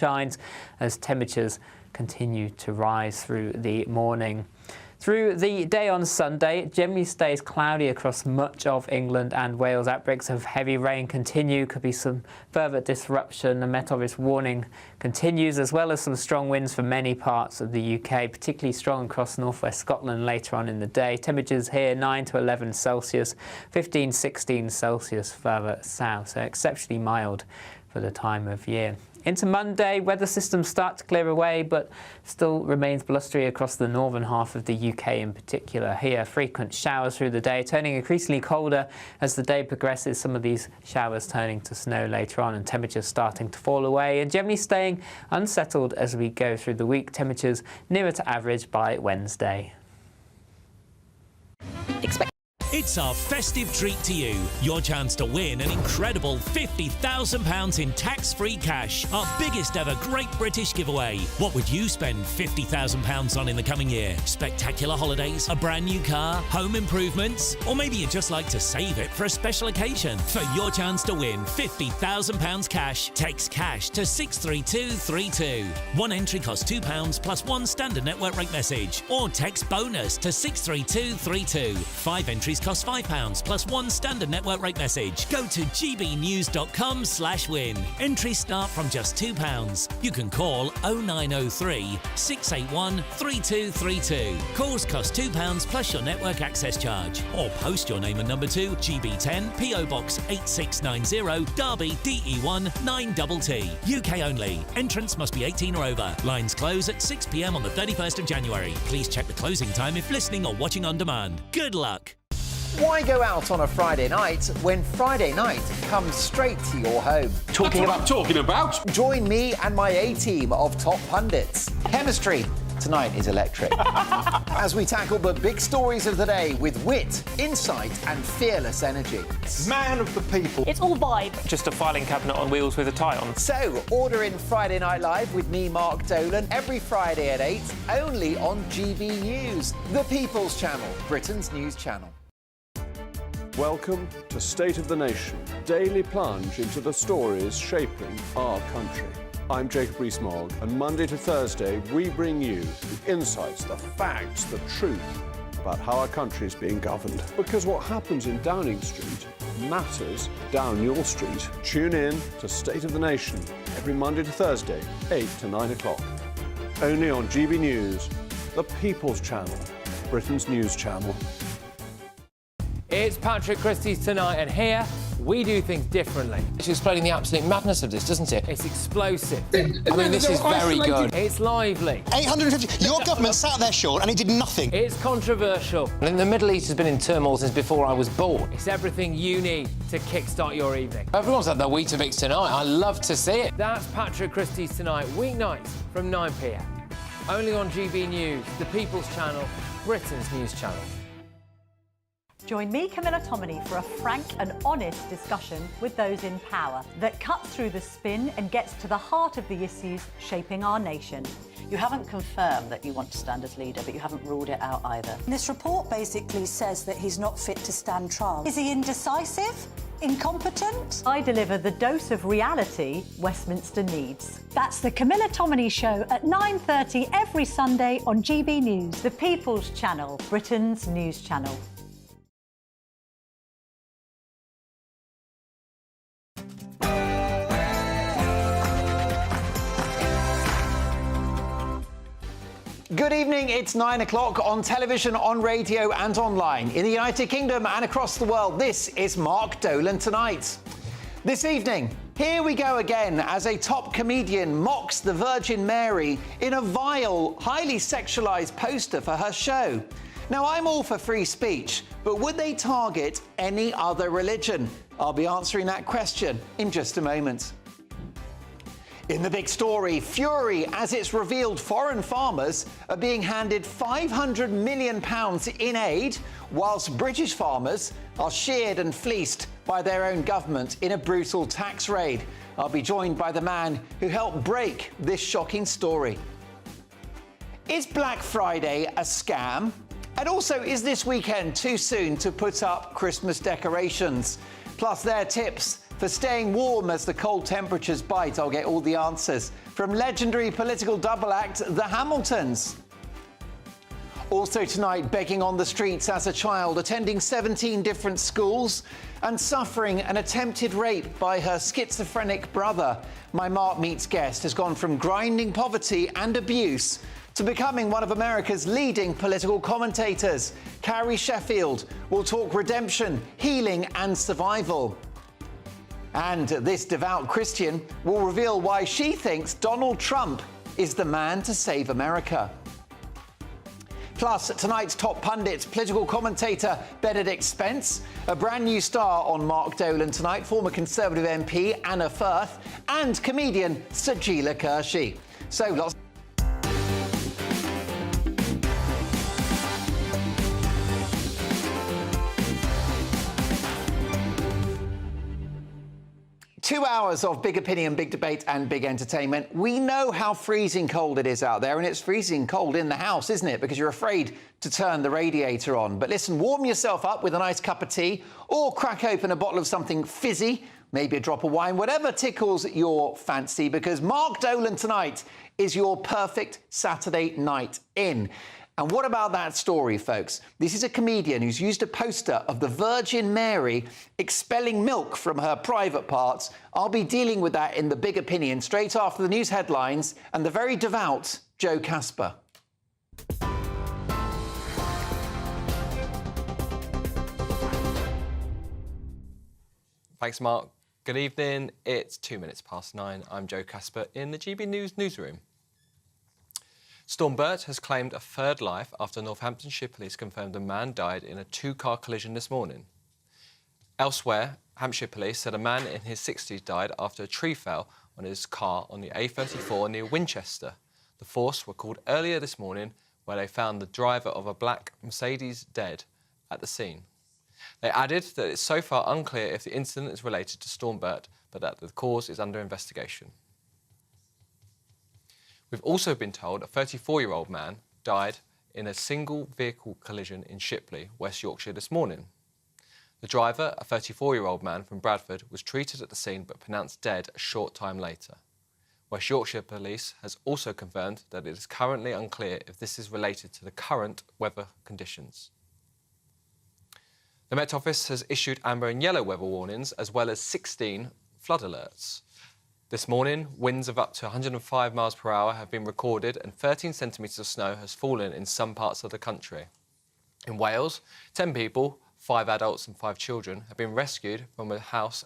shines as temperatures continue to rise through the morning. Through the day on Sunday, it generally stays cloudy across much of England and Wales. Outbreaks of heavy rain continue. Could be some further disruption. The Met Office warning continues, as well as some strong winds for many parts of the UK, particularly strong across northwest Scotland later on in the day. Temperatures here 9 to 11 Celsius, 15, 16 Celsius further south, so exceptionally mild for the time of year. Into Monday, weather systems start to clear away, but still remains blustery across the northern half of the UK in particular. Here, frequent showers through the day, turning increasingly colder as the day progresses. Some of these showers turning to snow later on, and temperatures starting to fall away, and generally staying unsettled as we go through the week. Temperatures nearer to average by Wednesday. It's our festive treat to you. Your chance to win an incredible £50,000 in tax-free cash. Our biggest ever Great British giveaway. What would you spend £50,000 on in the coming year? Spectacular holidays, a brand new car, home improvements, or maybe you'd just like to save it for a special occasion. For your chance to win £50,000 cash, text cash to 63232. One entry costs £2 plus one standard network rate message, or text bonus to 63232. 5 entries cost £5 plus one standard network rate message. Go to gbnews.com/win. Entries start from just £2. You can call 0903 681 3232. Calls cost £2 plus your network access charge. Or post your name and number to GB10 PO Box 8690 Derby DE1 9TT. UK only. Entrance must be 18 or over. Lines close at 6 p.m. on the 31st of January. Please check the closing time if listening or watching on demand. Good luck. Why go out on a Friday night when Friday night comes straight to your home? Talking about? Join me and my A-team of top pundits. Chemistry tonight is electric. As we tackle the big stories of the day with wit, insight and fearless energy. Man of the people. It's all vibe. Just a filing cabinet on wheels with a tie on. So, order in Friday Night Live with me, Mark Dolan, every Friday at 8, only on GB News, the People's Channel, Britain's news channel. Welcome to State of the Nation, daily plunge into the stories shaping our country. I'm Jacob Rees-Mogg, and Monday to Thursday we bring you the insights, the facts, the truth about how our country is being governed. Because what happens in Downing Street matters down your street. Tune in to State of the Nation every Monday to Thursday, 8 to 9 o'clock. Only on GB News, the People's Channel, Britain's news channel. It's Patrick Christie's Tonight, and here we do things differently. It's explaining the absolute madness of this, doesn't it? It's explosive. I mean, this is very good. It's lively. 850. Your government sat there, Sean, and it did nothing. It's controversial. And the Middle East has been in turmoil since before I was born. It's everything you need to kickstart your evening. Everyone's had their Weetabix tonight. I love to see it. That's Patrick Christie's Tonight, weeknights from 9 p.m. Only on GB News, the People's Channel, Britain's news channel. Join me, Camilla Tominey, for a frank and honest discussion with those in power that cuts through the spin and gets to the heart of the issues shaping our nation. You haven't confirmed that you want to stand as leader, but you haven't ruled it out either. This report basically says that he's not fit to stand trial. Is he indecisive? Incompetent? I deliver the dose of reality Westminster needs. That's the Camilla Tominey Show at 9:30 every Sunday on GB News, the People's Channel, Britain's news channel. Good evening, it's 9 o'clock on television, on radio and online. In the United Kingdom and across the world, this is Mark Dolan Tonight. This evening, here we go again as a top comedian mocks the Virgin Mary in a vile, highly sexualised poster for her show. Now, I'm all for free speech, but would they target any other religion? I'll be answering that question in just a moment. In the big story, fury as it's revealed foreign farmers are being handed £500 million in aid, whilst British farmers are sheared and fleeced by their own government in a brutal tax raid. I'll be joined by the man who helped break this shocking story. Is Black Friday a scam? And also, is this weekend too soon to put up Christmas decorations? Plus their tips for staying warm as the cold temperatures bite? I'll get all the answers from legendary political double act, the Hamiltons. Also tonight, begging on the streets as a child, attending 17 different schools and suffering an attempted rape by her schizophrenic brother. My Mark Meets guest has gone from grinding poverty and abuse to becoming one of America's leading political commentators. Carrie Sheffield will talk redemption, healing and survival. And this devout Christian will reveal why she thinks Donald Trump is the man to save America. Plus, tonight's top pundit, political commentator Benedict Spence, a brand new star on Mark Dolan tonight, former Conservative MP Anna Firth, and comedian Sajila Kershi. So lots. Two hours of big opinion, big debate and big entertainment. We know how freezing cold it is out there, and it's freezing cold in the house, isn't it? Because you're afraid to turn the radiator on. But listen, warm yourself up with a nice cup of tea or crack open a bottle of something fizzy, maybe a drop of wine, whatever tickles your fancy, because Mark Dolan tonight is your perfect Saturday night in. And what about that story, folks? This is a comedian who's used a poster of the Virgin Mary expelling milk from her private parts. I'll be dealing with that in the big opinion straight after the news headlines and the very devout Joe Casper. Thanks, Mark. Good evening. It's 9:02. I'm Joe Casper in the GB News newsroom. Storm Bert has claimed a third life after Northamptonshire Police confirmed a man died in a two-car collision this morning. Elsewhere, Hampshire Police said a man in his 60s died after a tree fell on his car on the A34 near Winchester. The force were called earlier this morning, where they found the driver of a black Mercedes dead at the scene. They added that it's so far unclear if the incident is related to Storm Bert, but that the cause is under investigation. We've also been told a 34-year-old man died in a single vehicle collision in Shipley, West Yorkshire this morning. The driver, a 34-year-old man from Bradford, was treated at the scene but pronounced dead a short time later. West Yorkshire Police has also confirmed that it is currently unclear if this is related to the current weather conditions. The Met Office has issued amber and yellow weather warnings as well as 16 flood alerts. This morning, winds of up to 105 miles per hour have been recorded and 13 centimetres of snow has fallen in some parts of the country. In Wales, 10 people, 5 adults and 5 children, have been rescued from a house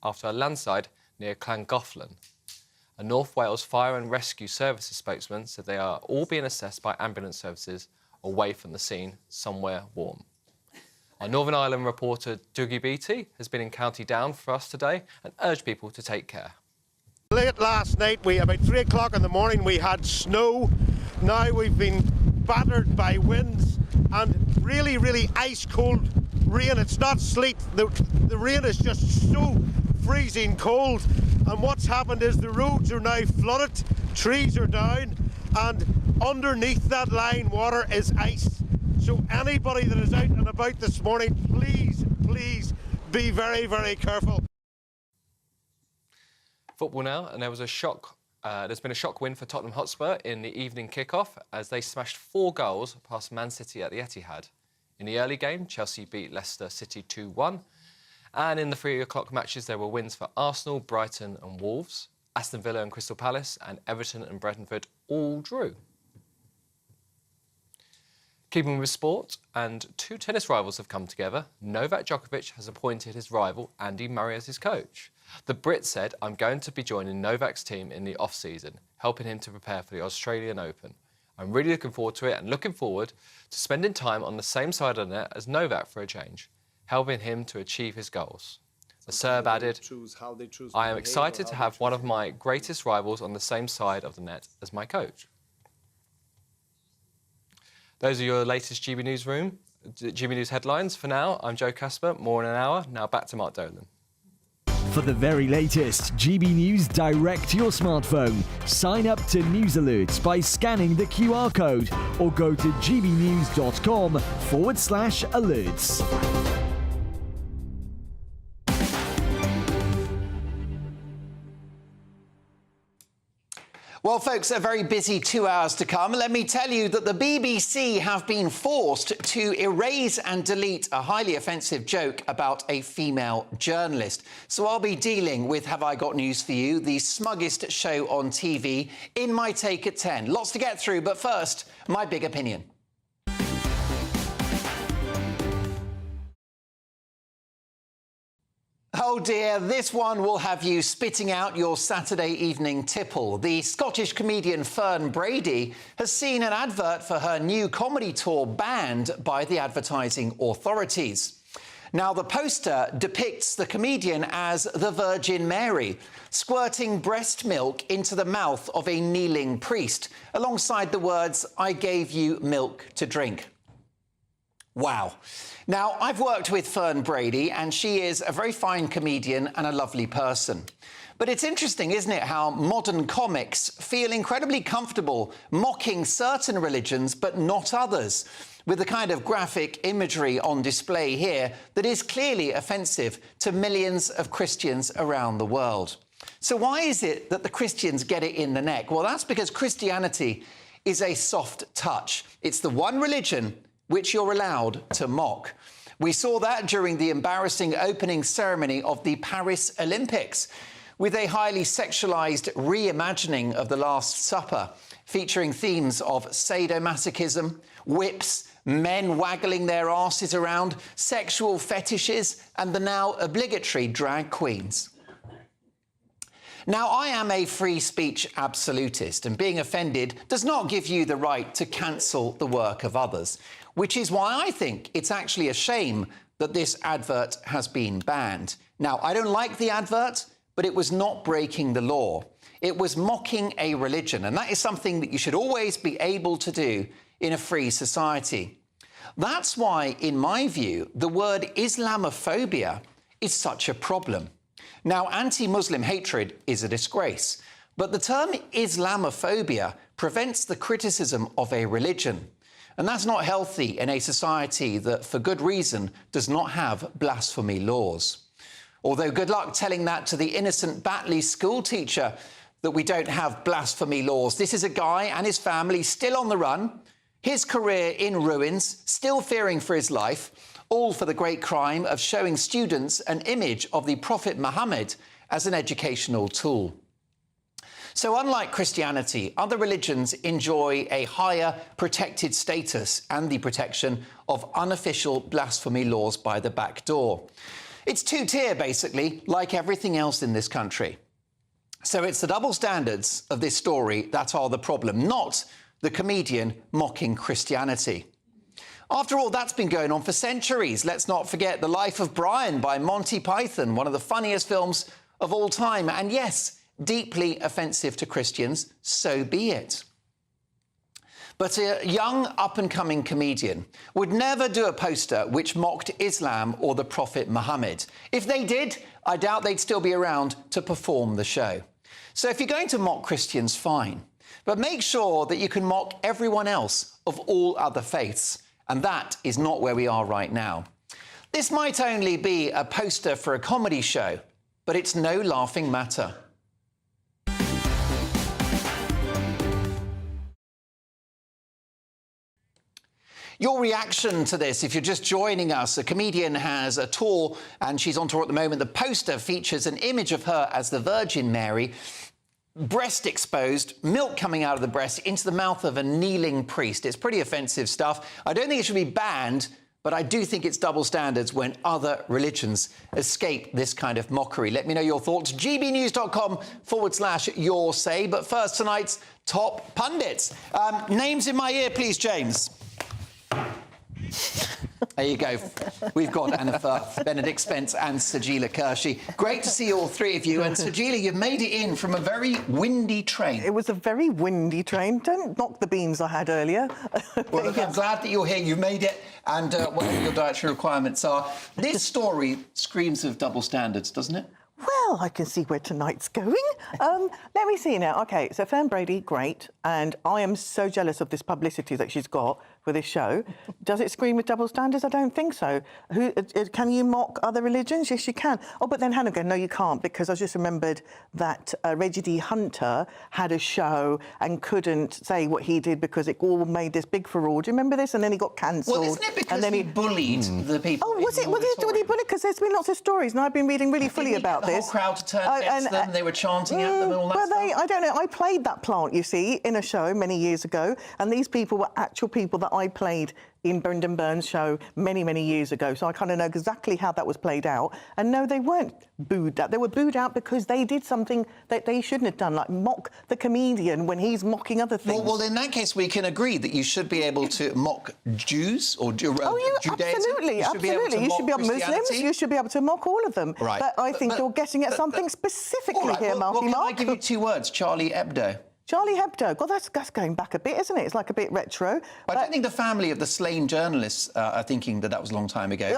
after a landslide near Llangollen. A North Wales Fire and Rescue Services spokesman said they are all being assessed by ambulance services away from the scene, somewhere warm. Our Northern Ireland reporter Dougie Beattie has been in County Down for us today and urged people to take care. Late last night, about 3 o'clock in the morning, we had snow. Now we've been battered by winds and really, really ice-cold rain. It's not sleet. The rain is just so freezing cold. And what's happened is the roads are now flooded, trees are down, and underneath that line, water is ice. So anybody that is out and about this morning, please, please be very, very careful. Football now, and there was a shock. There's been a shock win for Tottenham Hotspur in the evening kick-off as they smashed 4 goals past Man City at the Etihad. In the early game, Chelsea beat Leicester City 2-1. And in the 3 o'clock matches, there were wins for Arsenal, Brighton and Wolves, Aston Villa and Crystal Palace, and Everton and Brentford all drew. Keeping with sport, and 2 tennis rivals have come together. Novak Djokovic has appointed his rival Andy Murray as his coach. The Brit said, "I'm going to be joining Novak's team in the off-season, helping him to prepare for the Australian Open. I'm really looking forward to it and looking forward to spending time on the same side of the net as Novak for a change, helping him to achieve his goals." The Serb added, "I am excited to have one of my greatest rivals on the same side of the net as my coach." Those are your latest GB News headlines. For now, I'm Joe Casper. More in an hour. Now back to Mark Dolan. For the very latest GB News direct to your smartphone, sign up to News Alerts by scanning the QR code or go to gbnews.com/alerts. Well, folks, a very busy 2 hours to come. Let me tell you that the BBC have been forced to erase and delete a highly offensive joke about a female journalist. So I'll be dealing with Have I Got News For You, the smuggest show on TV, in my take at 10. Lots to get through, but first, my big opinion. Oh dear, this one will have you spitting out your Saturday evening tipple. The Scottish comedian Fern Brady has seen an advert for her new comedy tour banned by the advertising authorities. Now, the poster depicts the comedian as the Virgin Mary, squirting breast milk into the mouth of a kneeling priest, alongside the words, "I gave you milk to drink." Wow. Now, I've worked with Fern Brady, and she is a very fine comedian and a lovely person. But it's interesting, isn't it, how modern comics feel incredibly comfortable mocking certain religions but not others, with the kind of graphic imagery on display here that is clearly offensive to millions of Christians around the world. So why is it that the Christians get it in the neck? Well, that's because Christianity is a soft touch. It's the one religion which you're allowed to mock. We saw that during the embarrassing opening ceremony of the Paris Olympics, with a highly sexualised reimagining of the Last Supper, featuring themes of sadomasochism, whips, men waggling their asses around, sexual fetishes, and the now obligatory drag queens. Now, I am a free speech absolutist, and being offended does not give you the right to cancel the work of others, which is why I think it's actually a shame that this advert has been banned. Now, I don't like the advert, but it was not breaking the law. It was mocking a religion, and that is something that you should always be able to do in a free society. That's why, in my view, the word Islamophobia is such a problem. Now, anti-Muslim hatred is a disgrace, but the term Islamophobia prevents the criticism of a religion. And that's not healthy in a society that, for good reason, does not have blasphemy laws. Although good luck telling that to the innocent Batley school teacher that we don't have blasphemy laws. This is a guy and his family still on the run, his career in ruins, still fearing for his life, all for the great crime of showing students an image of the Prophet Muhammad as an educational tool. So unlike Christianity, other religions enjoy a higher protected status and the protection of unofficial blasphemy laws by the back door. It's two-tier, basically, like everything else in this country. So it's the double standards of this story that are the problem, not the comedian mocking Christianity. After all, that's been going on for centuries. Let's not forget The Life of Brian by Monty Python, one of the funniest films of all time. And yes, deeply offensive to Christians, so be it. But a young, up-and-coming comedian would never do a poster which mocked Islam or the Prophet Muhammad. If they did, I doubt they'd still be around to perform the show. So if you're going to mock Christians, fine. But make sure that you can mock everyone else of all other faiths. And that is not where we are right now. This might only be a poster for a comedy show, but it's no laughing matter. Your reaction to this, if you're just joining us, a comedian has a tour and she's on tour at the moment. The poster features an image of her as the Virgin Mary, breast exposed, milk coming out of the breast into the mouth of a kneeling priest. It's pretty offensive stuff. I don't think it should be banned, but I do think it's double standards when other religions escape this kind of mockery. Let me know your thoughts. gbnews.com/your say. But first, tonight's top pundits. Names in my ear, please, James. There you go. We've got Anna Firth, Benedict Spence and Sajila Kershi. Great to see all three of you. And Sajila, you've made it in from a very windy train. It was a very windy train. Don't knock the beans I had earlier. Well, look, I'm glad that you're here. You've made it. And whatever your dietary requirements are. This story screams of double standards, doesn't it? Well, I can see where tonight's going. Let me see now. OK, so Fern Brady, great. And I am so jealous of this publicity that she's got for this show. Does it scream with double standards? I don't think so. Can you mock other religions? Yes, you can. Oh, but then Hannah, no, you can't, because I just remembered that Reggie D. Hunter had a show and couldn't say what he did because it all made this big furore. Do you remember this? And then he got cancelled. Well, isn't it because he bullied the people? Oh, was he bullied? Because there's been lots of stories, and I've been reading really fully about this. The whole crowd to turn against them, they were chanting at them and all that stuff. I don't know. I played that plant, you see, in a show many years ago, and these people were actual people that I played in Brendan Burns' show many, many years ago. So I kind of know exactly how that was played out. And no, they weren't booed out. They were booed out because they did something that they shouldn't have done, like mock the comedian when he's mocking other things. Well, in that case, we can agree that you should be able to mock Jews or Judaism. Absolutely. You should be able to Muslims. You should be able to mock all of them. Right. But I think you're getting at something specifically here, Marky Mark. Can I give you 2 words? Charlie Hebdo. Charlie Hebdo. God, that's going back a bit, isn't it? It's like a bit retro. But I don't think the family of the slain journalists are thinking that was a long time ago.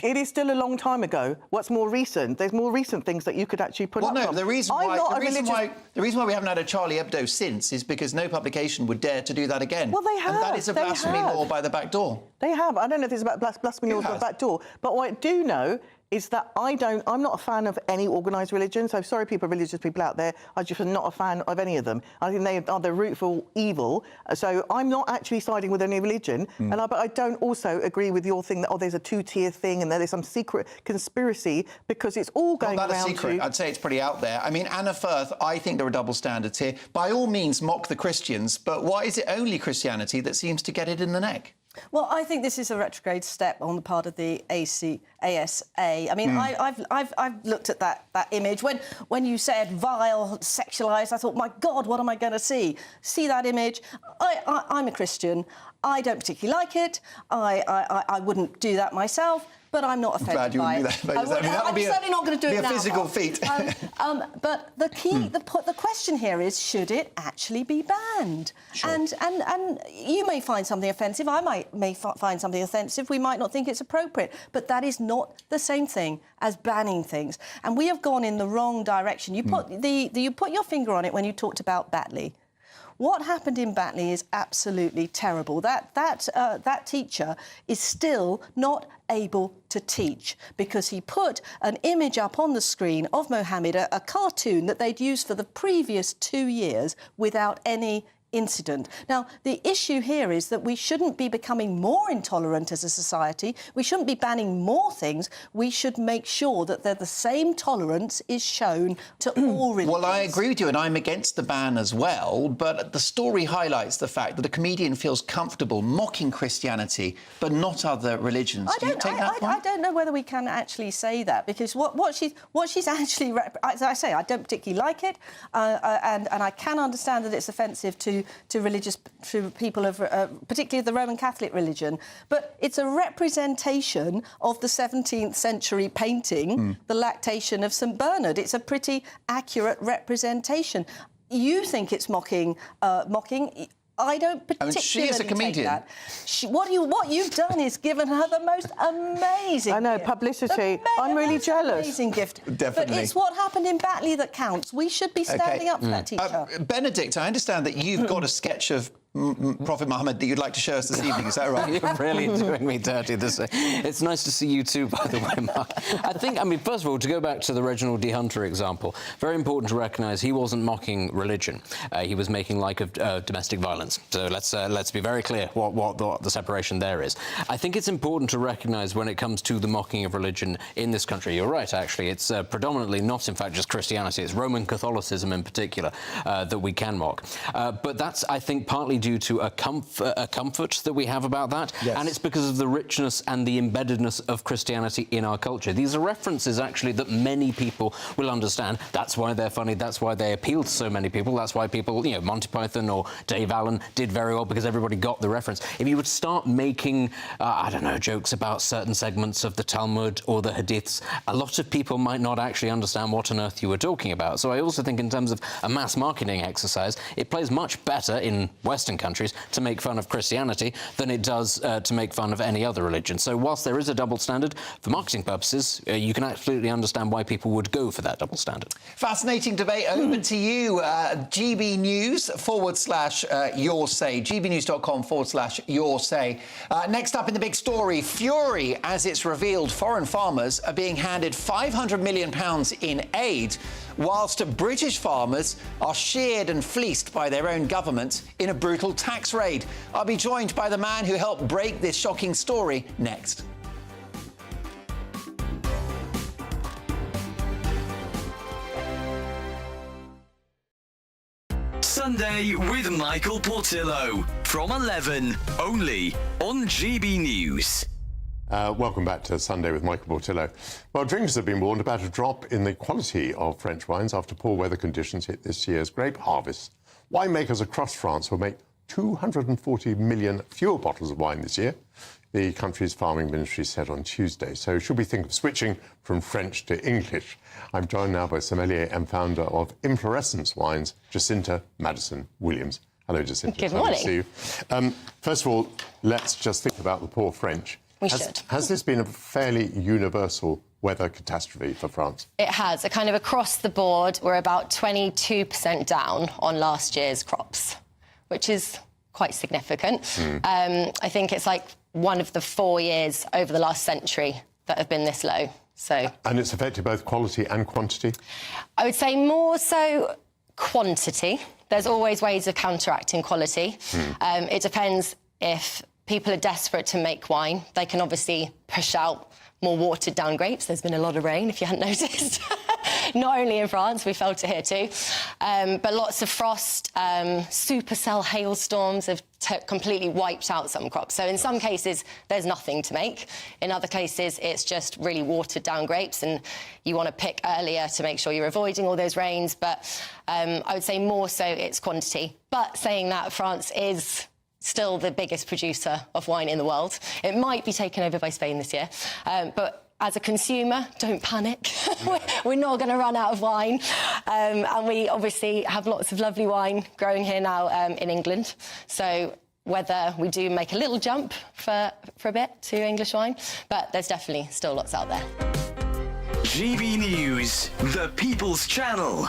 It is still a long time ago. What's more recent? There's more recent things that you could actually put up. Well, no, the reason why we haven't had a Charlie Hebdo since is because no publication would dare to do that again. Well, they have. And that is a blasphemy law by the back door. They have. I don't know if it's about blasphemy law by the back door, but what I do know is that I'm not a fan of any organised religion, so sorry, religious people out there, I just am not a fan of any of them. I think they are the root for evil, so I'm not actually siding with any religion, but I don't also agree with your thing that, there's a 2-tier thing and there's some secret conspiracy, because it's all going around Not that a secret, I'd say it's pretty out there. I mean, Anna Firth, I think there are double standards here. By all means, mock the Christians, but why is it only Christianity that seems to get it in the neck? Well, I think this is a retrograde step on the part of the ASA. I mean, I've looked at that image. When you said vile, sexualised, I thought, my God, what am I going to see? See that image? I'm a Christian. I don't particularly like it. I wouldn't do that myself. But I'm not offended by it. I'm certainly not going to do it now. Be a physical feat. But the key, the question here is, should it actually be banned? Sure. And you may find something offensive. I may find something offensive. We might not think it's appropriate. But that is not the same thing as banning things. And we have gone in the wrong direction. You put you put your finger on it when you talked about Batley. What happened in Batley is absolutely terrible. That teacher is still not able to teach because he put an image up on the screen of Mohammed, a cartoon that they'd used for the previous 2 years without any incident. Now, the issue here is that we shouldn't be becoming more intolerant as a society. We shouldn't be banning more things. We should make sure that the same tolerance is shown to all religions. Well, I agree with you, and I'm against the ban as well, but the story highlights the fact that a comedian feels comfortable mocking Christianity, but not other religions. I don't know whether we can actually say that, because what she's actually... As I say, I don't particularly like it, and I can understand that it's offensive to people of particularly the Roman Catholic religion, but it's a representation of the 17th century painting, the Lactation of St Bernard. It's a pretty accurate representation. You think it's mocking. I don't particularly she is a comedian. take that. What you've done is given her the most amazing gift. Publicity. I'm really jealous. Amazing gift. Definitely. But it's what happened in Batley that counts. We should be standing up for that teacher. Benedict, I understand that you've got a sketch of Prophet Muhammad that you'd like to show us this evening, is that right? You're really doing me dirty this way. It's nice to see you too, by the way, Mark. I mean, first of all, to go back to the Reginald D. Hunter example, very important to recognise he wasn't mocking religion. He was making light of domestic violence. So let's be very clear what the separation there is. I think it's important to recognise when it comes to the mocking of religion in this country, you're right, actually, it's predominantly not, in fact, just Christianity. It's Roman Catholicism in particular that we can mock. But that's, I think, partly due to a comfort that we have about that, and it's because of the richness and the embeddedness of Christianity in our culture. These are references, actually, that many people will understand. That's why they're funny, that's why they appeal to so many people, that's why people, you know, Monty Python or Dave Allen did very well, because everybody got the reference. If you would start making, I don't know, jokes about certain segments of the Talmud or the Hadiths, a lot of people might not actually understand what on earth you were talking about. So I also think in terms of a mass marketing exercise, it plays much better in Western Western countries to make fun of Christianity than it does to make fun of any other religion. So whilst there is a double standard, for marketing purposes, you can absolutely understand why people would go for that double standard. Fascinating debate. Over to you, GB News / your say, gbnews.com / your say. Next up in the big story, fury as it's revealed foreign farmers are being handed £500 million in aid, whilst British farmers are sheared and fleeced by their own government in a brutal tax raid. I'll be joined by the man who helped break this shocking story next. Sunday with Michael Portillo from 11, only on GB News. Welcome back to Sunday with Michael Portillo. Well, drinkers have been warned about a drop in the quality of French wines after poor weather conditions hit this year's grape harvest. Winemakers across France will make 240 million fewer bottles of wine this year, the country's farming ministry said on Tuesday. So should we think of switching from French to English? I'm joined now by sommelier and founder of Inflorescence Wines, Jacinta Madison-Williams. Hello, Jacinta. Good morning. Nice to see you. First of all, let's just think about the poor French. Has this been a fairly universal weather catastrophe for France? It has. Kind of across the board, we're about 22% down on last year's crops, which is quite significant. I think it's like one of the 4 years over the last century that have been this low. So, and it's affected both quality and quantity? I would say more so quantity. There's always ways of counteracting quality. It depends if people are desperate to make wine. They can obviously push out more watered down grapes. There's been a lot of rain, if you hadn't noticed. Not only in France, we felt it here too. But lots of frost, supercell hailstorms have completely wiped out some crops. So in some cases, there's nothing to make. In other cases, it's just really watered down grapes, and you want to pick earlier to make sure you're avoiding all those rains. But I would say more so it's quantity. But saying that, France is still the biggest producer of wine in the world. It might be taken over by Spain this year, but as a consumer, don't panic. We're not going to run out of wine. And we obviously have lots of lovely wine growing here now in England. So whether we do make a little jump for a bit to English wine, but there's definitely still lots out there. GB News, the People's Channel.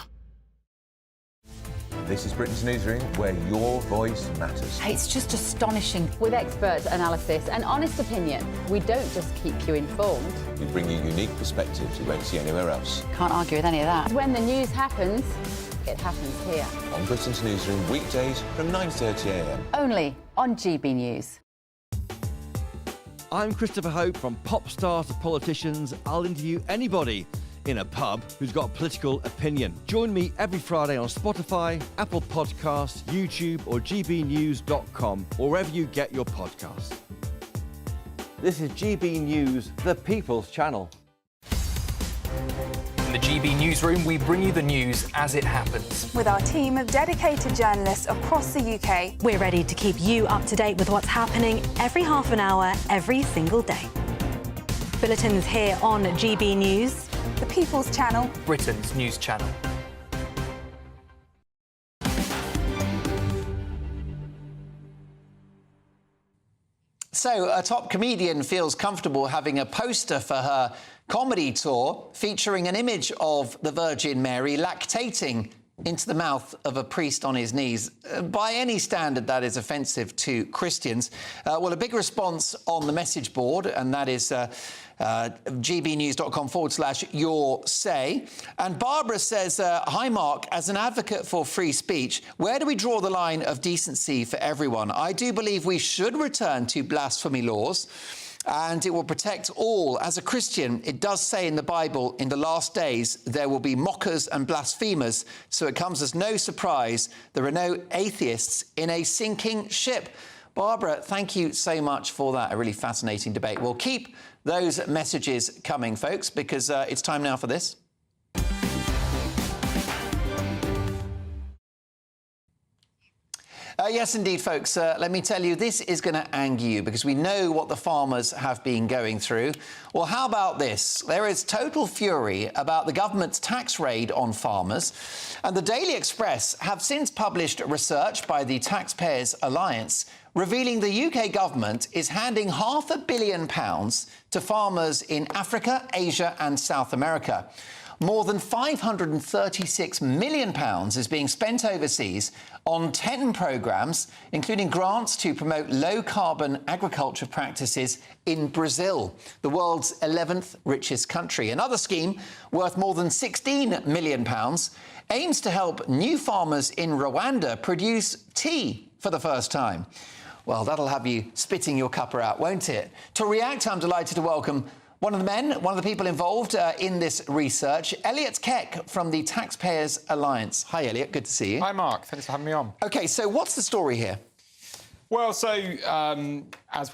This is Britain's Newsroom, where your voice matters. It's just astonishing. With expert analysis and honest opinion, we don't just keep you informed. We bring you unique perspectives you won't see anywhere else. Can't argue with any of that. When the news happens, it happens here. On Britain's Newsroom, weekdays from 9:30 a.m. Only on GB News. I'm Christopher Hope. From pop stars to politicians, I'll interview anybody in a pub who's got a political opinion. Join me every Friday on Spotify, Apple Podcasts, YouTube or gbnews.com, or wherever you get your podcasts. This is GB News, the People's Channel. In the GB Newsroom, we bring you the news as it happens. With our team of dedicated journalists across the UK, we're ready to keep you up to date with what's happening every half an hour, every single day. Bulletins here on GB News, the People's Channel, Britain's news channel. So, a top comedian feels comfortable having a poster for her comedy tour featuring an image of the Virgin Mary lactating into the mouth of a priest on his knees. By any standard, that is offensive to Christians. Well, a big response on the message board, and that is gbnews.com / your say. And Barbara says, hi, Mark, as an advocate for free speech, where do we draw the line of decency for everyone? I do believe we should return to blasphemy laws, and it will protect all. As a Christian, it does say in the Bible, in the last days, there will be mockers and blasphemers, so it comes as no surprise there are no atheists in a sinking ship. Barbara, thank you so much for that, a really fascinating debate. We'll keep those messages coming, folks, because it's time now for this. Yes, indeed, folks. Let me tell you, this is going to anger you because we know what the farmers have been going through. Well, how about this? There is total fury about the government's tax raid on farmers. And the Daily Express have since published research by the Taxpayers Alliance revealing the UK government is handing £500 million to farmers in Africa, Asia and South America. More than £536 million is being spent overseas on 10 programmes, including grants to promote low-carbon agriculture practices in Brazil, the world's 11th richest country. Another scheme, worth more than £16 million, aims to help new farmers in Rwanda produce tea for the first time. Well, that'll have you spitting your cuppa out, won't it? To react, I'm delighted to welcome one of the people involved in this research, Elliot Keck from the Taxpayers Alliance. Hi, Elliot. Good to see you. Hi, Mark. Thanks for having me on. OK, so what's the story here? Well, so as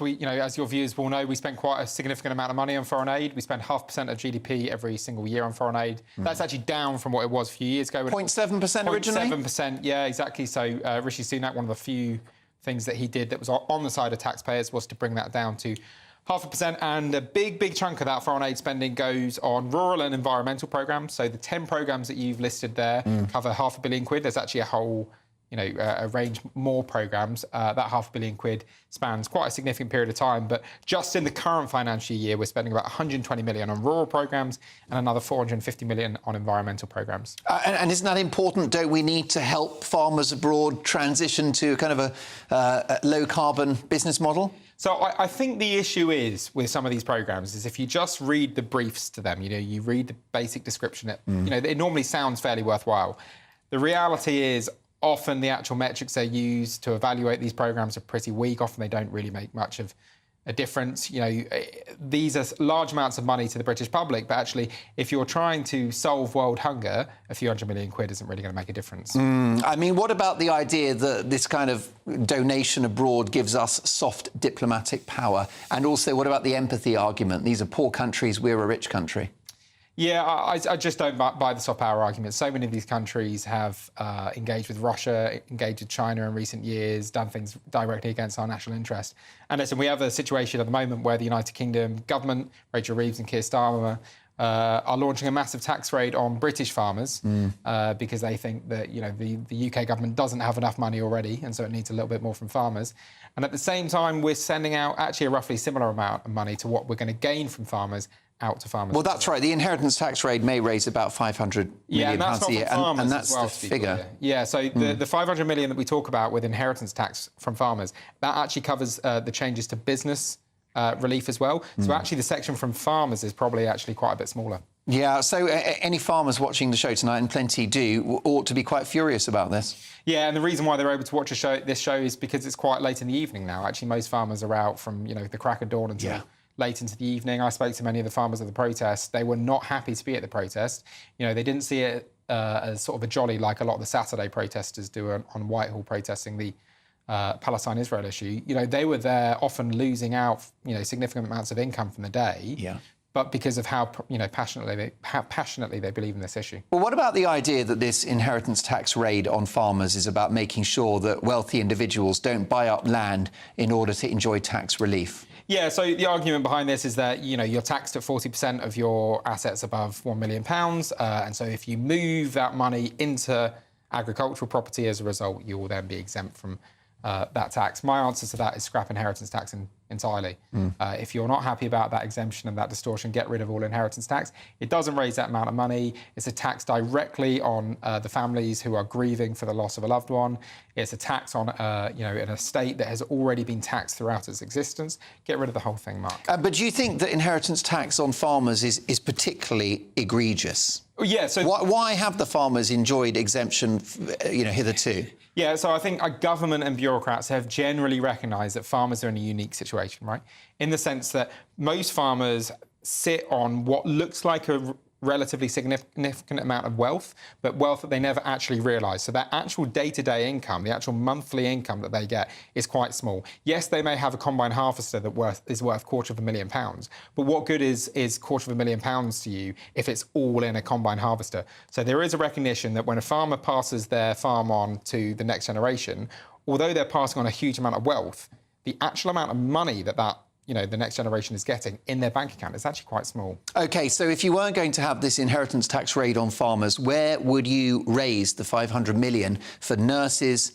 your viewers will know, we spend quite a significant amount of money on foreign aid. We spend 0.5% of GDP every single year on foreign aid. That's actually down from what it was a few years ago. 0.7% originally? 0.7%, yeah, exactly. So Rishi Sunak, one of the few things that he did that was on the side of taxpayers was to bring that down to 0.5%, and a big chunk of that foreign aid spending goes on rural and environmental programmes. So the 10 programmes that you've listed there cover £500 million. There's actually a whole, a range more programmes. That £500 million spans quite a significant period of time. But just in the current financial year, we're spending about 120 million on rural programmes and another 450 million on environmental programmes. And isn't that important? Don't we need to help farmers abroad transition to kind of a low-carbon business model? So I think the issue is with some of these programmes is if you just read the briefs to them, you read the basic description, it normally sounds fairly worthwhile. The reality is often the actual metrics they use to evaluate these programmes are pretty weak. Often they don't really make much of a difference. These are large amounts of money to the British public, but actually, if you're trying to solve world hunger, a few £100 million isn't really going to make a difference. I mean, what about the idea that this kind of donation abroad gives us soft diplomatic power? And also, what about the empathy argument? These are poor countries, we're a rich country. Yeah, I just don't buy the soft power argument. So many of these countries have engaged with Russia, engaged with China in recent years, done things directly against our national interest. And listen, we have a situation at the moment where the United Kingdom government, Rachel Reeves and Keir Starmer, are launching a massive tax raid on British farmers because they think that the UK government doesn't have enough money already, and so it needs a little bit more from farmers. And at the same time, we're sending out actually a roughly similar amount of money to what we're going to gain from farmers out to farmers. Well, that's right. The inheritance tax raid may raise about £500 million a year, and that's the figure. Yeah, so the 500 million that we talk about with inheritance tax from farmers, that actually covers the changes to business relief as well. So actually the section from farmers is probably actually quite a bit smaller. Yeah, so any farmers watching the show tonight, and plenty do, ought to be quite furious about this. Yeah, and the reason why they're able to watch this show is because it's quite late in the evening now. Actually, most farmers are out from, the crack of dawn until late into the evening. I spoke to many of the farmers at the protest. They were not happy to be at the protest. They didn't see it as sort of a jolly like a lot of the Saturday protesters do on Whitehall protesting the Palestine-Israel issue. They were there often losing out, significant amounts of income from the day. Yeah. But because of how passionately they believe in this issue. Well, what about the idea that this inheritance tax raid on farmers is about making sure that wealthy individuals don't buy up land in order to enjoy tax relief? Yeah, so the argument behind this is that, you're taxed at 40% of your assets above £1 million. And so if you move that money into agricultural property as a result, you will then be exempt from that tax. My answer to that is scrap inheritance tax entirely. If you're not happy about that exemption and that distortion, get rid of all inheritance tax. It doesn't raise that amount of money. It's a tax directly on the families who are grieving for the loss of a loved one. It's a tax on an estate that has already been taxed throughout its existence. Get rid of the whole thing, Mark. But do you think that inheritance tax on farmers is particularly egregious? Yeah. So why have the farmers enjoyed exemption, hitherto? Yeah, so I think our government and bureaucrats have generally recognised that farmers are in a unique situation, right? In the sense that most farmers sit on what looks like a relatively significant amount of wealth, but wealth that they never actually realise. So their actual day-to-day income, the actual monthly income that they get, is quite small. Yes, they may have a combine harvester that is worth £250,000, but what good is £250,000 to you if it's all in a combine harvester? So there is a recognition that when a farmer passes their farm on to the next generation, although they're passing on a huge amount of wealth, the actual amount of money that the next generation is getting in their bank account is actually quite small. OK, so if you weren't going to have this inheritance tax raid on farmers, where would you raise the $500 million for nurses,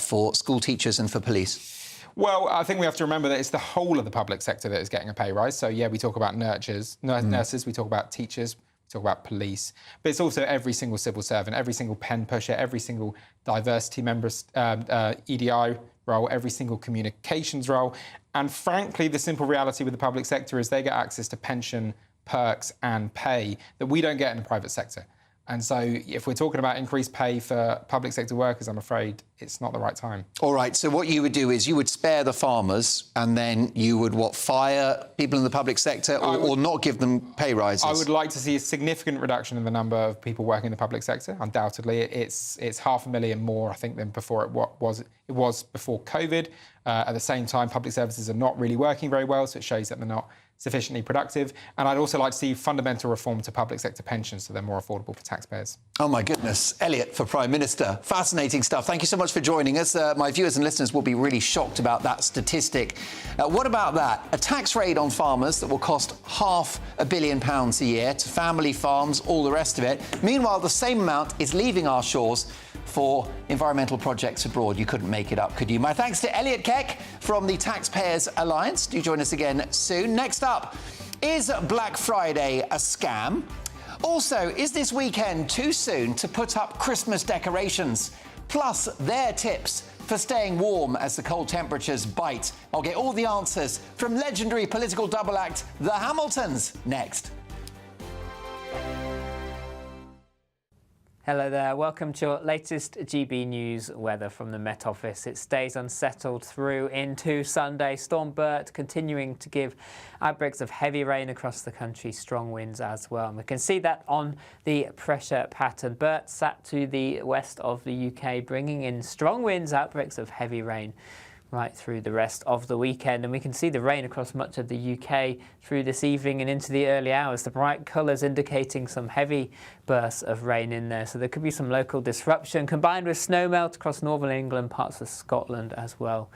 for school teachers and for police? Well, I think we have to remember that it's the whole of the public sector that is getting a pay rise. So, yeah, we talk about nurses, we talk about teachers, we talk about police, but it's also every single civil servant, every single pen pusher, every single diversity member, EDI role, every single communications role. And frankly, the simple reality with the public sector is they get access to pension, perks and pay that we don't get in the private sector. And so if we're talking about increased pay for public sector workers, I'm afraid it's not the right time. All right, so what you would do is you would spare the farmers and then you would, fire people in the public sector or not give them pay rises? I would like to see a significant reduction in the number of people working in the public sector. Undoubtedly, it's 500,000 more, I think, than before it was before COVID. At the same time, public services are not really working very well, so it shows that they're not sufficiently productive. And I'd also like to see fundamental reform to public sector pensions so they're more affordable for taxpayers. Oh, my goodness. Elliot for Prime Minister. Fascinating stuff. Thank you so much for joining us. My viewers and listeners will be really shocked about that statistic. What about that? A tax raid on farmers that will cost £500 million a year to family farms, all the rest of it. Meanwhile, the same amount is leaving our shores for environmental projects abroad. You couldn't make it up, could you? My thanks to Elliot Keck from the Taxpayers Alliance. Do join us again soon. Next up, is Black Friday a scam? Also, is this weekend too soon to put up Christmas decorations? Plus, their tips for staying warm as the cold temperatures bite. I'll get all the answers from legendary political double act, the Hamiltons, next. Hello there, welcome to your latest GB News weather from the Met Office. It stays unsettled through into Sunday. Storm Bert continuing to give outbreaks of heavy rain across the country, strong winds as well. And we can see that on the pressure pattern. Bert sat to the west of the UK, bringing in strong winds, outbreaks of heavy rain right through the rest of the weekend. And we can see the rain across much of the UK through this evening and into the early hours. The bright colours indicating some heavy bursts of rain in there. So there could be some local disruption combined with snowmelt across northern England, parts of Scotland as well,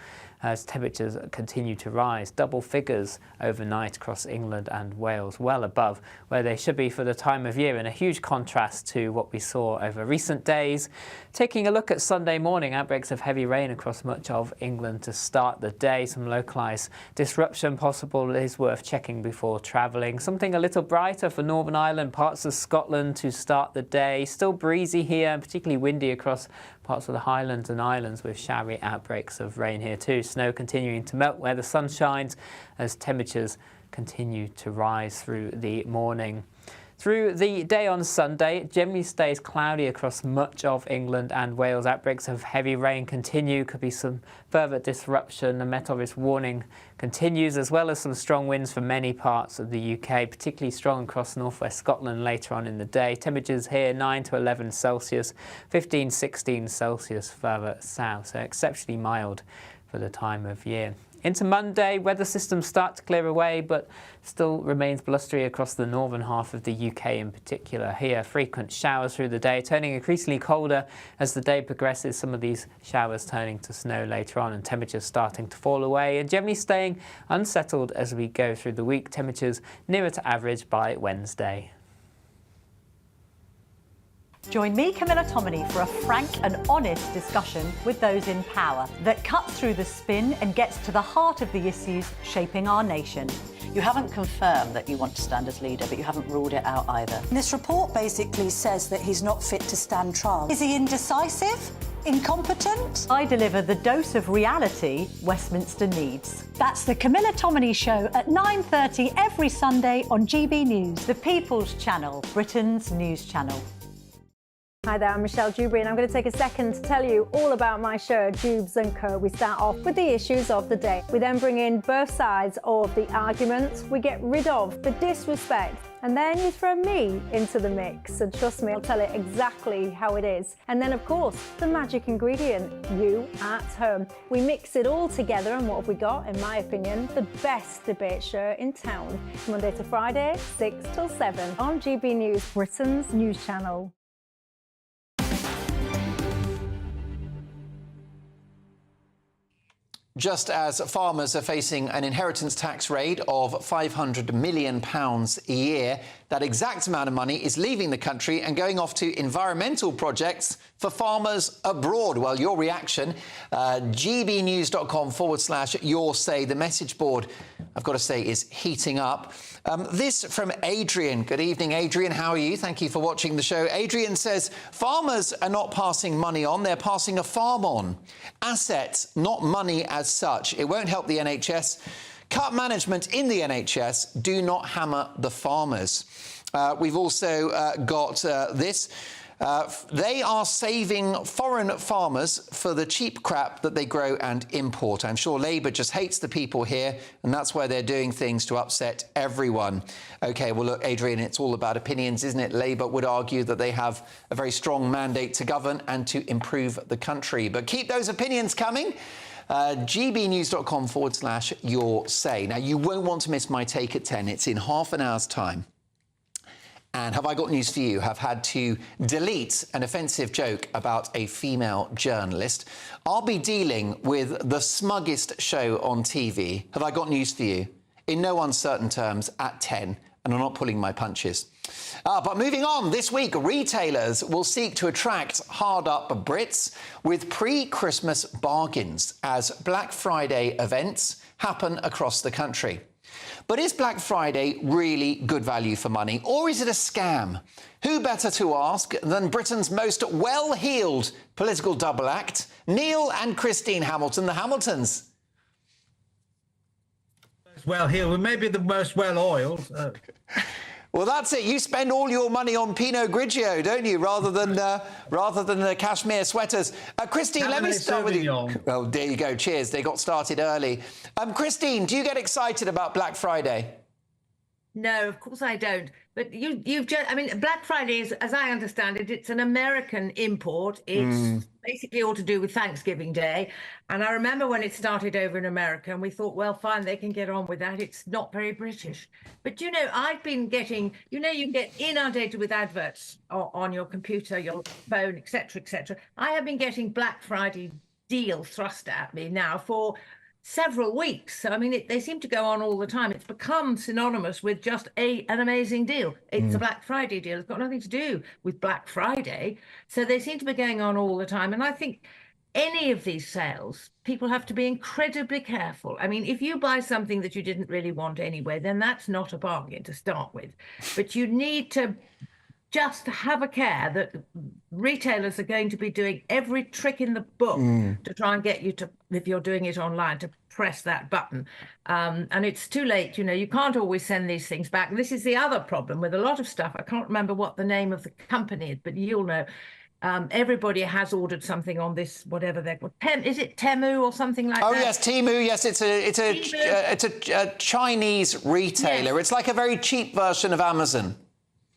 as temperatures continue to rise. Double figures overnight across England and Wales, well above where they should be for the time of year, in a huge contrast to what we saw over recent days. Taking a look at Sunday morning, outbreaks of heavy rain across much of England to start the day. Some localised disruption possible is worth checking before travelling. Something a little brighter for Northern Ireland, parts of Scotland to start the day. Still breezy here and particularly windy across parts of the Highlands and Islands with showery outbreaks of rain here too. Snow continuing to melt where the sun shines as temperatures continue to rise through the morning. Through the day on Sunday, it generally stays cloudy across much of England and Wales. Outbreaks of heavy rain continue. Could be some further disruption. The Met Office warning continues, as well as some strong winds for many parts of the UK, particularly strong across northwest Scotland later on in the day. Temperatures here 9 to 11 Celsius, 15, 16 Celsius further south, so exceptionally mild for the time of year. Into Monday, weather systems start to clear away, but still remains blustery across the northern half of the UK in particular. Here, frequent showers through the day, turning increasingly colder as the day progresses. Some of these showers turning to snow later on and temperatures starting to fall away and generally staying unsettled as we go through the week. Temperatures nearer to average by Wednesday. Join me, Camilla Tominey, for a frank and honest discussion with those in power that cuts through the spin and gets to the heart of the issues shaping our nation. You haven't confirmed that you want to stand as leader, but you haven't ruled it out either. This report basically says that he's not fit to stand trial. Is he indecisive? Incompetent? I deliver the dose of reality Westminster needs. That's the Camilla Tominey Show at 9:30 every Sunday on GB News, the People's Channel, Britain's news channel. Hi there, I'm Michelle Dewberry, and I'm going to take a second to tell you all about my show, Dubes & Co. We start off with the issues of the day. We then bring in both sides of the argument. We get rid of the disrespect. And then you throw me into the mix. And trust me, I'll tell it exactly how it is. And then, of course, the magic ingredient, you at home. We mix it all together, and what have we got? In my opinion, the best debate show in town. Monday to Friday, 6 till 7 on GB News, Britain's news channel. Just as farmers are facing an inheritance tax raid of £500 million a year, that exact amount of money is leaving the country and going off to environmental projects for farmers abroad. Well, your reaction, gbnews.com/your say. The message board, I've got to say, is heating up. This from Adrian. Good evening, Adrian. How are you? Thank you for watching the show. Adrian says, farmers are not passing money on, they're passing a farm on. Assets, not money as such. It won't help the NHS. Cut management in the NHS. Do not hammer the farmers. We've also got this. They are saving foreign farmers for the cheap crap that they grow and import. I'm sure Labour just hates the people here, and that's why they're doing things to upset everyone. OK, well, look, Adrian, it's all about opinions, isn't it? Labour would argue that they have a very strong mandate to govern and to improve the country. But keep those opinions coming. gbnews.com/your say. Now, you won't want to miss my take at 10. It's in half an hour's time. And have I got news for you? I've had to delete an offensive joke about a female journalist. I'll be dealing with the smuggest show on TV. Have I got news for you? In no uncertain terms, at 10, and I'm not pulling my punches. But moving on, this week, retailers will seek to attract hard-up Brits with pre-Christmas bargains as Black Friday events happen across the country. But is Black Friday really good value for money, or is it a scam? Who better to ask than Britain's most well-heeled political double act, Neil and Christine Hamilton, the Hamiltons? Well-heeled, maybe the most well-oiled. Well, that's it. You spend all your money on Pinot Grigio, don't you, rather than the cashmere sweaters. Christine, let me start with you. Oh, there you go. Cheers. They got started early. Christine, do you get excited about Black Friday? No, of course I don't. But you've just, I mean, Black Friday is, as I understand it, it's an American import. It's basically all to do with Thanksgiving Day. And I remember when it started over in America and we thought, well, fine, they can get on with that. It's not very British. But, you know, I've been getting, you know, you get inundated with adverts on your computer, your phone, etc., etc. I have been getting Black Friday deals thrust at me now for several weeks. I mean, they seem to go on all the time. It's become synonymous with just an amazing deal. It's a Black Friday deal. It's got nothing to do with Black Friday. So they seem to be going on all the time. And I think any of these sales, people have to be incredibly careful. I mean, if you buy something that you didn't really want anyway, then that's not a bargain to start with. But you need to just have a care that retailers are going to be doing every trick in the book to try and get you to, if you're doing it online, to press that button. And it's too late, you know, you can't always send these things back. And this is the other problem with a lot of stuff. I can't remember what the name of the company is, but you'll know. Everybody has ordered something on this, whatever they're called. Is it Temu or something like that? Oh yes, Temu. Yes, it's a Chinese retailer. Yes. It's like a very cheap version of Amazon.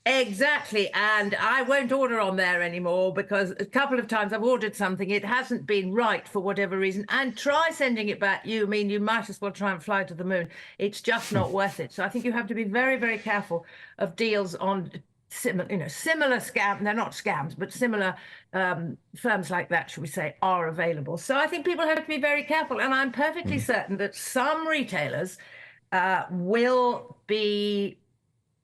Exactly, and I won't order on there anymore because a couple of times I've ordered something, it hasn't been right for whatever reason, and try sending it back. You might as well try and fly to the moon. It's just not worth it. So I think you have to be very, very careful of deals on similar scams. They're not scams, but similar firms like that, should we say, are available. So I think people have to be very careful, and I'm perfectly certain that some retailers will be,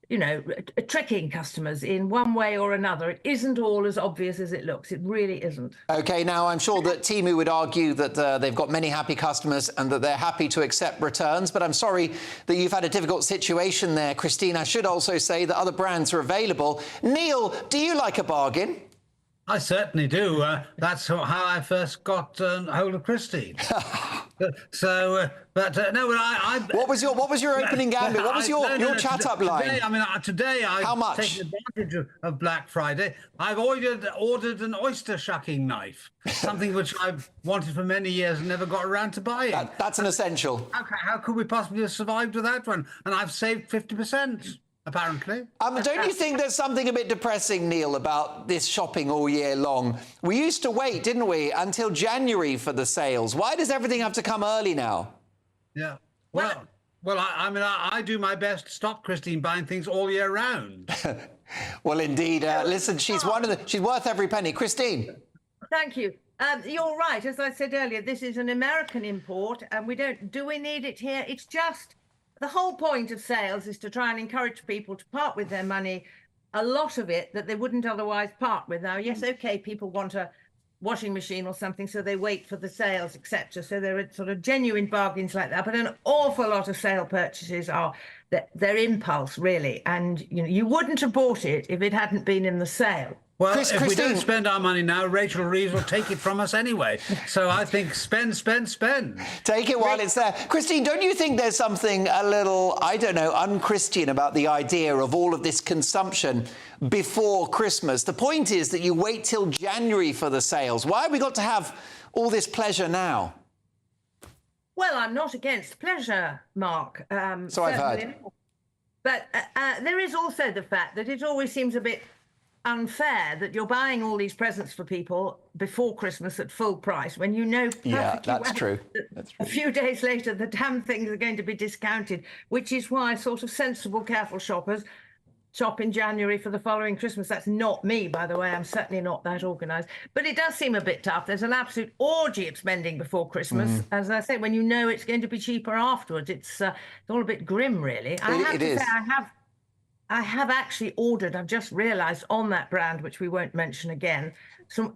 you know, tricking customers in one way or another. It isn't all as obvious as it looks. It really isn't. OK, now I'm sure that Temu would argue that they've got many happy customers and that they're happy to accept returns. But I'm sorry that you've had a difficult situation there, Christine. I should also say that other brands are available. Neil, do you like a bargain? I certainly do. That's how I first got hold of Christine. What was your opening gambit? What was your chat-up line? Today How I've much? taken advantage of Black Friday. I've ordered an oyster shucking knife, something which I've wanted for many years and never got around to buying. That's an essential. How could we possibly have survived with that one? And I've saved 50%. Apparently. Don't you think there's something a bit depressing, Neil, about this shopping all year long? We used to wait, didn't we, until January for the sales. Why does everything have to come early now? Yeah. Well, I do my best to stop Christine buying things all year round. Well, indeed. Listen, she's worth every penny. Christine. Thank you. You're right. As I said earlier, this is an American import, and do we need it here? It's just... The whole point of sales is to try and encourage people to part with their money, a lot of it that they wouldn't otherwise part with. Now, yes, OK, people want a washing machine or something, so they wait for the sales, etc. So there are sort of genuine bargains like that. But an awful lot of sale purchases are their impulse, really. And you wouldn't have bought it if it hadn't been in the sale. Well, if we don't spend our money now, Rachel Reeves will take it from us anyway. So I think spend. Take it while it's there. Christine, don't you think there's something a little, I don't know, un-Christian about the idea of all of this consumption before Christmas? The point is that you wait till January for the sales. Why have we got to have all this pleasure now? Well, I'm not against pleasure, Mark. So I've heard. But there is also the fact that it always seems a bit unfair that you're buying all these presents for people before Christmas at full price when you know perfectly that's true. A few days later the damn things are going to be discounted, which is why sort of sensible, careful shoppers shop in January for the following Christmas. That's not me, by the way. I'm certainly not that organised. But it does seem a bit tough. There's an absolute orgy of spending before Christmas. As I say, when you know it's going to be cheaper afterwards, it's all a bit grim, really. I have to say, I have actually ordered, I've just realised, on that brand, which we won't mention again, some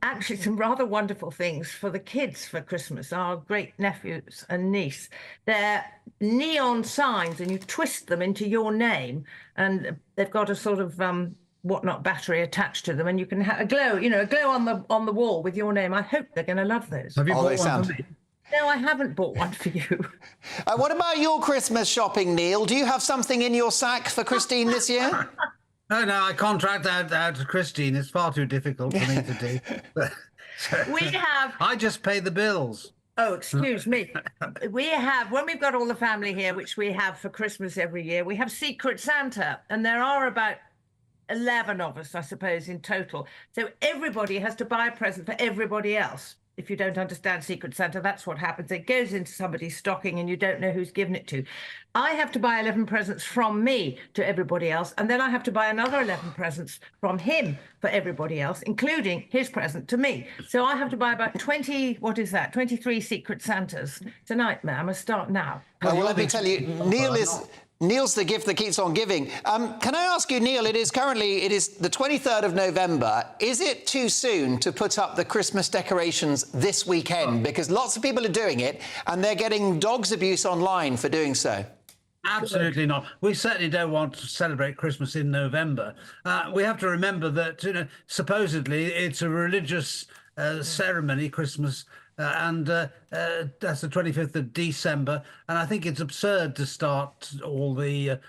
rather wonderful things for the kids for Christmas, our great nephews and niece. They're neon signs, and you twist them into your name, and they've got a sort of whatnot battery attached to them, and you can have a glow, a glow on the wall with your name. I hope they're going to love those. Have you bought one for me? No, I haven't bought one for you. What about your Christmas shopping, Neil? Do you have something in your sack for Christine this year? No, I contract out to Christine. It's far too difficult for me to do. I just pay the bills. Oh, excuse me. We have, when we've got all the family here, which we have for Christmas every year, we have Secret Santa, and there are about 11 of us, I suppose, in total. So everybody has to buy a present for everybody else. If you don't understand Secret Santa, that's what happens. It goes into somebody's stocking and you don't know who's given it to. I have to buy 11 presents from me to everybody else, and then I have to buy another 11 presents from him for everybody else, including his present to me. So I have to buy about 23 Secret Santas. It's a nightmare. I must start now. Well, let me tell you, Neil's the gift that keeps on giving. Can I ask you, Neil, it is the 23rd of November. Is it too soon to put up the Christmas decorations this weekend? Because lots of people are doing it, and they're getting dog's abuse online for doing so. Absolutely not. We certainly don't want to celebrate Christmas in November. We have to remember that, supposedly it's a religious ceremony, Christmas, and that's the 25th of December. And I think it's absurd to start all the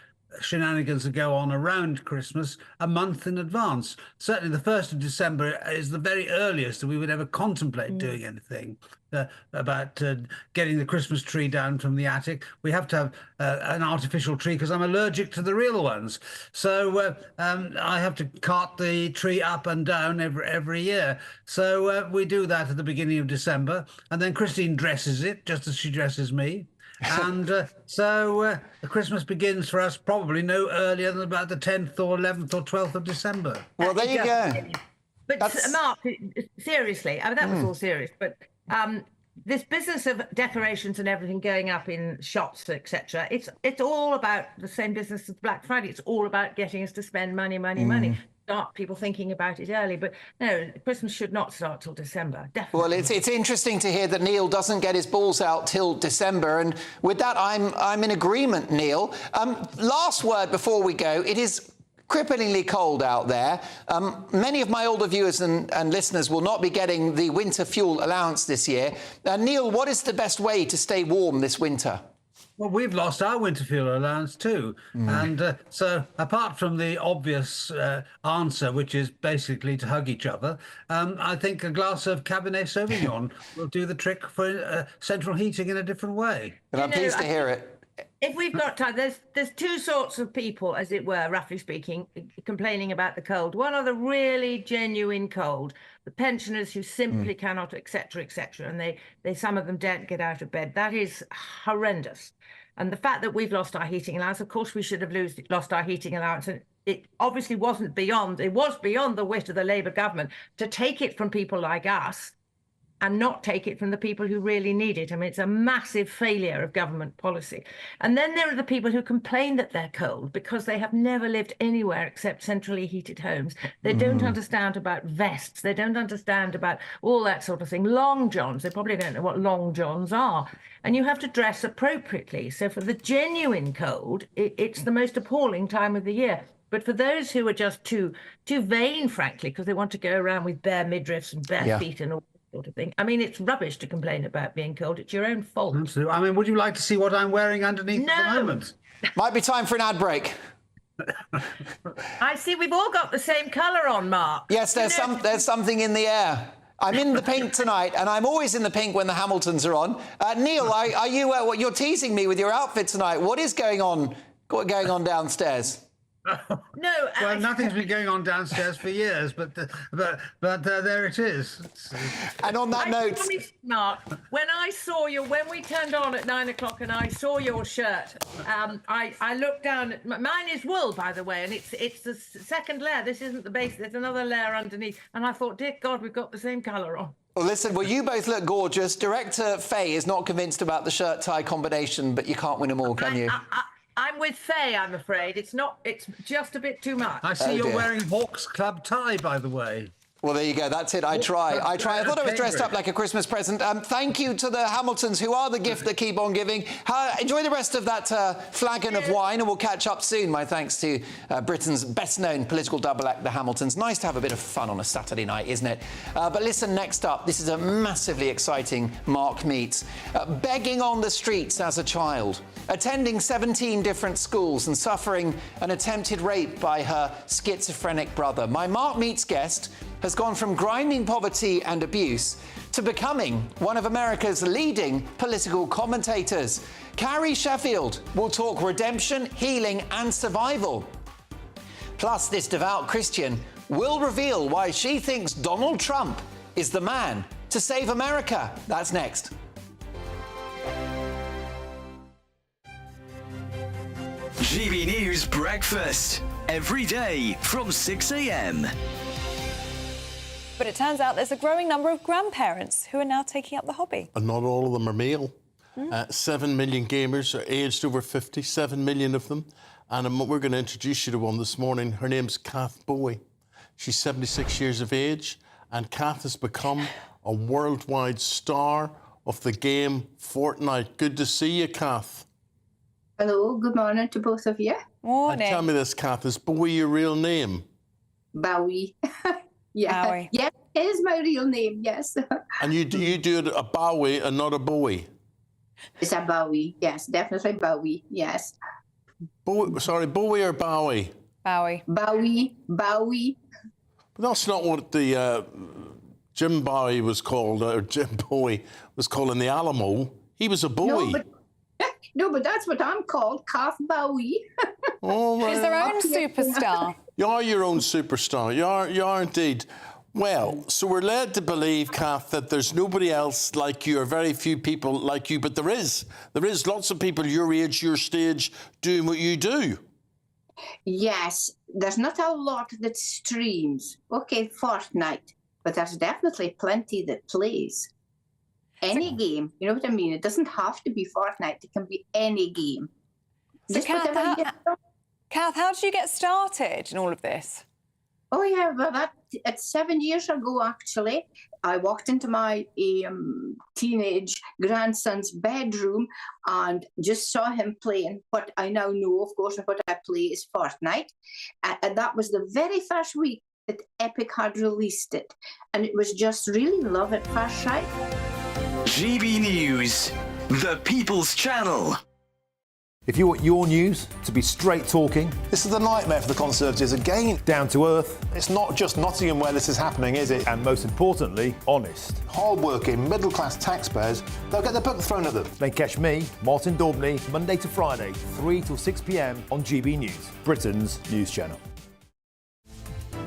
shenanigans that go on around Christmas a month in advance. Certainly the 1st of December is the very earliest that we would ever contemplate doing anything about getting the Christmas tree down from the attic. We have to have an artificial tree because I'm allergic to the real ones. So I have to cart the tree up and down every year. So we do that at the beginning of December, and then Christine dresses it just as she dresses me. And so the Christmas begins for us probably no earlier than about the 10th or 11th or 12th of December. Well, there you go. But Mark, seriously, I mean, that was all serious, but this business of decorations and everything going up in shops, etc., it's all about the same business as Black Friday. It's all about getting us to spend money. Start people thinking about it early, but no, Christmas should not start till December. Definitely. Well, it's interesting to hear that Neil doesn't get his balls out till December, and with that, I'm in agreement, Neil. Last word before we go: it is cripplingly cold out there. Many of my older viewers and listeners will not be getting the winter fuel allowance this year. Neil, what is the best way to stay warm this winter? Well, we've lost our winter fuel allowance too. And so apart from the obvious answer, which is basically to hug each other, I think a glass of Cabernet Sauvignon will do the trick for central heating in a different way. And I'm pleased to hear it. If we've got time, there's two sorts of people, as it were, roughly speaking, complaining about the cold. One are the really genuine cold, the pensioners who simply cannot, etc., etc., and they some of them daren't get out of bed. That is horrendous. And the fact that we've lost our heating allowance, of course we should have lost our heating allowance, and it obviously was beyond the wit of the Labour government to take it from people like us and not take it from the people who really need it. I mean, it's a massive failure of government policy. And then there are the people who complain that they're cold because they have never lived anywhere except centrally heated homes. They don't understand about vests. They don't understand about all that sort of thing. Long johns, they probably don't know what long johns are. And you have to dress appropriately. So for the genuine cold, it's the most appalling time of the year. But for those who are just too vain, frankly, because they want to go around with bare midriffs and bare feet and all sort of thing. I mean, it's rubbish to complain about being cold. It's your own fault. Absolutely. I mean, would you like to see what I'm wearing underneath at the moment? Might be time for an ad break. I see we've all got the same colour on, Mark. Yes, there's something in the air. I'm in the pink tonight, and I'm always in the pink when the Hamiltons are on. Neil, are you? You're teasing me with your outfit tonight. What is going on downstairs? No, well, nothing's been going on downstairs for years, but there it is. And on that note, Mark, when we turned on at 9 o'clock and I saw your shirt, I looked down. Mine is wool, by the way, and it's the second layer. This isn't the base. There's another layer underneath, and I thought, dear God, we've got the same colour on. Well, listen, you both look gorgeous. Director Faye is not convinced about the shirt-tie combination, but you can't win them all, can you? I'm with Faye, I'm afraid. It's just a bit too much. I see you're wearing Hawks Club tie, by the way. Well, there you go. That's it. I try. I thought I was dressed up like a Christmas present. Thank you to the Hamiltons, who are the gift that keep on giving. Enjoy the rest of that flagon of wine, and we'll catch up soon. My thanks to Britain's best-known political double act, the Hamiltons. Nice to have a bit of fun on a Saturday night, isn't it? But listen, next up, this is a massively exciting Mark meets. Begging on the streets as a child, attending 17 different schools and suffering an attempted rape by her schizophrenic brother. My Mark meets guest has gone from grinding poverty and abuse to becoming one of America's leading political commentators. Carrie Sheffield will talk redemption, healing and survival. Plus, this devout Christian will reveal why she thinks Donald Trump is the man to save America. That's next. GB News Breakfast, every day from 6 a.m. But it turns out there's a growing number of grandparents who are now taking up the hobby. And not all of them are male. 7 million gamers are aged over 50, 7 million of them. And we're going to introduce you to one this morning. Her name's Kath Bowie. She's 76 years of age, and Kath has become a worldwide star of the game Fortnite. Good to see you, Kath. Hello, good morning to both of you. Morning. And tell me this, Kath, is Bowie your real name? Bowie. Yeah, Bowie. Yeah, it is my real name, yes. And you do it a Bowie and not a Bowie? It's a Bowie, yes, definitely Bowie, yes. Bowie or Bowie? Bowie. Bowie. But that's not what the Jim Bowie was called, or Jim Bowie was called in the Alamo. He was a Bowie. No, but that's what I'm called, Kath Bowie. Oh, right. She's her own superstar. You are your own superstar. You are indeed. Well, so we're led to believe, Kath, that there's nobody else like you, or very few people like you, but there is. There is lots of people your age, your stage, doing what you do. Yes, there's not a lot that streams. Okay, Fortnite, but there's definitely plenty that plays. Any game, you know what I mean? It doesn't have to be Fortnite. It can be any game. So, Kath, how did you get started in all of this? Oh, yeah, well, it's 7 years ago, actually. I walked into my teenage grandson's bedroom and just saw him playing what I now know, of course, and what I play is Fortnite. And that was the very first week that Epic had released it. And it was just really love at first sight. GB News, the People's Channel. If you want your news to be straight talking, this is a nightmare for the Conservatives again. Down to earth. It's not just Nottingham where this is happening, is it? And most importantly, honest. Hard-working, middle-class taxpayers, they'll get their book thrown at them. Then catch me, Martin Daubney, Monday to Friday, 3 till 6 p.m. on GB News, Britain's news channel.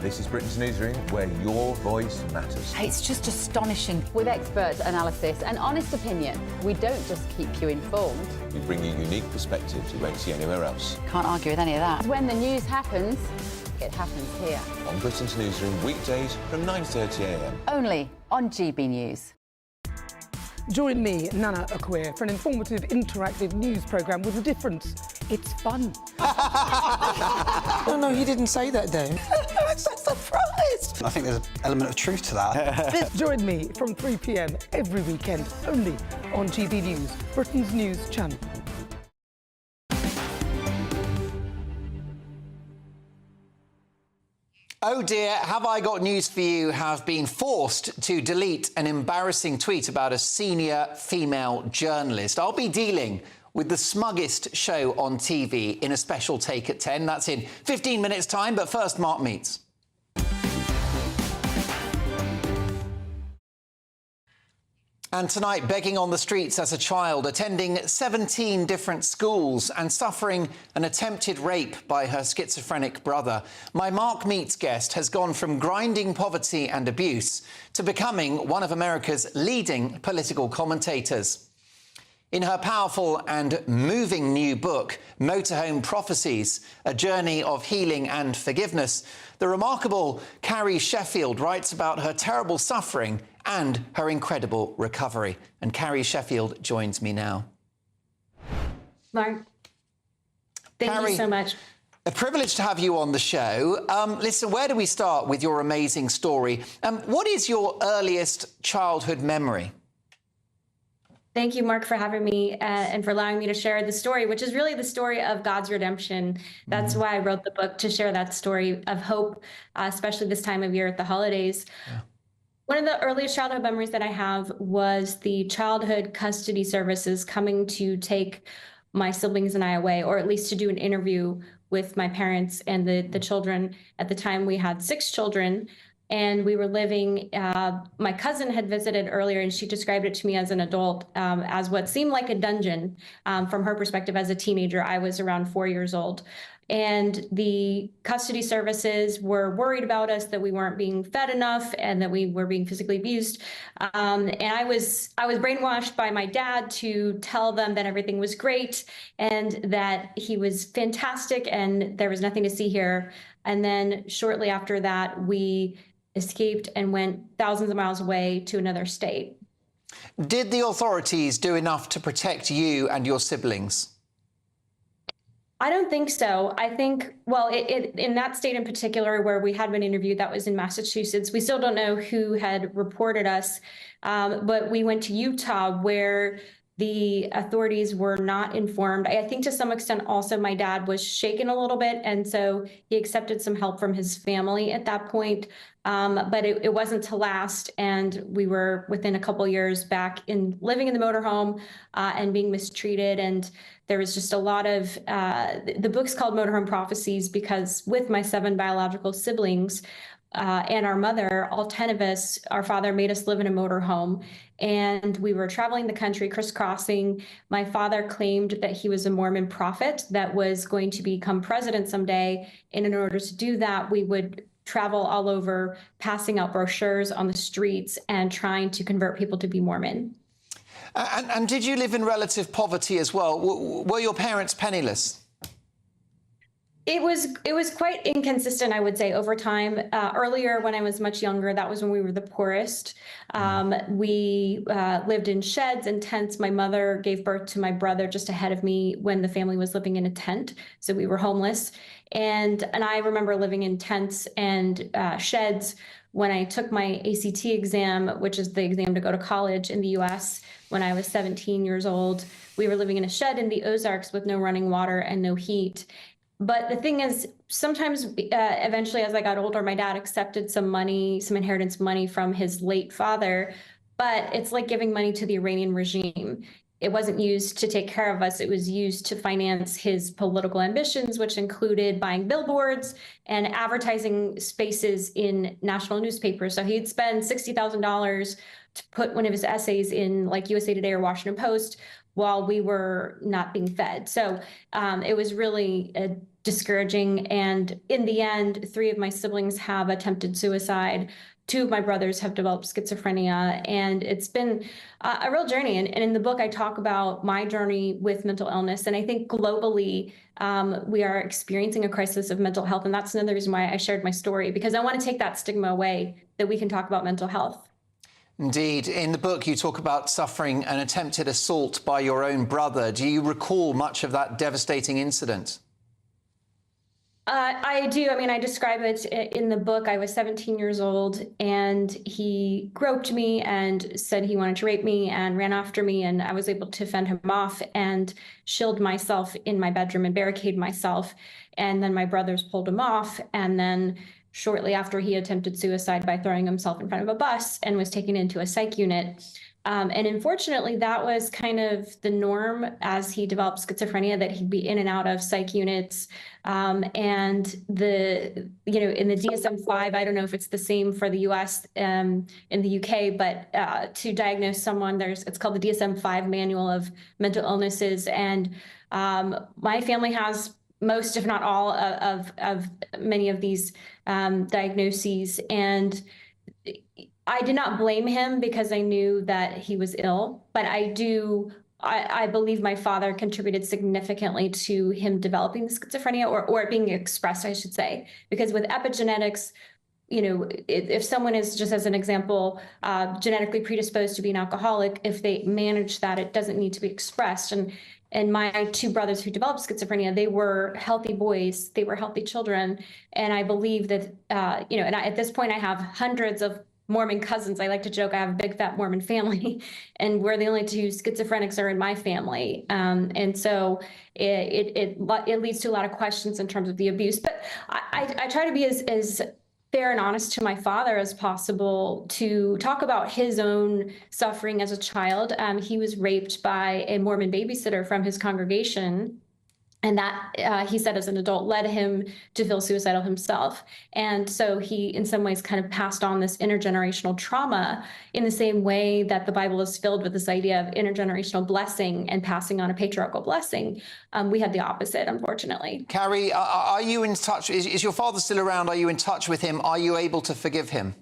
This is Britain's Newsroom, where your voice matters. It's just astonishing. With expert analysis and honest opinion, we don't just keep you informed. We bring you unique perspectives you won't see anywhere else. Can't argue with any of that. When the news happens, it happens here. On Britain's Newsroom, weekdays from 9:30 a.m. Only on GB News. Join me, Nana Akwe, for an informative, interactive news programme with a difference. It's fun. No, he didn't say that, Dave. I'm so surprised. I think there's an element of truth to that. Join me from 3 p.m. every weekend, only on GB News, Britain's news channel. Oh dear, have I got news for you, have been forced to delete an embarrassing tweet about a senior female journalist. I'll be dealing with the smuggest show on TV in a special take at 10. That's in 15 minutes' time, but first, Mark Meets. And tonight, begging on the streets as a child, attending 17 different schools and suffering an attempted rape by her schizophrenic brother, my Mark Meets guest has gone from grinding poverty and abuse to becoming one of America's leading political commentators. In her powerful and moving new book, Motorhome Prophecies, A Journey of Healing and Forgiveness, the remarkable Carrie Sheffield writes about her terrible suffering and her incredible recovery. And Carrie Sheffield joins me now. Mark, thank you so much. A privilege to have you on the show. Listen, where do we start with your amazing story? What is your earliest childhood memory? Thank you, Mark, for having me and for allowing me to share the story, which is really the story of God's redemption. That's why I wrote the book, to share that story of hope, especially this time of year at the holidays. Yeah. One of the earliest childhood memories that I have was the childhood custody services coming to take my siblings and I away, or at least to do an interview with my parents and the children. At the time, we had 6 children. And we were living, my cousin had visited earlier, and she described it to me as an adult as what seemed like a dungeon from her perspective as a teenager. I was around 4 years old. And the custody services were worried about us, that we weren't being fed enough and that we were being physically abused. And I was brainwashed by my dad to tell them that everything was great and that he was fantastic and there was nothing to see here. And then shortly after that, we escaped and went thousands of miles away to another state. Did the authorities do enough to protect you and your siblings? I don't think so. I think, well, in that state in particular where we had been interviewed, that was in Massachusetts. We still don't know who had reported us, but we went to Utah where the authorities were not informed. I think to some extent also my dad was shaken a little bit, and so he accepted some help from his family at that point. But it wasn't to last, and we were within a couple years back in living in the motorhome and being mistreated. And there was just a lot of, the book's called Motorhome Prophecies because with my 7 biological siblings, and our mother, all 10 of us, our father made us live in a motorhome, and we were traveling the country, crisscrossing. My father claimed that he was a Mormon prophet that was going to become president someday. And in order to do that, we would travel all over, passing out brochures on the streets and trying to convert people to be Mormon. And did you live in relative poverty as well? Were your parents penniless? It was quite inconsistent, I would say, over time. Earlier, when I was much younger, that was when we were the poorest. We lived in sheds and tents. My mother gave birth to my brother just ahead of me when the family was living in a tent, so we were homeless. And I remember living in tents and sheds when I took my ACT exam, which is the exam to go to college in the US, when I was 17 years old. We were living in a shed in the Ozarks with no running water and no heat. But the thing is, sometimes eventually as I got older, my dad accepted some money, some inheritance money from his late father, but it's like giving money to the Iranian regime. It wasn't used to take care of us. It was used to finance his political ambitions, which included buying billboards and advertising spaces in national newspapers. So he'd spend $60,000 to put one of his essays in like USA Today or Washington Post while we were not being fed. So it was really discouraging. And in the end, 3 of my siblings have attempted suicide. 2 of my brothers have developed schizophrenia, and it's been a real journey. And in the book, I talk about my journey with mental illness. And I think globally, we are experiencing a crisis of mental health. And that's another reason why I shared my story, because I want to take that stigma away, that we can talk about mental health. Indeed. In the book, you talk about suffering an attempted assault by your own brother. Do you recall much of that devastating incident? I do. I mean, I describe it in the book. I was 17 years old, and he groped me and said he wanted to rape me and ran after me, and I was able to fend him off and shield myself in my bedroom and barricade myself. And then my brothers pulled him off, and then shortly after, he attempted suicide by throwing himself in front of a bus and was taken into a psych unit. And unfortunately, that was kind of the norm as he developed schizophrenia, that he'd be in and out of psych units. And in the DSM-5, I don't know if it's the same for the US in the UK, but to diagnose someone, it's called the DSM-5 Manual of Mental Illnesses. And my family has most, if not all, of many of these diagnoses. And I did not blame him because I knew that he was ill, but I believe my father contributed significantly to him developing the schizophrenia, or it being expressed, I should say, because with epigenetics, if someone is, just as an example, genetically predisposed to be an alcoholic, if they manage that, it doesn't need to be expressed. And my 2 brothers who developed schizophrenia, they were healthy boys, they were healthy children. And I believe that, at this point I have hundreds of Mormon cousins. I like to joke I have a big fat Mormon family, and we're the only 2 schizophrenics are in my family. And so it leads to a lot of questions in terms of the abuse. But I try to be as fair and honest to my father as possible to talk about his own suffering as a child. He was raped by a Mormon babysitter from his congregation. And that, he said, as an adult, led him to feel suicidal himself. And so he, in some ways, kind of passed on this intergenerational trauma in the same way that the Bible is filled with this idea of intergenerational blessing and passing on a patriarchal blessing. We had the opposite, unfortunately. Carrie, are you in touch? Is your father still around? Are you in touch with him? Are you able to forgive him?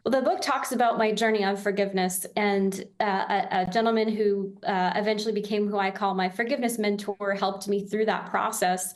Well, the book talks about my journey of forgiveness, and a gentleman who eventually became who I call my forgiveness mentor helped me through that process.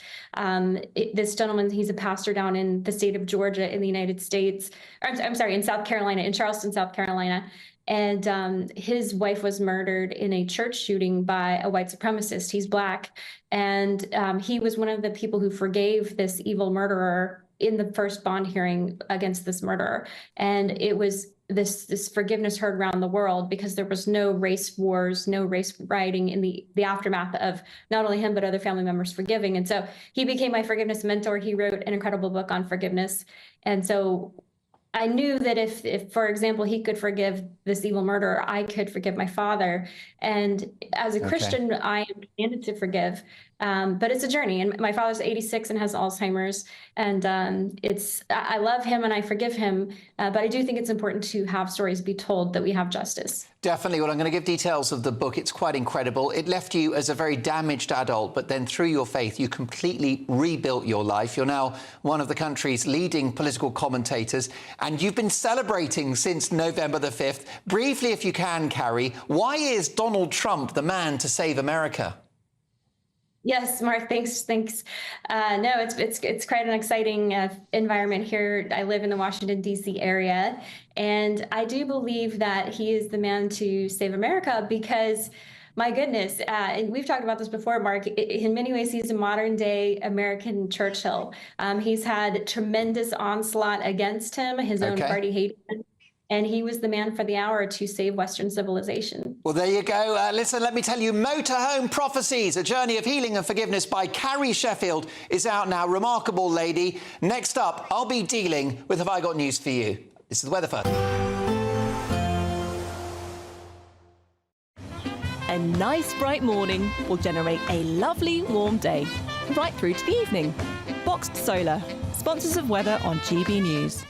This gentleman, he's a pastor down in the state of Georgia in the United States. I'm sorry, in South Carolina, in Charleston, South Carolina. And his wife was murdered in a church shooting by a white supremacist. He's Black. And he was one of the people who forgave this evil murderer in the first bond hearing against this murderer. And it was this forgiveness heard around the world because there was no race wars, no race rioting in the aftermath of not only him, but other family members forgiving. And so he became my forgiveness mentor. He wrote an incredible book on forgiveness. And so I knew that if, for example, he could forgive this evil murderer, I could forgive my father. And as a Christian, I am commanded to forgive. But it's a journey. And my father's 86 and has Alzheimer's. And I love him and I forgive him. But I do think it's important to have stories be told that we have justice. Definitely. Well, I'm going to give details of the book. It's quite incredible. It left you as a very damaged adult, but then through your faith, you completely rebuilt your life. You're now one of the country's leading political commentators, and you've been celebrating since November the 5th. Briefly, if you can, Carrie, why is Donald Trump the man to save America? Yes, Mark, thanks. No, it's quite an exciting environment here. I live in the Washington, D.C. area, and I do believe that he is the man to save America because My goodness. And we've talked about this before, Mark. In many ways, he's a modern day American Churchill. He's had tremendous onslaught against him. His own party hated him. And he was the man for the hour to save Western civilization. Well, there you go. Listen, let me tell you, Motorhome Prophecies, A Journey of Healing and Forgiveness by Carrie Sheffield is out now. Remarkable lady. Next up, I'll be dealing with Have I Got News for You. This is the weather first. A nice bright morning will generate a lovely warm day, right through to the evening. Boxed Solar, sponsors of weather on GB News.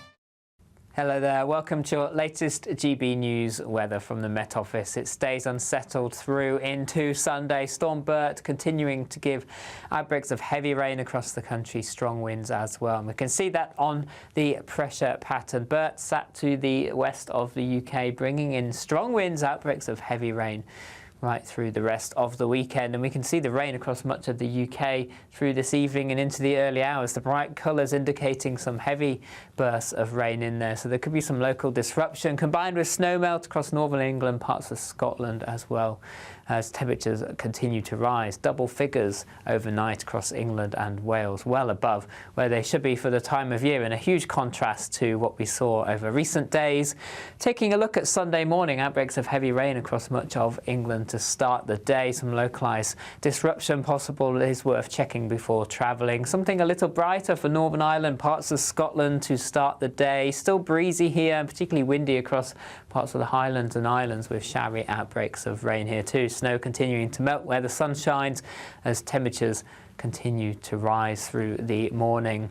Hello there, welcome to your latest GB News weather from the Met Office. It stays unsettled through into Sunday. Storm Bert continuing to give outbreaks of heavy rain across the country, strong winds as well. And we can see that on the pressure pattern. Bert sat to the west of the UK, bringing in strong winds, outbreaks of heavy rain right through the rest of the weekend. And we can see the rain across much of the UK through this evening and into the early hours. The bright colours indicating some heavy bursts of rain in there. So there could be some local disruption combined with snow melt across northern England, parts of Scotland as well, as temperatures continue to rise. Double figures overnight across England and Wales, well above where they should be for the time of year, in a huge contrast to what we saw over recent days. Taking a look at Sunday morning, outbreaks of heavy rain across much of England to start the day. Some localised disruption possible is worth checking before travelling. Something a little brighter for Northern Ireland, parts of Scotland to start the day. Still breezy here, and particularly windy across parts of the Highlands and Islands, with showery outbreaks of rain here too. Snow continuing to melt where the sun shines as temperatures continue to rise through the morning.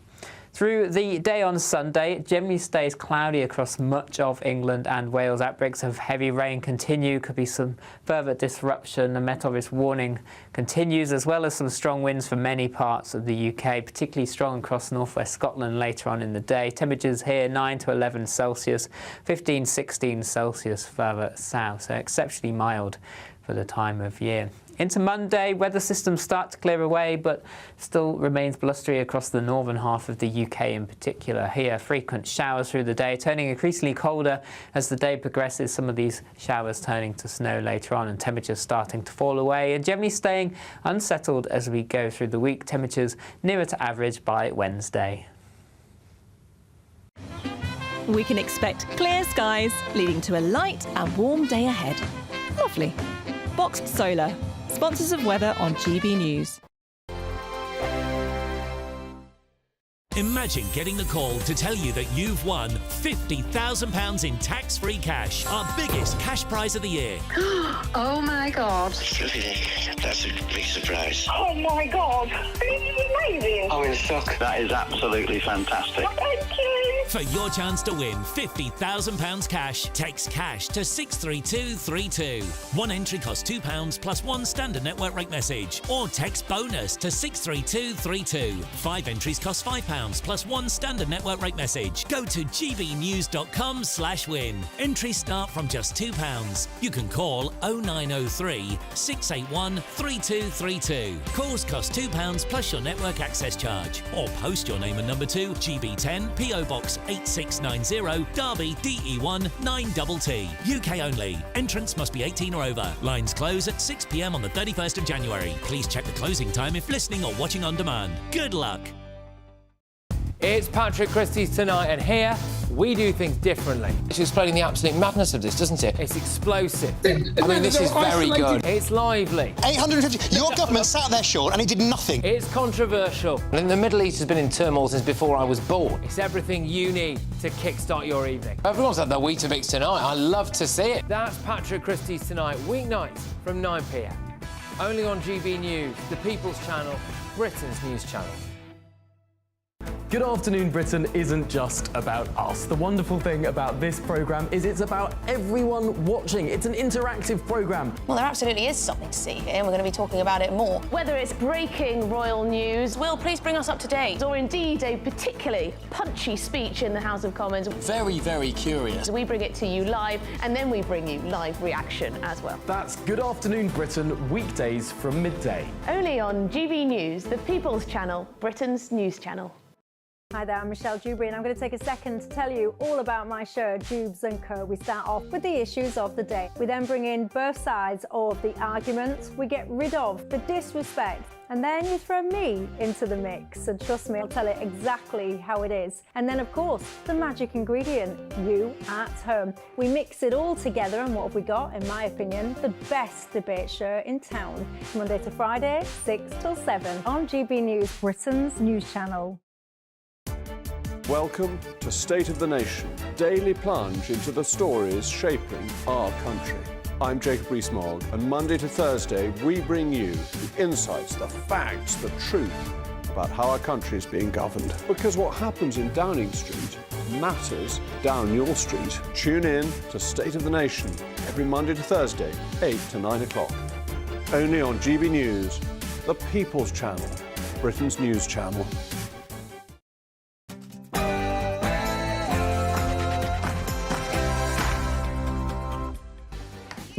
Through the day on Sunday, it generally stays cloudy across much of England and Wales. Outbreaks of heavy rain continue. Could be some further disruption. The Met Office warning continues, as well as some strong winds for many parts of the UK, particularly strong across northwest Scotland later on in the day. Temperatures here 9 to 11 Celsius, 15, 16 Celsius further south, so exceptionally mild for the time of year. Into Monday, weather systems start to clear away, but still remains blustery across the northern half of the UK in particular. Here, frequent showers through the day, turning increasingly colder as the day progresses. Some of these showers turning to snow later on, and temperatures starting to fall away, and generally staying unsettled as we go through the week. Temperatures nearer to average by Wednesday. We can expect clear skies, leading to a light and warm day ahead. Lovely. Boxed Solar, sponsors of weather on GB News. Imagine getting a call to tell you that you've won £50,000 in tax-free cash, our biggest cash prize of the year. Oh my God. That's a big surprise. Oh my God. This is amazing. I'm in shock. That is absolutely fantastic. Thank you. For your chance to win £50,000 cash, text cash to 63232. One entry costs £2 plus one standard network rate message, or text bonus to 63232. 5 entries cost £5 plus one standard network rate message. Go to gbnews.com/win. Entries start from just £2. You can call 0903 681 3232. Calls cost £2 plus your network access charge. Or post your name and number to GB10 PO Box 8690 Derby DE1 9TT. UK only. Entrance must be 18 or over. Lines close at 6 p.m. on the 31st of January. Please check the closing time if listening or watching on demand. Good luck. It's Patrick Christie's Tonight, and here we do things differently. It's explaining the absolute madness of this, doesn't it? It's explosive. I mean, this is very good. It's lively. 850. Your government sat there, Sean, and it did nothing. It's controversial. And the Middle East has been in turmoil since before I was born. It's everything you need to kickstart your evening. Everyone's had their Weetabix tonight. I love to see it. That's Patrick Christie's Tonight, weeknights from 9 p.m. Only on GB News, the People's Channel, Britain's news channel. Good Afternoon Britain isn't just about us. The wonderful thing about this programme is it's about everyone watching. It's an interactive programme. Well, there absolutely is something to see here, and we're going to be talking about it more. Whether it's breaking royal news, Will, please bring us up to date. or indeed a particularly punchy speech in the House of Commons, Very, very curious. we bring it to you live, and then we bring you live reaction as well. That's Good Afternoon Britain, weekdays from midday. Only on GB News, the People's Channel, Britain's news channel. Hi there, I'm Michelle Dewberry and I'm going to take a second to tell you all about my show, Dubes & Co. We start off with the issues of the day. We then bring in both sides of the argument. We get rid of the disrespect. And then you throw me into the mix. And trust me, I'll tell it exactly how it is. And then, of course, the magic ingredient, you at home. We mix it all together and what have we got, in my opinion, the best debate show in town. Monday to Friday, 6 till 7 on GB News, Britain's news channel. Welcome to State of the Nation, daily plunge into the stories shaping our country. I'm Jacob Rees-Mogg, and Monday to Thursday we bring you the insights, the facts, the truth about how our country is being governed. Because what happens in Downing Street matters down your street. Tune in to State of the Nation every Monday to Thursday, 8 to 9 o'clock. Only on GB News, the People's Channel, Britain's news channel.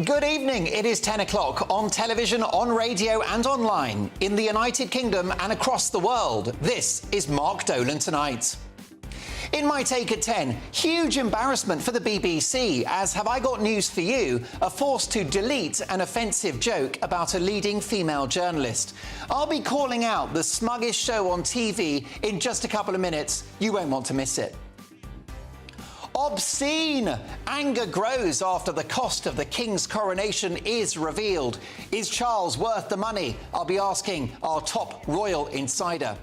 Good evening. It is 10 o'clock on television, on radio and online in the United Kingdom and across the world. This is Mark Dolan Tonight. In my take at 10, huge embarrassment for the BBC as Have I Got News for You are forced to delete an offensive joke about a leading female journalist. I'll be calling out the smuggest show on TV in just a couple of minutes. You won't want to miss it. Obscene! Anger grows after the cost of the King's coronation is revealed. Is Charles worth the money? I'll be asking our top royal insider.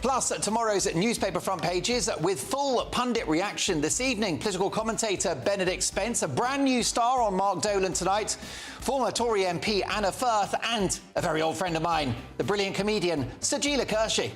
Plus, tomorrow's newspaper front pages with full pundit reaction this evening. Political commentator Benedict Spence, a brand new star on Mark Dolan Tonight, former Tory MP Anna Firth, and a very old friend of mine, the brilliant comedian Sajila Kershi.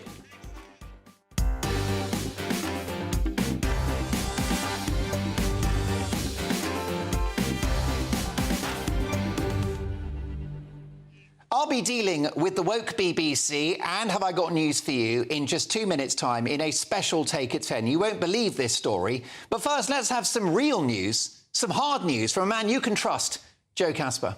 I'll be dealing with the woke BBC and Have I Got News for You in just 2 minutes' time in a special take at 10. You won't believe this story. But first, let's have some real news, some hard news from a man you can trust, Joe Casper.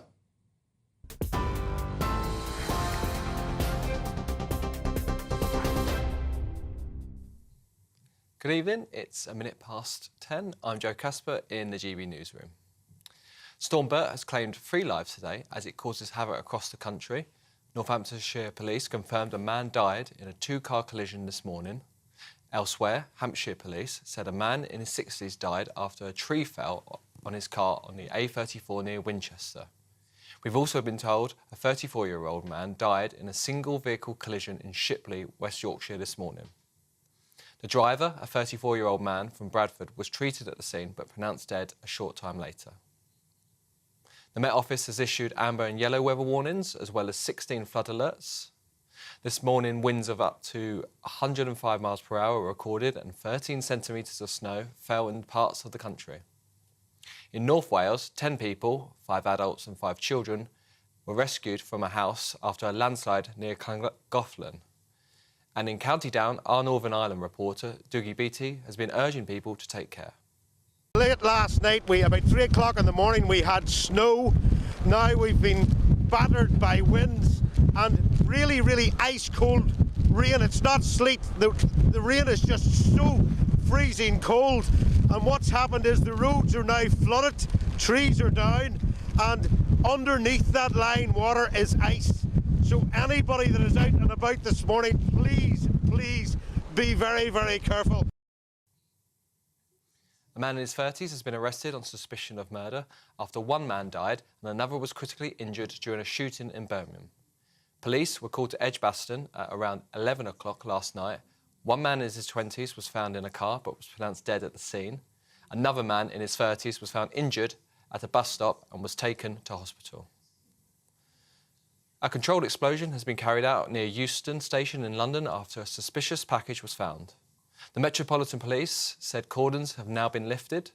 Good evening, it's a minute past 10. I'm Joe Casper in the GB newsroom. Storm Bert has claimed 3 lives today as it causes havoc across the country. Northamptonshire police confirmed a man died in a 2-car collision this morning. Elsewhere, Hampshire police said a man in his 60s died after a tree fell on his car on the A34 near Winchester. We've also been told a 34-year-old man died in a single vehicle collision in Shipley, West Yorkshire this morning. The driver, a 34-year-old man from Bradford, was treated at the scene but pronounced dead a short time later. The Met Office has issued amber and yellow weather warnings, as well as 16 flood alerts. This morning, winds of up to 105 miles per hour were recorded and 13 centimetres of snow fell in parts of the country. In North Wales, 10 people, 5 adults and 5 children, were rescued from a house after a landslide near Llangollen. And in County Down, our Northern Ireland reporter, Dougie Beattie, has been urging people to take care. Late last night, about 3 o'clock in the morning, we had snow. Now we've been battered by winds and really, really ice-cold rain. It's not sleet. The rain is just so freezing cold. And what's happened is the roads are now flooded, trees are down, and underneath that line, water is ice. So anybody that is out and about this morning, please, please be very, very careful. A man in his 30s has been arrested on suspicion of murder after one man died and another was critically injured during a shooting in Birmingham. Police were called to Edgbaston at around 11 o'clock last night. One man in his 20s was found in a car but was pronounced dead at the scene. Another man in his 30s was found injured at a bus stop and was taken to hospital. A controlled explosion has been carried out near Euston Station in London after a suspicious package was found. The Metropolitan Police said cordons have now been lifted.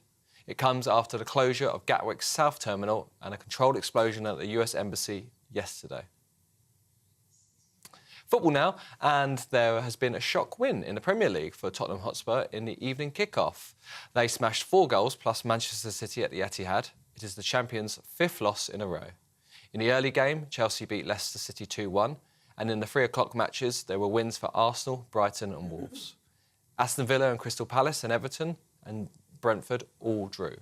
It comes after the closure of Gatwick's South Terminal and a controlled explosion at the US Embassy yesterday. Football now, and there has been a shock win in the Premier League for Tottenham Hotspur in the evening kick-off. They smashed 4 goals plus Manchester City at the Etihad. It is the champions' 5th loss in a row. In the early game, Chelsea beat Leicester City 2-1, and in the 3 o'clock matches, there were wins for Arsenal, Brighton and Wolves. Aston Villa and Crystal Palace and Everton and Brentford all drew.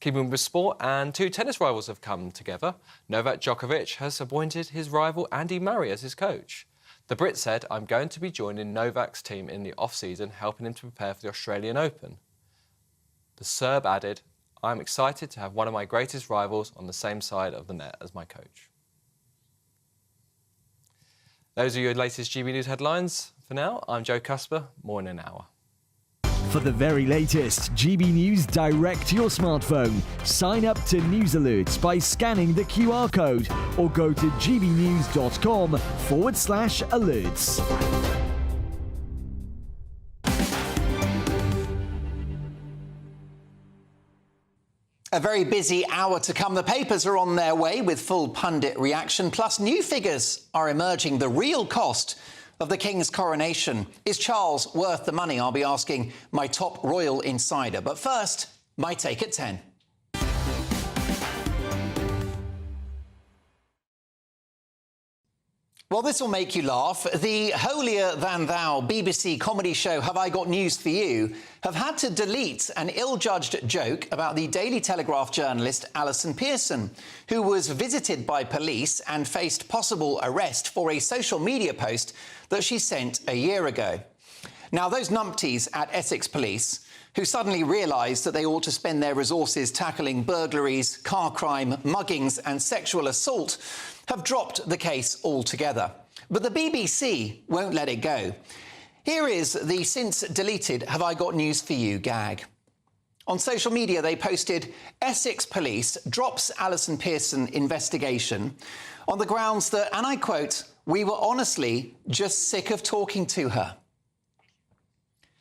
Keeping with sport, and two tennis rivals have come together. Novak Djokovic has appointed his rival Andy Murray as his coach. The Brit said, "I'm going to be joining Novak's team in the off-season, helping him to prepare for the Australian Open." The Serb added, "I'm excited to have one of my greatest rivals on the same side of the net as my coach." Those are your latest GB News headlines. For now, I'm Joe Casper. More in an hour. For the very latest GB News direct to your smartphone, sign up to News Alerts by scanning the QR code or go to gbnews.com/alerts. A very busy hour to come. The papers are on their way with full pundit reaction, plus new figures are emerging. The real cost of the King's coronation. Is Charles worth the money? I'll be asking my top royal insider. But first, my take at 10. Well, this will make you laugh. The holier-than-thou BBC comedy show Have I Got News For You have had to delete an ill-judged joke about the Daily Telegraph journalist Alison Pearson, who was visited by police and faced possible arrest for a social media post that she sent a year ago. Now, those numpties at Essex Police, who suddenly realised that they ought to spend their resources tackling burglaries, car crime, muggings and sexual assault, have dropped the case altogether. But the BBC won't let it go. Here is the since-deleted Have I Got News For You gag. On social media, they posted, "Essex Police drops Alison Pearson investigation on the grounds that," and I quote, "we were honestly just sick of talking to her."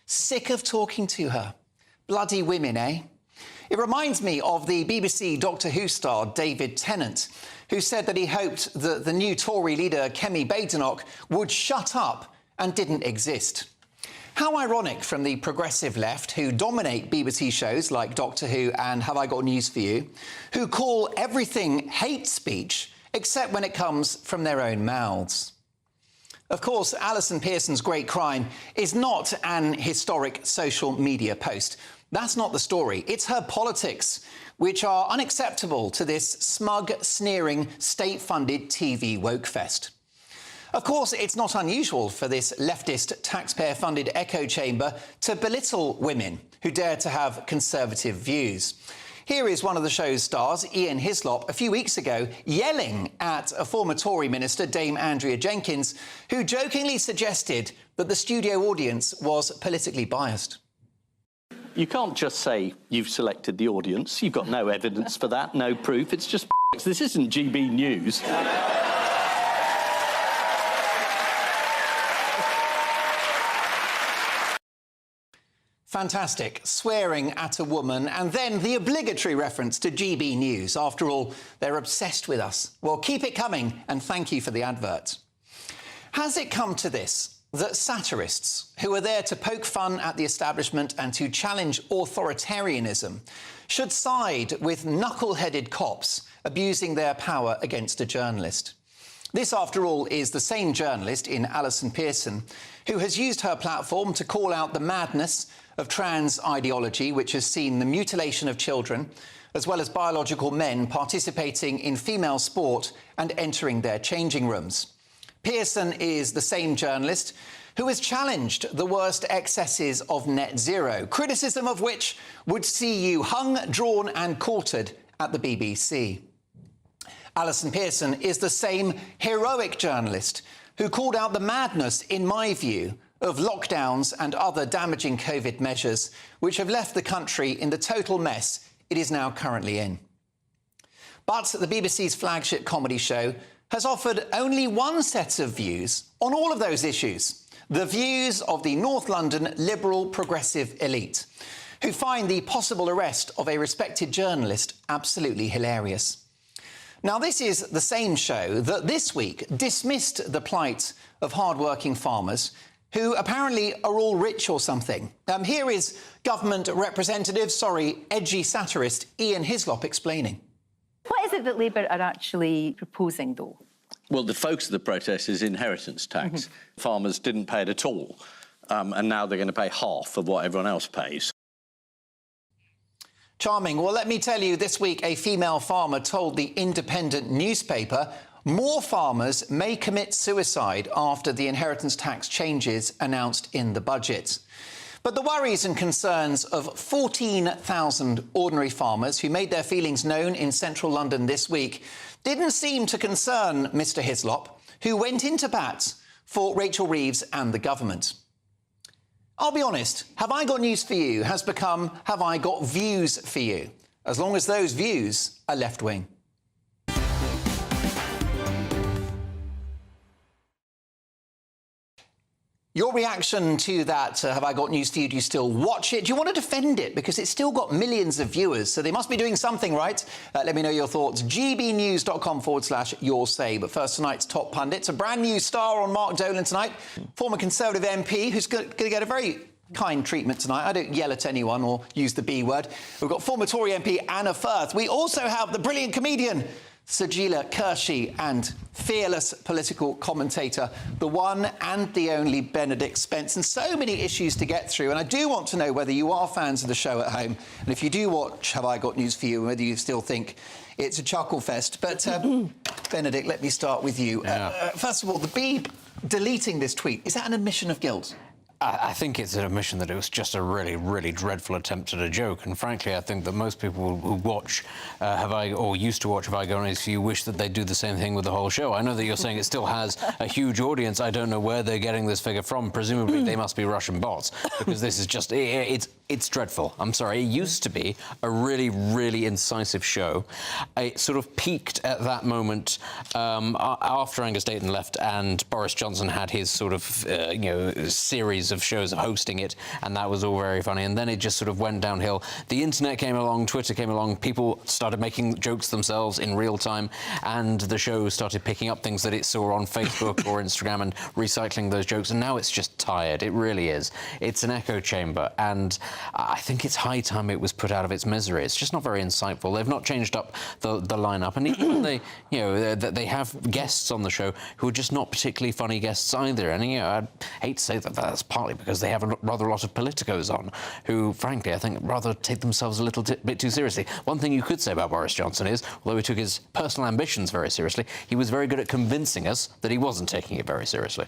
Sick of talking to her. Bloody women, eh? It reminds me of the BBC Doctor Who star David Tennant, who said that he hoped that the new Tory leader Kemi Badenoch would shut up and didn't exist. How ironic from the progressive left, who dominate BBC shows like Doctor Who and Have I Got News For You, who call everything hate speech except when it comes from their own mouths. Of course, Alison Pearson's great crime is not an historic social media post. That's not the story. It's her politics, which are unacceptable to this smug, sneering, state-funded TV wokefest. Of course, it's not unusual for this leftist, taxpayer-funded echo chamber to belittle women who dare to have conservative views. Here is one of the show's stars, Ian Hislop, a few weeks ago yelling at a former Tory minister, Dame Andrea Jenkins, who jokingly suggested that the studio audience was politically biased. You can't just say you've selected the audience. You've got no evidence for that, no proof. It's just this isn't GB News. Fantastic. Swearing at a woman and then the obligatory reference to GB News. After all, they're obsessed with us. Well, keep it coming and thank you for the advert. Has it come to this? That satirists, who are there to poke fun at the establishment and to challenge authoritarianism, should side with knuckle-headed cops abusing their power against a journalist. This, after all, is the same journalist in Alison Pearson who has used her platform to call out the madness of trans ideology, which has seen the mutilation of children, as well as biological men participating in female sport and entering their changing rooms. Pearson is the same journalist who has challenged the worst excesses of net zero, criticism of which would see you hung, drawn and quartered at the BBC. Alison Pearson is the same heroic journalist who called out the madness, in my view, of lockdowns and other damaging COVID measures, which have left the country in the total mess it is now currently in. But the BBC's flagship comedy show has offered only one set of views on all of those issues, the views of the North London liberal progressive elite, who find the possible arrest of a respected journalist absolutely hilarious. Now, this is the same show that this week dismissed the plight of hard-working farmers who apparently are all rich or something. Here is government representative, edgy satirist Ian Hislop explaining. What is it that Labour are actually proposing, though? Well, the focus of the protest is inheritance tax. Farmers didn't pay it at all, and now they're going to pay half of what everyone else pays. Charming. Well, let me tell you, this week a female farmer told the Independent newspaper more farmers may commit suicide after the inheritance tax changes announced in the budget. But the worries and concerns of 14,000 ordinary farmers who made their feelings known in central London this week didn't seem to concern Mr Hislop, who went into bat for Rachel Reeves and the government. I'll be honest, Have I Got News for You has become Have I Got Views for You, as long as those views are left-wing. Your reaction to that, Have I Got News for You? Do you still watch it? Do you want to defend it? Because it's still got millions of viewers, so they must be doing something right. Let me know your thoughts. gbnews.com/your say. But first, tonight's top pundits. A brand new star on Mark Dolan tonight. Former Conservative MP who's going to get a very kind treatment tonight. I don't yell at anyone or use the B word. We've got former Tory MP Anna Firth. We also have the brilliant comedian Sajila Kershi and fearless political commentator, the one and the only Benedict Spence, and so many issues to get through. And I do want to know whether you are fans of the show at home, and if you do watch Have I Got News for You, and whether you still think it's a chuckle fest. But, Benedict, let me start with you. First of all, the Beeb deleting this tweet, is that an admission of guilt? I think it's an admission that it was just a really, really dreadful attempt at a joke. And frankly, I think that most people who watch used to watch Have I Got News for You wish that they'd do the same thing with the whole show. I know that you're saying it still has a huge audience. I don't know where they're getting this figure from. Presumably they must be Russian bots, because this is just, it's dreadful. I'm sorry. It used to be a really, really incisive show. It sort of peaked at that moment after Angus Dayton left and Boris Johnson had his sort of, series of shows of hosting it, and that was all very funny. And then it just sort of went downhill. The internet came along, Twitter came along, people started making jokes themselves in real time, and the show started picking up things that it saw on Facebook or Instagram and recycling those jokes, and now it's just tired. It really is. It's an echo chamber, and I think it's high time it was put out of its misery. It's just not very insightful. They've not changed up the lineup, and even they, they have guests on the show who are just not particularly funny guests either. And I hate to say that that's partly because they have rather a lot of politicos on who, frankly, I think rather take themselves a little bit too seriously. One thing you could say about Boris Johnson is, although he took his personal ambitions very seriously, he was very good at convincing us that he wasn't taking it very seriously.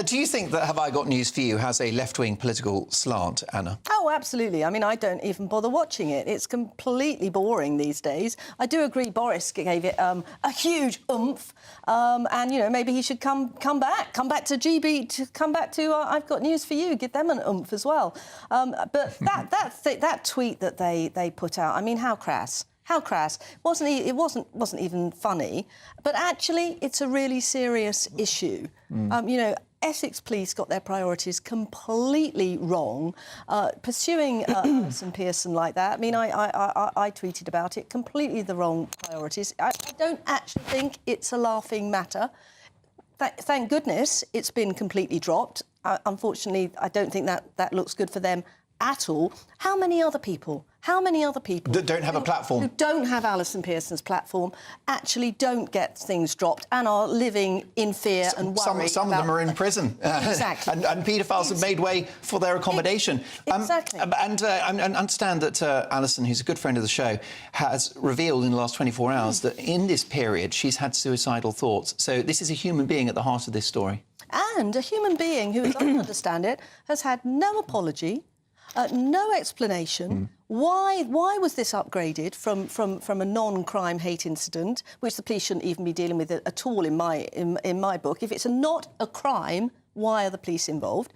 Do you think that Have I Got News for You has a left-wing political slant, Anna? Oh, absolutely. I mean, I don't even bother watching it. It's completely boring these days. I do agree Boris gave it a huge oomph, and, maybe he should come back to I've Got News for You, give them an oomph as well. But that tweet that they put out, I mean, how crass. How crass. It wasn't even funny, but actually it's a really serious issue. Essex Police got their priorities completely wrong, pursuing Alison Pearson like that. I mean, I tweeted about it, completely the wrong priorities. I don't actually think it's a laughing matter. Thank goodness it's been completely dropped. Unfortunately, I don't think that looks good for them at all. How many other people that don't have a platform, who don't have Alison Pearson's platform, actually don't get things dropped and are living in fear and worry? Some of them are in prison. Exactly. and paedophiles have made way for their accommodation. Exactly. And understand that Alison, who's a good friend of the show, has revealed in the last 24 hours that in this period she's had suicidal thoughts. So this is a human being at the heart of this story. And a human being who, as I understand it, has had no apology, no explanation. Why was this upgraded from a non-crime hate incident, which the police shouldn't even be dealing with at all in my book? If it's not a crime, why are the police involved?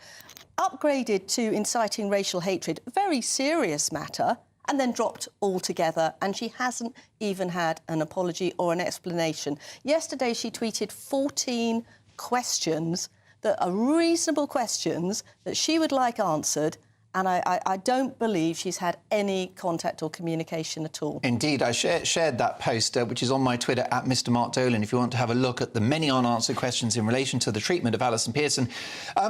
Upgraded to inciting racial hatred, very serious matter, and then dropped altogether, and she hasn't even had an apology or an explanation. Yesterday she tweeted 14 questions that are reasonable questions that she would like answered, and I don't believe she's had any contact or communication at all. Indeed, I shared that post, which is on my Twitter, at Mr Mark Dolan, if you want to have a look at the many unanswered questions in relation to the treatment of Alison Pearson.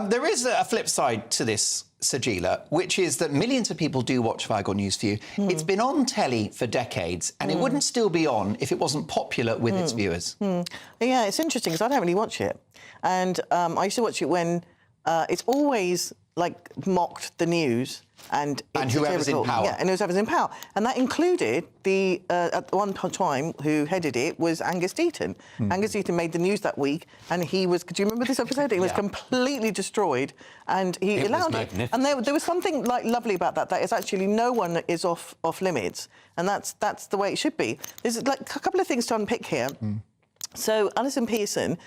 There is a flip side to this Sajila, which is that millions of people do watch Have I Got News for You. It's been on telly for decades, and it wouldn't still be on if it wasn't popular with its viewers. Yeah, it's interesting because I don't really watch it. And I used to watch it when it's always, like, mocked the news. And whoever's in power. Yeah, and whoever's in power. And that included the, at one time, who headed it was Angus Deaton. Angus Deaton made the news that week, and he was, do you remember this episode? It was completely destroyed, and he allowed it. And there was something, like, lovely about that is actually no one is off limits, and that's the way it should be. There's, like, a couple of things to unpick here. So, Alison Pearson,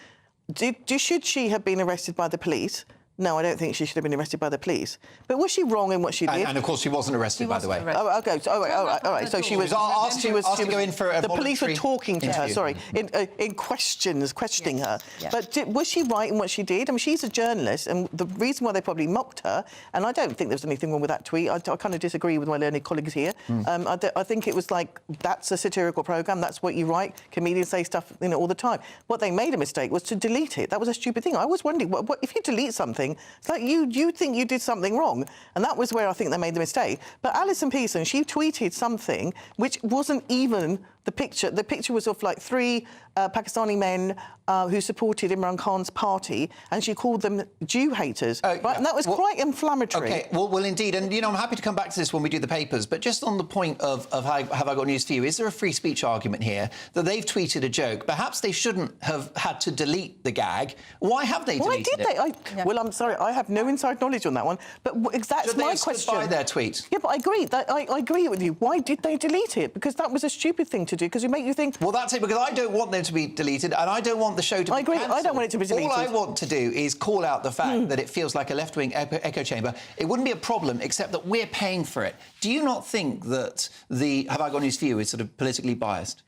should she have been arrested by the police? No, I don't think she should have been arrested by the police. But was she wrong in what she did? And of course, she wasn't arrested, by the way. Oh, okay. So, all right. So she was asked to go in for a the police were talking to her. interview. Sorry, in questioning her. But was she right in what she did? I mean, she's a journalist, and the reason why they probably mocked her, and I don't think there's anything wrong with that tweet. I kind of disagree with my learned colleagues here. I think it was like, that's a satirical programme. That's what you write. Comedians say stuff, all the time. What they made a mistake was to delete it. That was a stupid thing. I was wondering, what if you delete something? It's like you think you did something wrong, and that was where I think they made the mistake. But Alison Pearson, she tweeted something which wasn't even the picture. The picture was of like 3 Pakistani men who supported Imran Khan's party, and she called them Jew haters. Right? And that was quite inflammatory. OK, well, indeed. And, I'm happy to come back to this when we do the papers, but just on the point of Have I Got News for You, is there a free speech argument here that they've tweeted a joke? Perhaps they shouldn't have had to delete the gag. Why have they deleted it? Well, I'm sorry, I have no inside knowledge on that one, but that's my question. By their tweet? Yeah, but I agree. I agree with you. Why did they delete it? Because that was a stupid thing to do, because it make you think... Well, that's it, because I don't want them to be deleted, and I don't want the show to be cancelled. I don't want it to be deleted. All I want to do is call out the fact that it feels like a left-wing echo chamber. It wouldn't be a problem, except that we're paying for it. Do you not think that the Have I Got News for You is sort of politically biased?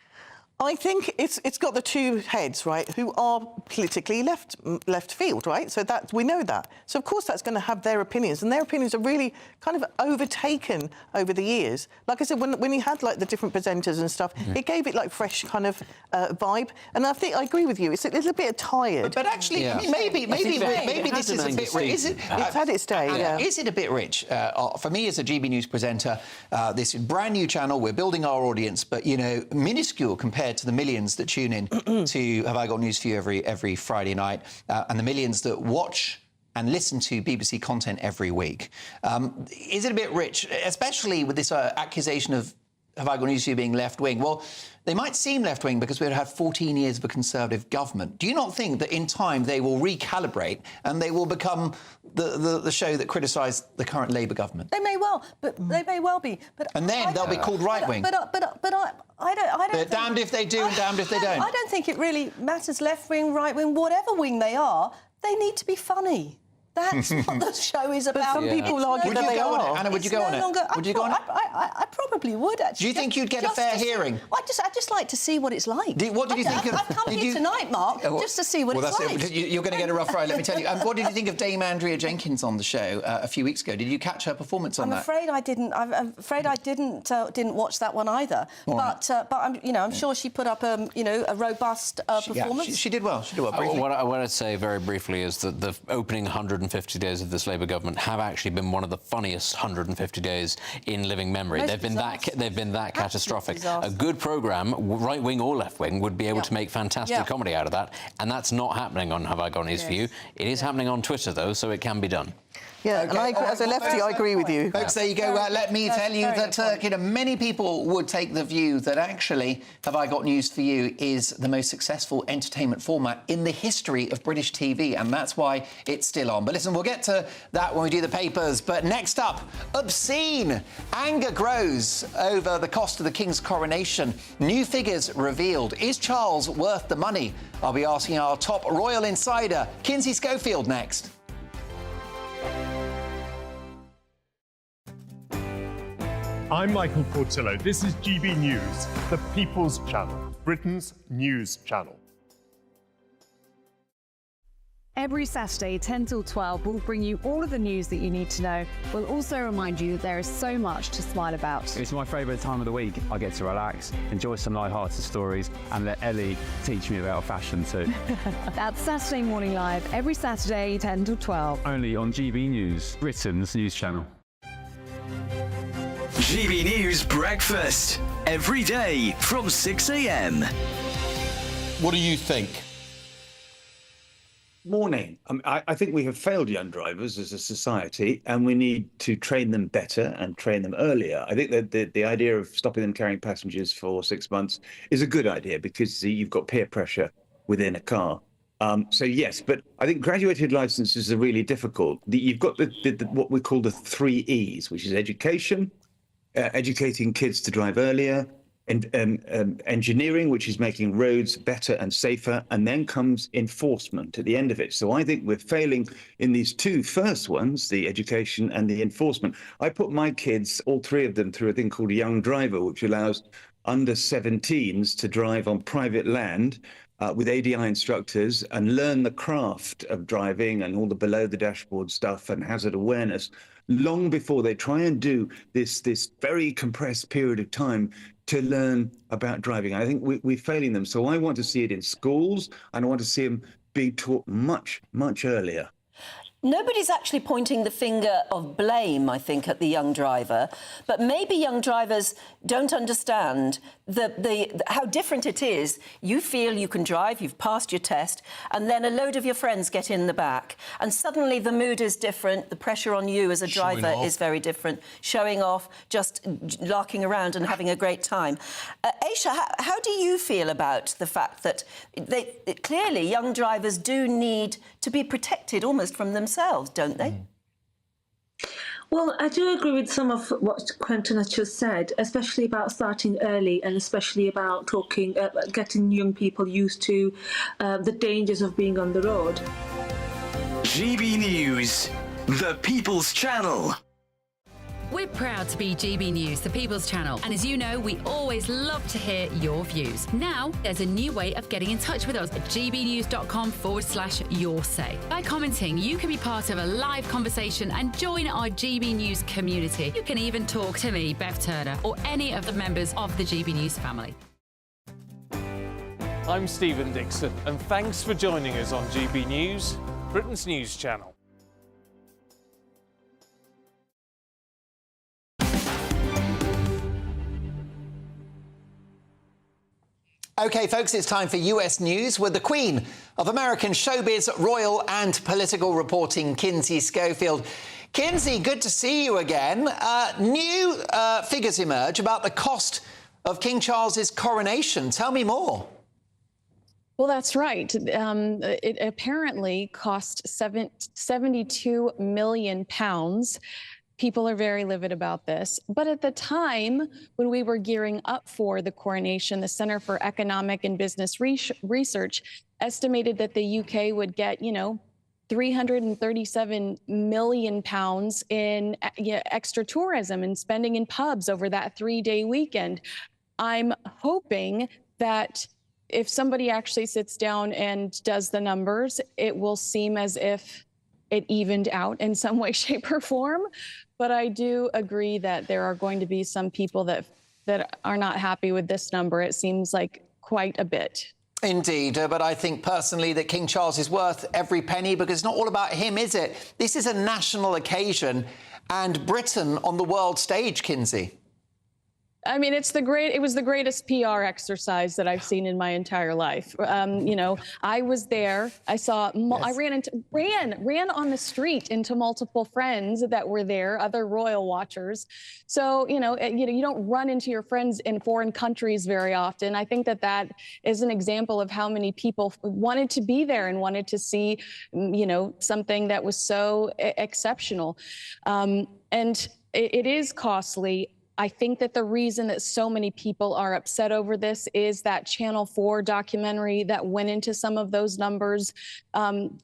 I think it's got the two heads, right, who are politically left field, right? So that we know that. So of course that's going to have their opinions, and their opinions are really kind of overtaken over the years. Like I said, when you had like the different presenters and stuff, it gave it like fresh kind of vibe. And I think I agree with you. It's a little bit tired. But actually, maybe this is a bit rich. It's had its day. Yeah. Is it a bit rich? For me, as a GB News presenter, this brand new channel, we're building our audience, but minuscule compared to the millions that tune in to Have I Got News for You every Friday night, and the millions that watch and listen to BBC content every week. Is it a bit rich, especially with this accusation of Have I Got News for You being left-wing? Well, they might seem left-wing because we've had 14 years of a Conservative government. Do you not think that in time they will recalibrate and they will become the show that criticised the current Labour government? They may well, but they may well be. And then they'll be called right-wing. But I don't. They're damned if they do and damned if they don't. I don't think it really matters, left-wing, right-wing, whatever wing they are. They need to be funny. That's what the show is about. But some people argue that they are. Anna, would you go on it? Would you go on it? I probably would, actually. Do you think you'd get a fair hearing? I just like to see what it's like. What did you think of... I've come here tonight, Mark, just to see what it's like. You're going to get a rough ride, let me tell you. What did you think of Dame Andrea Jenkins on the show a few weeks ago? Did you catch her performance on that? I'm afraid I didn't. I'm afraid I didn't watch that one either. But I'm sure she put up a robust performance. Yeah, she did well. She did well. What I'd say very briefly is that the opening 150 days of this Labour government have actually been one of the funniest 150 days in living memory. They've been that catastrophic. A good programme, right-wing or left-wing, would be able to make fantastic comedy out of that, and that's not happening on Have I Got News for You. It is happening on Twitter, though, so it can be done. Yeah, and as a lefty, I agree with you. Folks, there you go. Let me tell you that many people would take the view that actually Have I Got News for You is the most successful entertainment format in the history of British TV, and that's why it's still on. But listen, we'll get to that when we do the papers. But next up, obscene. Anger grows over the cost of the King's coronation. New figures revealed. Is Charles worth the money? I'll be asking our top royal insider, Kinsey Schofield, next. I'm Michael Portillo. This is GB News, the People's Channel, Britain's news channel. Every Saturday, 10 till 12, we'll bring you all of the news that you need to know. We'll also remind you that there is so much to smile about. It's my favourite time of the week. I get to relax, enjoy some light-hearted stories, and let Ellie teach me about fashion too. That's Saturday Morning Live, every Saturday, 10 till 12. Only on GB News, Britain's news channel. GB News Breakfast, every day from 6 a.m. What do you think? Morning. I think we have failed young drivers as a society, and we need to train them better and train them earlier. I think that the idea of stopping them carrying passengers for 6 months is a good idea because you've got peer pressure within a car. So yes, but I think graduated licenses are really difficult. You've got what we call the 3 E's, which is education, educating kids to drive earlier, and engineering, which is making roads better and safer, and then comes enforcement at the end of it. So I think we're failing in these two first ones, the education and the enforcement. I put my kids, all three of them, through a thing called Young Driver, which allows under 17s to drive on private land with ADI instructors and learn the craft of driving and all the below the dashboard stuff and hazard awareness long before they try and do this very compressed period of time to learn about driving. I think we're failing them. So I want to see it in schools, and I want to see them being taught much, much earlier. Nobody's actually pointing the finger of blame, I think, at the young driver, but maybe young drivers don't understand how different it is. You feel you can drive, you've passed your test, and then a load of your friends get in the back, and suddenly the mood is different, the pressure on you as a driver is very different, showing off, just larking around and having a great time. Aisha, how do you feel about the fact that clearly young drivers do need to be protected almost from themselves, don't they? Well, I do agree with some of what Quentin has just said, especially about starting early and especially about getting young people used to the dangers of being on the road. GB News, the People's Channel. We're proud to be GB News, the People's Channel. And as you know, we always love to hear your views. Now, there's a new way of getting in touch with us at gbnews.com/your-say. By commenting, you can be part of a live conversation and join our GB News community. You can even talk to me, Bev Turner, or any of the members of the GB News family. I'm Stephen Dixon, and thanks for joining us on GB News, Britain's news channel. OK, folks, it's time for US News with the Queen of American showbiz, royal and political reporting, Kinsey Schofield. Kinsey, good to see you again. New figures emerge about the cost of King Charles's coronation. Tell me more. Well, that's right. It apparently cost £72 million. People are very livid about this. But at the time when we were gearing up for the coronation, the Center for Economic and Business Research estimated that the UK would get, £337 million in extra tourism and spending in pubs over that 3-day weekend. I'm hoping that if somebody actually sits down and does the numbers, it will seem as if it evened out in some way, shape, or form. But I do agree that there are going to be some people that are not happy with this number. It seems like quite a bit. Indeed, but I think personally that King Charles is worth every penny because it's not all about him, is it? This is a national occasion and Britain on the world stage, Kinsey. I mean, it was the greatest PR exercise that I've seen in my entire life. I was there. I saw. Yes. I ran on the street into multiple friends that were there, other royal watchers. So you don't run into your friends in foreign countries very often. I think that is an example of how many people wanted to be there and wanted to see, something that was so exceptional. And it is costly. I think that the reason that so many people are upset over this is that Channel 4 documentary that went into some of those numbers.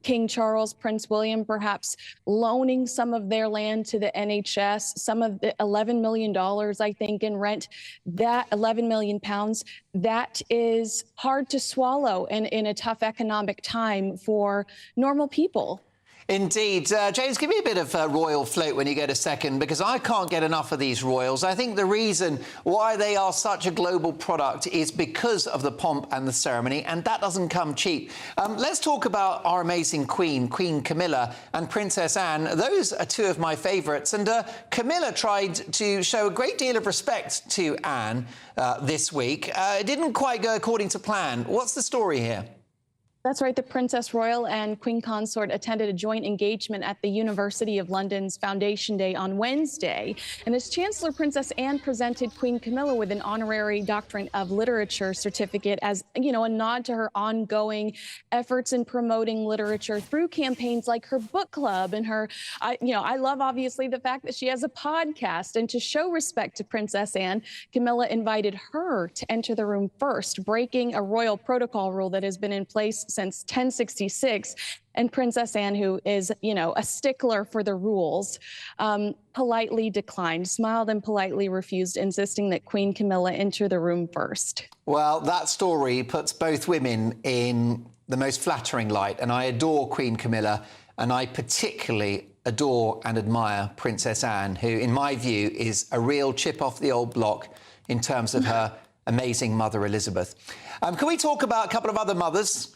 King Charles, Prince William, perhaps loaning some of their land to the NHS, some of the $11 million, I think, in rent, that 11 million pounds, that is hard to swallow in a tough economic time for normal people. Indeed. James, give me a bit of royal float when you get a second, because I can't get enough of these royals. I think the reason why they are such a global product is because of the pomp and the ceremony, and that doesn't come cheap. Let's talk about our amazing Queen, Queen Camilla and Princess Anne. Those are two of my favourites, and Camilla tried to show a great deal of respect to Anne this week. It didn't quite go according to plan. What's the story here? That's right. The Princess Royal and Queen Consort attended a joint engagement at the University of London's Foundation Day on Wednesday. And as Chancellor Princess Anne presented Queen Camilla with an honorary Doctorate of Literature certificate as, you know, a nod to her ongoing efforts in promoting literature through campaigns like her book club and her, I love obviously the fact that she has a podcast. And to show respect to Princess Anne, Camilla invited her to enter the room first, breaking a royal protocol rule that has been in place since 1066. And Princess Anne, who is, a stickler for the rules, politely declined, smiled and politely refused, insisting that Queen Camilla enter the room first. Well, that story puts both women in the most flattering light, and I adore Queen Camilla, and I particularly adore and admire Princess Anne, who, in my view, is a real chip off the old block in terms of her amazing mother, Elizabeth. Can we talk about a couple of other mothers?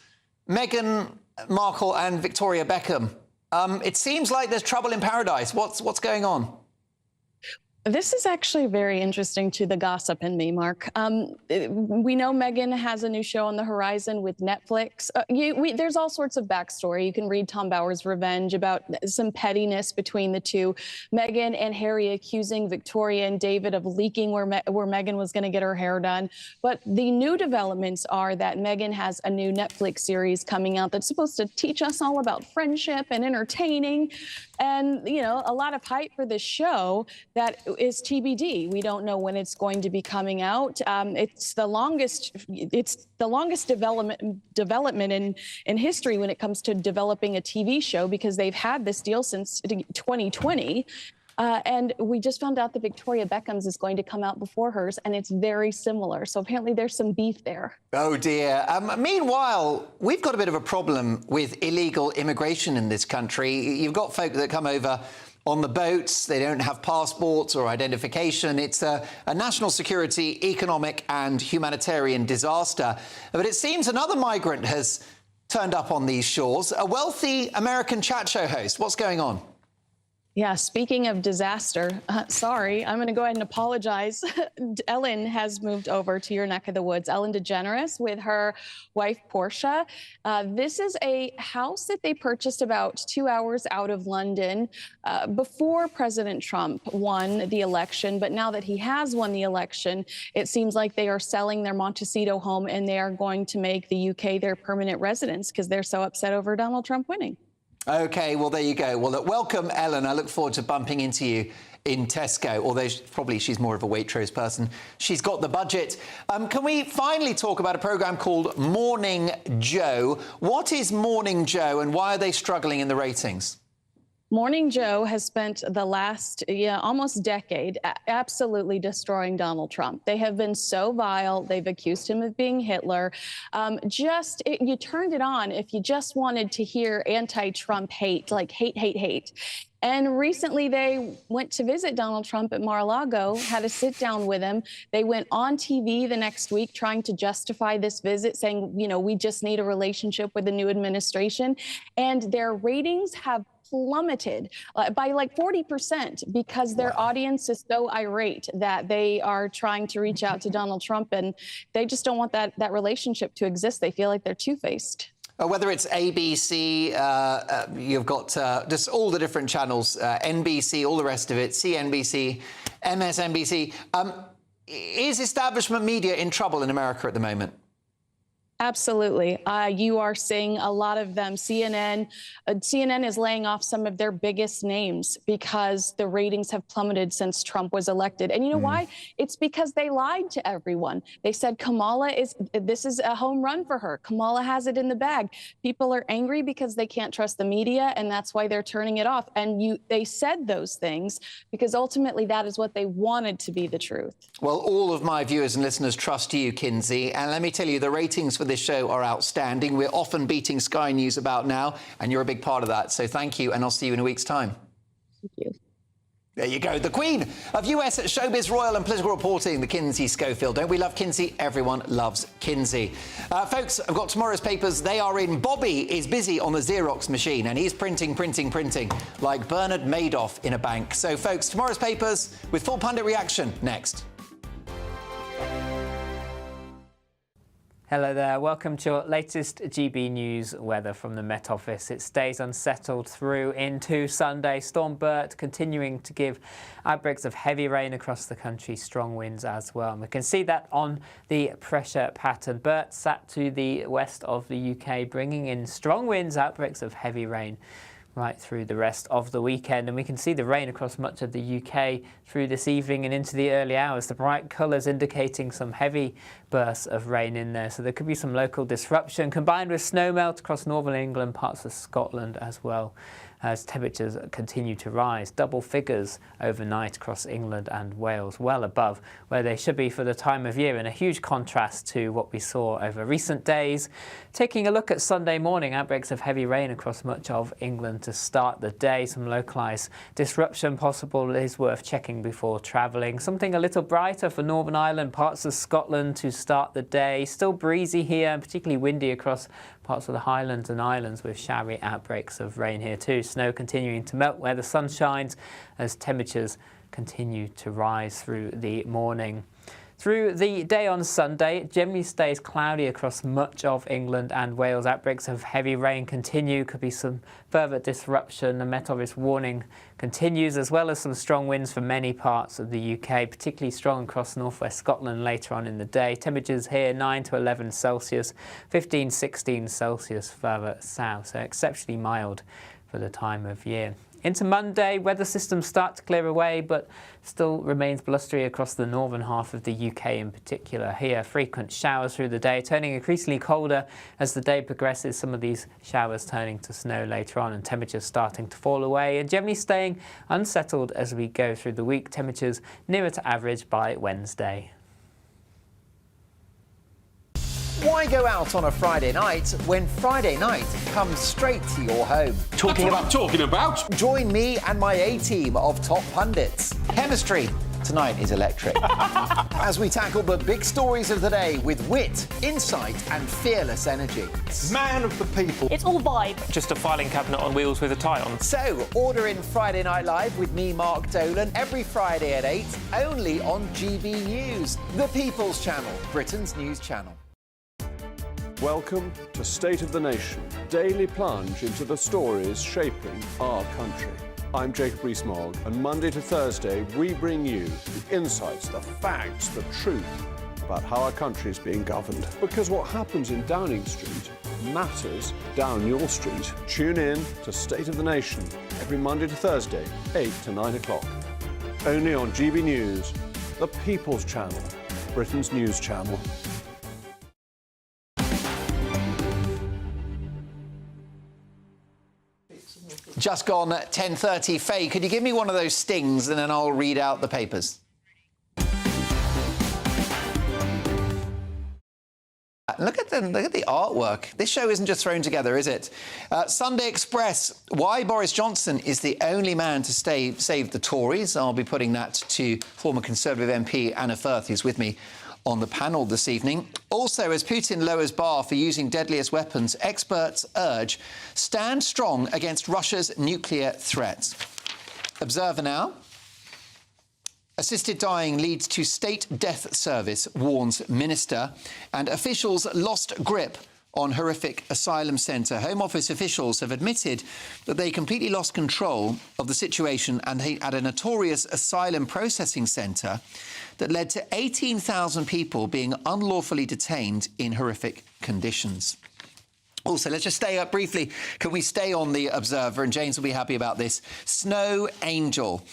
Meghan Markle and Victoria Beckham. It seems like there's trouble in paradise. What's going on? This is actually very interesting to the gossip in me, Mark. We know Meghan has a new show on the horizon with Netflix. There's all sorts of backstory. You can read Tom Bower's Revenge about some pettiness between the two. Meghan and Harry accusing Victoria and David of leaking where Meghan was going to get her hair done. But the new developments are that Meghan has a new Netflix series coming out that's supposed to teach us all about friendship and entertaining. And, a lot of hype for this show that is TBD. We don't know when it's going to be coming out. It's the longest development in history when it comes to developing a TV show, because they've had this deal since 2020. And we just found out that Victoria Beckham's is going to come out before hers, and it's very similar. So apparently there's some beef there. Oh, dear. Meanwhile, we've got a bit of a problem with illegal immigration in this country. You've got folk that come over on the boats. They don't have passports or identification. It's a national security, economic and humanitarian disaster. But it seems another migrant has turned up on these shores, a wealthy American chat show host. What's going on? Yeah, speaking of disaster, sorry, I'm going to go ahead and apologize. Ellen has moved over to your neck of the woods. Ellen DeGeneres with her wife, Portia. This is a house that they purchased about 2 hours out of London before President Trump won the election. But now that he has won the election, it seems like they are selling their Montecito home, and they are going to make the UK their permanent residence because they're so upset over Donald Trump winning. OK, well, there you go. Well, look, welcome, Ellen. I look forward to bumping into you in Tesco, although she's more of a Waitrose person. She's got the budget. Can we finally talk about a programme called Morning Joe? What is Morning Joe, and why are they struggling in the ratings? Morning Joe has spent the last, almost decade absolutely destroying Donald Trump. They have been so vile. They've accused him of being Hitler. You turned it on if you just wanted to hear anti-Trump hate, like hate, hate, hate. And recently they went to visit Donald Trump at Mar-a-Lago, had a sit down with him. They went on TV the next week trying to justify this visit, saying, we just need a relationship with the new administration. And their ratings have plummeted by like 40% because their audience is so irate that they are trying to reach out to Donald Trump, and they just don't want that relationship to exist. They feel like they're two-faced. Whether it's ABC, you've got just all the different channels, NBC, all the rest of it, CNBC, MSNBC. Is establishment media in trouble in America at the moment? Absolutely. You are seeing a lot of them. CNN is laying off some of their biggest names because the ratings have plummeted since Trump was elected. And you know why? It's because they lied to everyone. They said this is a home run for her. Kamala has it in the bag. People are angry because they can't trust the media, and that's why they're turning it off. And they said those things because ultimately that is what they wanted to be the truth. Well, all of my viewers and listeners trust you, Kinsey. And let me tell you, the ratings for this show are outstanding. We're often beating Sky News About Now, and you're a big part of that. So thank you, and I'll see you in a week's time. Thank you. There you go. The Queen of US showbiz, royal and political reporting, the Kinsey Schofield. Don't we love Kinsey? Everyone loves Kinsey. Folks, I've got tomorrow's papers. They are in. Bobby is busy on the Xerox machine, and he's printing like Bernard Madoff in a bank. So, folks, tomorrow's papers with full pundit reaction next. Hello there, welcome to your latest GB News weather from the Met Office. It stays unsettled through into Sunday. Storm Bert continuing to give outbreaks of heavy rain across the country, strong winds as well. And we can see that on the pressure pattern. Bert sat to the west of the UK, bringing in strong winds, outbreaks of heavy rain right through the rest of the weekend. And we can see the rain across much of the UK through this evening and into the early hours. The bright colours indicating some heavy bursts of rain in there. So there could be some local disruption combined with snowmelt across northern England, parts of Scotland as well, as temperatures continue to rise. Double figures overnight across England and Wales, well above where they should be for the time of year, in a huge contrast to what we saw over recent days. Taking a look at Sunday morning, outbreaks of heavy rain across much of England to start the day. Some localised disruption possible is worth checking before travelling. Something a little brighter for Northern Ireland, parts of Scotland to start the day. Still breezy here and particularly windy across parts of the Highlands and Islands, with showery outbreaks of rain here too. Snow continuing to melt where the sun shines as temperatures continue to rise through the morning. Through the day on Sunday, it generally stays cloudy across much of England and Wales. Outbreaks of heavy rain continue. Could be some further disruption. The Met Office warning continues, as well as some strong winds for many parts of the UK, particularly strong across northwest Scotland later on in the day. Temperatures here 9 to 11 Celsius, 15, 16 Celsius further south, so exceptionally mild for the time of year. Into Monday, weather systems start to clear away, but still remains blustery across the northern half of the UK in particular. Here, frequent showers through the day, turning increasingly colder as the day progresses. Some of these showers turning to snow later on, and temperatures starting to fall away, and generally staying unsettled as we go through the week. Temperatures nearer to average by Wednesday. Why go out on a Friday night when Friday night comes straight to your home? Talking about. Join me and my A-team of top pundits. Chemistry tonight is electric. As we tackle the big stories of the day with wit, insight and fearless energy. Man of the people. It's all vibe. Just a filing cabinet on wheels with a tie on. So, order in Friday Night Live with me, Mark Dolan, every Friday at 8, only on GB News, the People's Channel, Britain's news channel. Welcome to State of the Nation, daily plunge into the stories shaping our country. I'm Jacob Rees-Mogg, and Monday to Thursday we bring you the insights, the facts, the truth about how our country is being governed. Because what happens in Downing Street matters down your street. Tune in to State of the Nation every Monday to Thursday, 8 to 9 o'clock. Only on GB News, the People's Channel, Britain's news channel. Just gone 10:30. Faye, could you give me one of those stings and then I'll read out the papers? Look at the artwork. This show isn't just thrown together, is it? Sunday Express, why Boris Johnson is the only man to save the Tories. I'll be putting that to former Conservative MP Anna Firth, who's with me on the panel this evening. Also, as Putin lowers bar for using deadliest weapons, experts urge stand strong against Russia's nuclear threats. Observer now. Assisted dying leads to state death service, warns minister, and officials lost grip on horrific asylum centre. Home Office officials have admitted that they completely lost control of the situation and at a notorious asylum processing centre that led to 18,000 people being unlawfully detained in horrific conditions. Also, let's just stay up briefly. Can we stay on the Observer? And James will be happy about this. Snow Angel.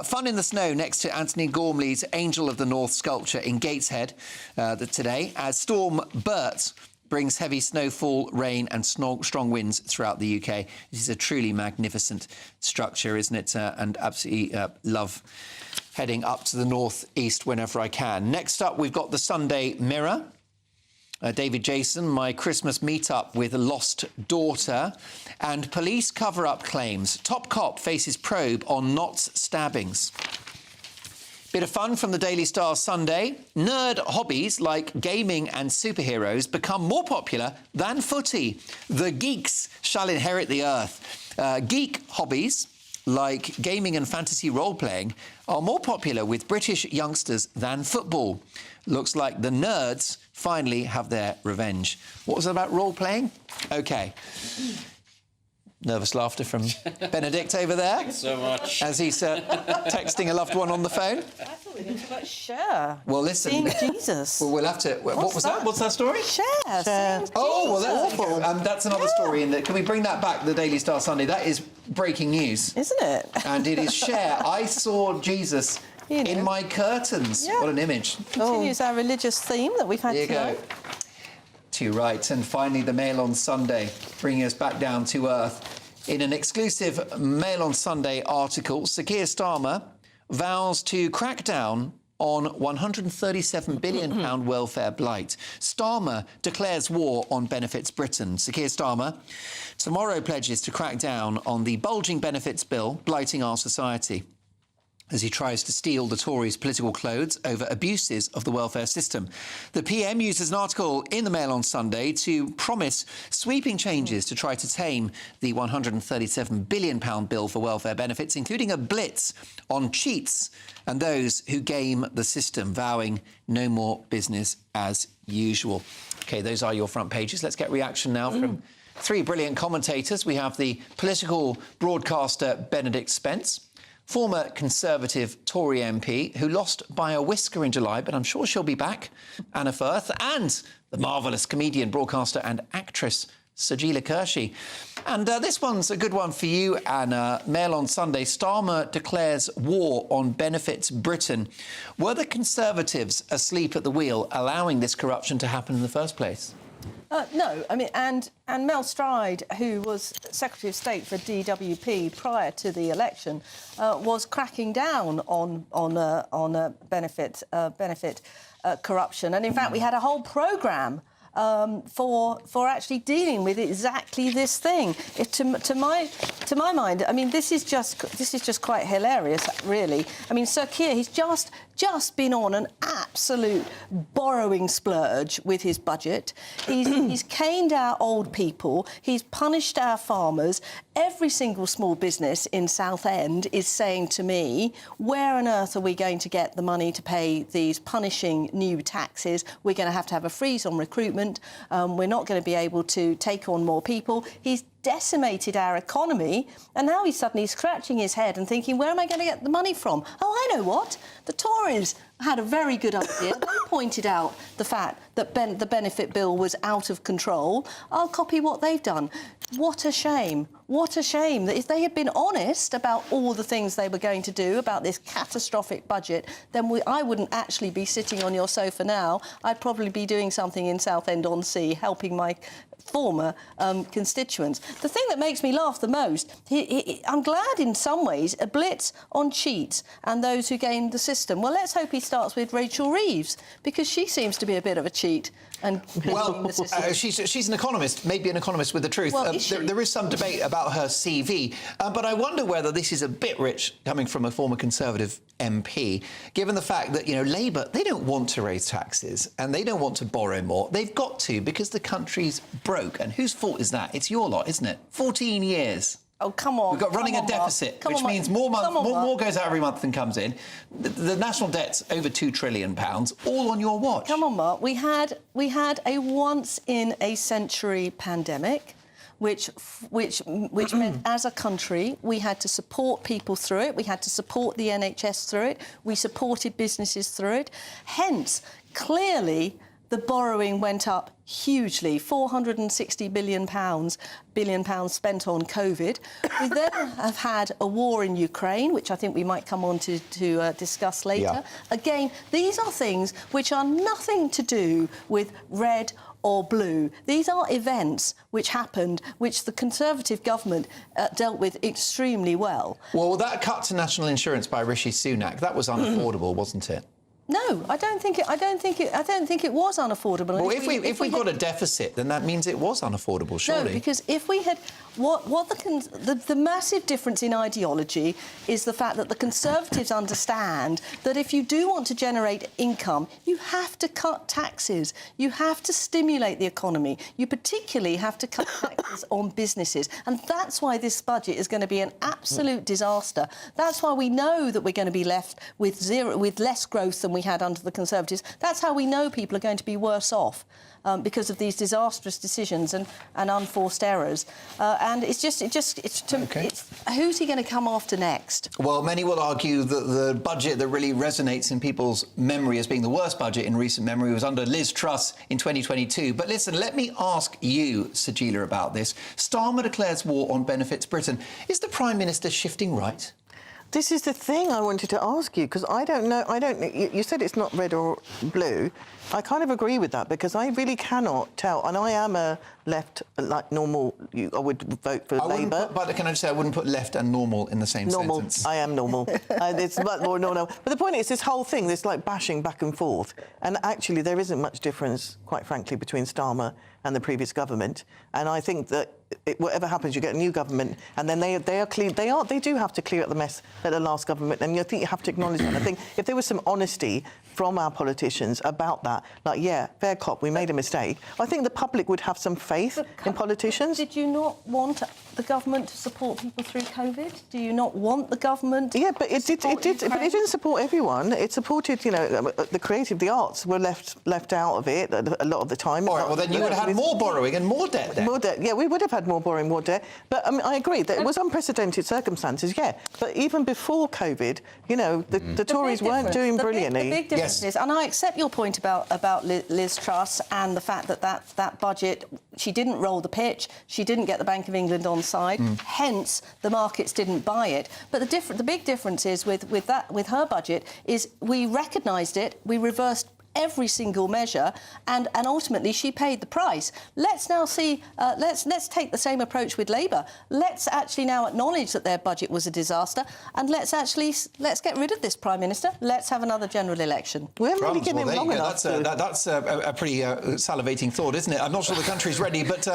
Fun in the snow next to Anthony Gormley's Angel of the North sculpture in Gateshead today, as Storm Bert brings heavy snowfall, rain and strong winds throughout the UK. This is a truly magnificent structure, isn't it? And absolutely love heading up to the north-east whenever I can. Next up, we've got the Sunday Mirror. David Jason, my Christmas meet-up with a lost daughter. And police cover-up claims. Top cop faces probe on Notts stabbings. Bit of fun from the Daily Star Sunday. Nerd hobbies like gaming and superheroes become more popular than footy. The geeks shall inherit the earth. Geek hobbies like gaming and fantasy role-playing are more popular with British youngsters than football. Looks like the nerds finally have their revenge. What was it about role-playing? OK. Nervous laughter from Benedict over there. Thanks so much. As he's texting a loved one on the phone. I thought we were talking about Cher. Well, listen. Seeing Jesus. Well, we'll have to... What was that? What's that story? Cher. Oh, well, that's awful. That's another story. Can we bring that back, the Daily Star Sunday? That is breaking news. Isn't it? And it is Cher. I saw Jesus in my curtains. Yeah. What an image. Continues our religious theme that we've had tonight. There you go. Too right. And finally, the Mail on Sunday, bringing us back down to earth. In an exclusive Mail on Sunday article, Sir Keir Starmer vows to crack down on £137 billion welfare blight. Starmer declares war on Benefits Britain. Sir Keir Starmer tomorrow pledges to crack down on the bulging benefits bill blighting our society, as he tries to steal the Tories' political clothes over abuses of the welfare system. The PM uses an article in the Mail on Sunday to promise sweeping changes to try to tame the £137 billion bill for welfare benefits, including a blitz on cheats and those who game the system, vowing no more business as usual. OK, those are your front pages. Let's get reaction now from three brilliant commentators. We have the political broadcaster Benedict Spence, former Conservative Tory MP who lost by a whisker in July, but I'm sure she'll be back, Anna Firth, and the marvellous comedian, broadcaster and actress Sajila Kershi. And this one's a good one for you, Anna. Mail on Sunday, Starmer declares war on Benefits Britain. Were the Conservatives asleep at the wheel, allowing this corruption to happen in the first place? No, I mean, and Mel Stride, who was Secretary of State for DWP prior to the election, was cracking down on benefit corruption, and in fact we had a whole programme for actually dealing with exactly this thing. To my mind, I mean, this is just quite hilarious, really. I mean, Sir Keir, he's just been on an absolute borrowing splurge with his budget. He's caned our old people. He's punished our farmers. Every single small business in Southend is saying to me, where on earth are we going to get the money to pay these punishing new taxes? We're going to have a freeze on recruitment. We're not going to be able to take on more people. He's decimated our economy, and now he's suddenly scratching his head and thinking, where am I going to get the money from? Oh, I know what. The Tories had a very good idea. They pointed out the fact that the benefit bill was out of control. I'll copy what they've done. What a shame. What a shame that if they had been honest about all the things they were going to do about this catastrophic budget, then I wouldn't actually be sitting on your sofa now. I'd probably be doing something in Southend-on-Sea, helping my former constituents. The thing that makes me laugh the most, I'm glad in some ways, a blitz on cheats and those who game the system. Well, let's hope he starts with Rachel Reeves, because she seems to be a bit of a cheat. And well, she's an economist, maybe an economist with the truth. Well, there is some debate about her CV, but I wonder whether this is a bit rich coming from a former Conservative MP, given the fact that, you know, Labour, they don't want to raise taxes and they don't want to borrow more. They've got to, because the country's broke. And whose fault is that? It's your lot, isn't it? 14 years. Oh, come on. We've got running a deficit, which means more goes out every month than comes in. The national debt's over £2 trillion, all on your watch. Come on, Mark. We had a once-in-a-century pandemic, which meant as a country we had to support people through it. We had to support the NHS through it. We supported businesses through it. Hence, clearly, the borrowing went up hugely, £460 billion spent on COVID. We then have had a war in Ukraine, which I think we might come on to discuss later. Yeah. Again, these are things which are nothing to do with red or blue. These are events which happened, which the Conservative government dealt with extremely well. Well, that cut to national insurance by Rishi Sunak, that was unaffordable, wasn't it? No, I don't think it was unaffordable. Well, if we got a deficit, then that means it was unaffordable, surely. No, because if we had the massive difference in ideology is the fact that the Conservatives understand that if you do want to generate income, you have to cut taxes, you have to stimulate the economy, you particularly have to cut taxes on businesses, and that's why this budget is going to be an absolute disaster. That's why we know that we're going to be left with less growth than we had under the Conservatives. That's how we know people are going to be worse off. Because of these disastrous decisions and unforced errors, and it's who's he going to come after next? Well, many will argue that the budget that really resonates in people's memory as being the worst budget in recent memory was under Liz Truss in 2022. But listen, let me ask you, Sajila, about this. Starmer declares war on benefits Britain. Is the Prime Minister shifting right? This is the thing I wanted to ask you, because I don't know. You said it's not red or blue. I kind of agree with that, because I really cannot tell. And I am a left, like normal. I would vote for Labour. But can I just say, I wouldn't put left and normal in the same sentence. I am normal. It's much more normal. But the point is, this whole thing, this like bashing back and forth, and actually there isn't much difference, quite frankly, between Starmer and the previous government. And I think that whatever happens, you get a new government, and then they do have to clear up the mess that the last government. And I think you have to acknowledge that. I think if there was some honesty from our politicians about that, like, yeah, fair cop, we made a mistake, I think the public would have some faith in politicians. Did you not want the government to support people through COVID? Do you not want the government? Yeah, but it didn't support everyone. It supported, the arts were left out of it a lot of the time. All right, well then you would have had more borrowing and more debt then. More debt, yeah, we would have had more borrowing, more debt. But I mean, I agree that it was unprecedented circumstances, yeah. But even before COVID, the Tories weren't doing brilliantly. The big difference is, and I accept your point about Liz Truss and the fact that budget, she didn't roll the pitch, she didn't get the Bank of England on side, hence the markets didn't buy it. But the big difference is with her budget is we recognised it, we reversed every single measure, and ultimately she paid the price. Let's now see. Let's take the same approach with Labour. Let's actually now acknowledge that their budget was a disaster, and let's get rid of this Prime Minister. Let's have another general election. We haven't really given him long enough. That's a pretty salivating thought, isn't it? I'm not sure the country's ready, but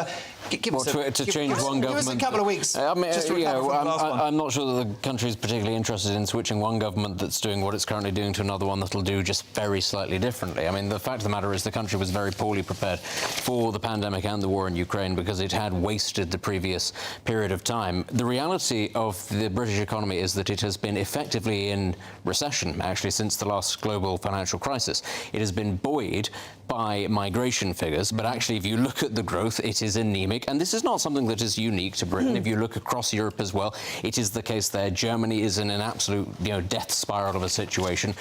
give us a couple of weeks. I mean, I'm not sure that the country's particularly interested in switching one government that's doing what it's currently doing to another one that'll do just very slightly different. I mean, the fact of the matter is the country was very poorly prepared for the pandemic and the war in Ukraine because it had wasted the previous period of time. The reality of the British economy is that it has been effectively in recession, actually, since the last global financial crisis. It has been buoyed by migration figures, but actually, if you look at the growth, it is anemic. And this is not something that is unique to Britain. If you look across Europe as well, it is the case there. Germany is in an absolute, death spiral of a situation.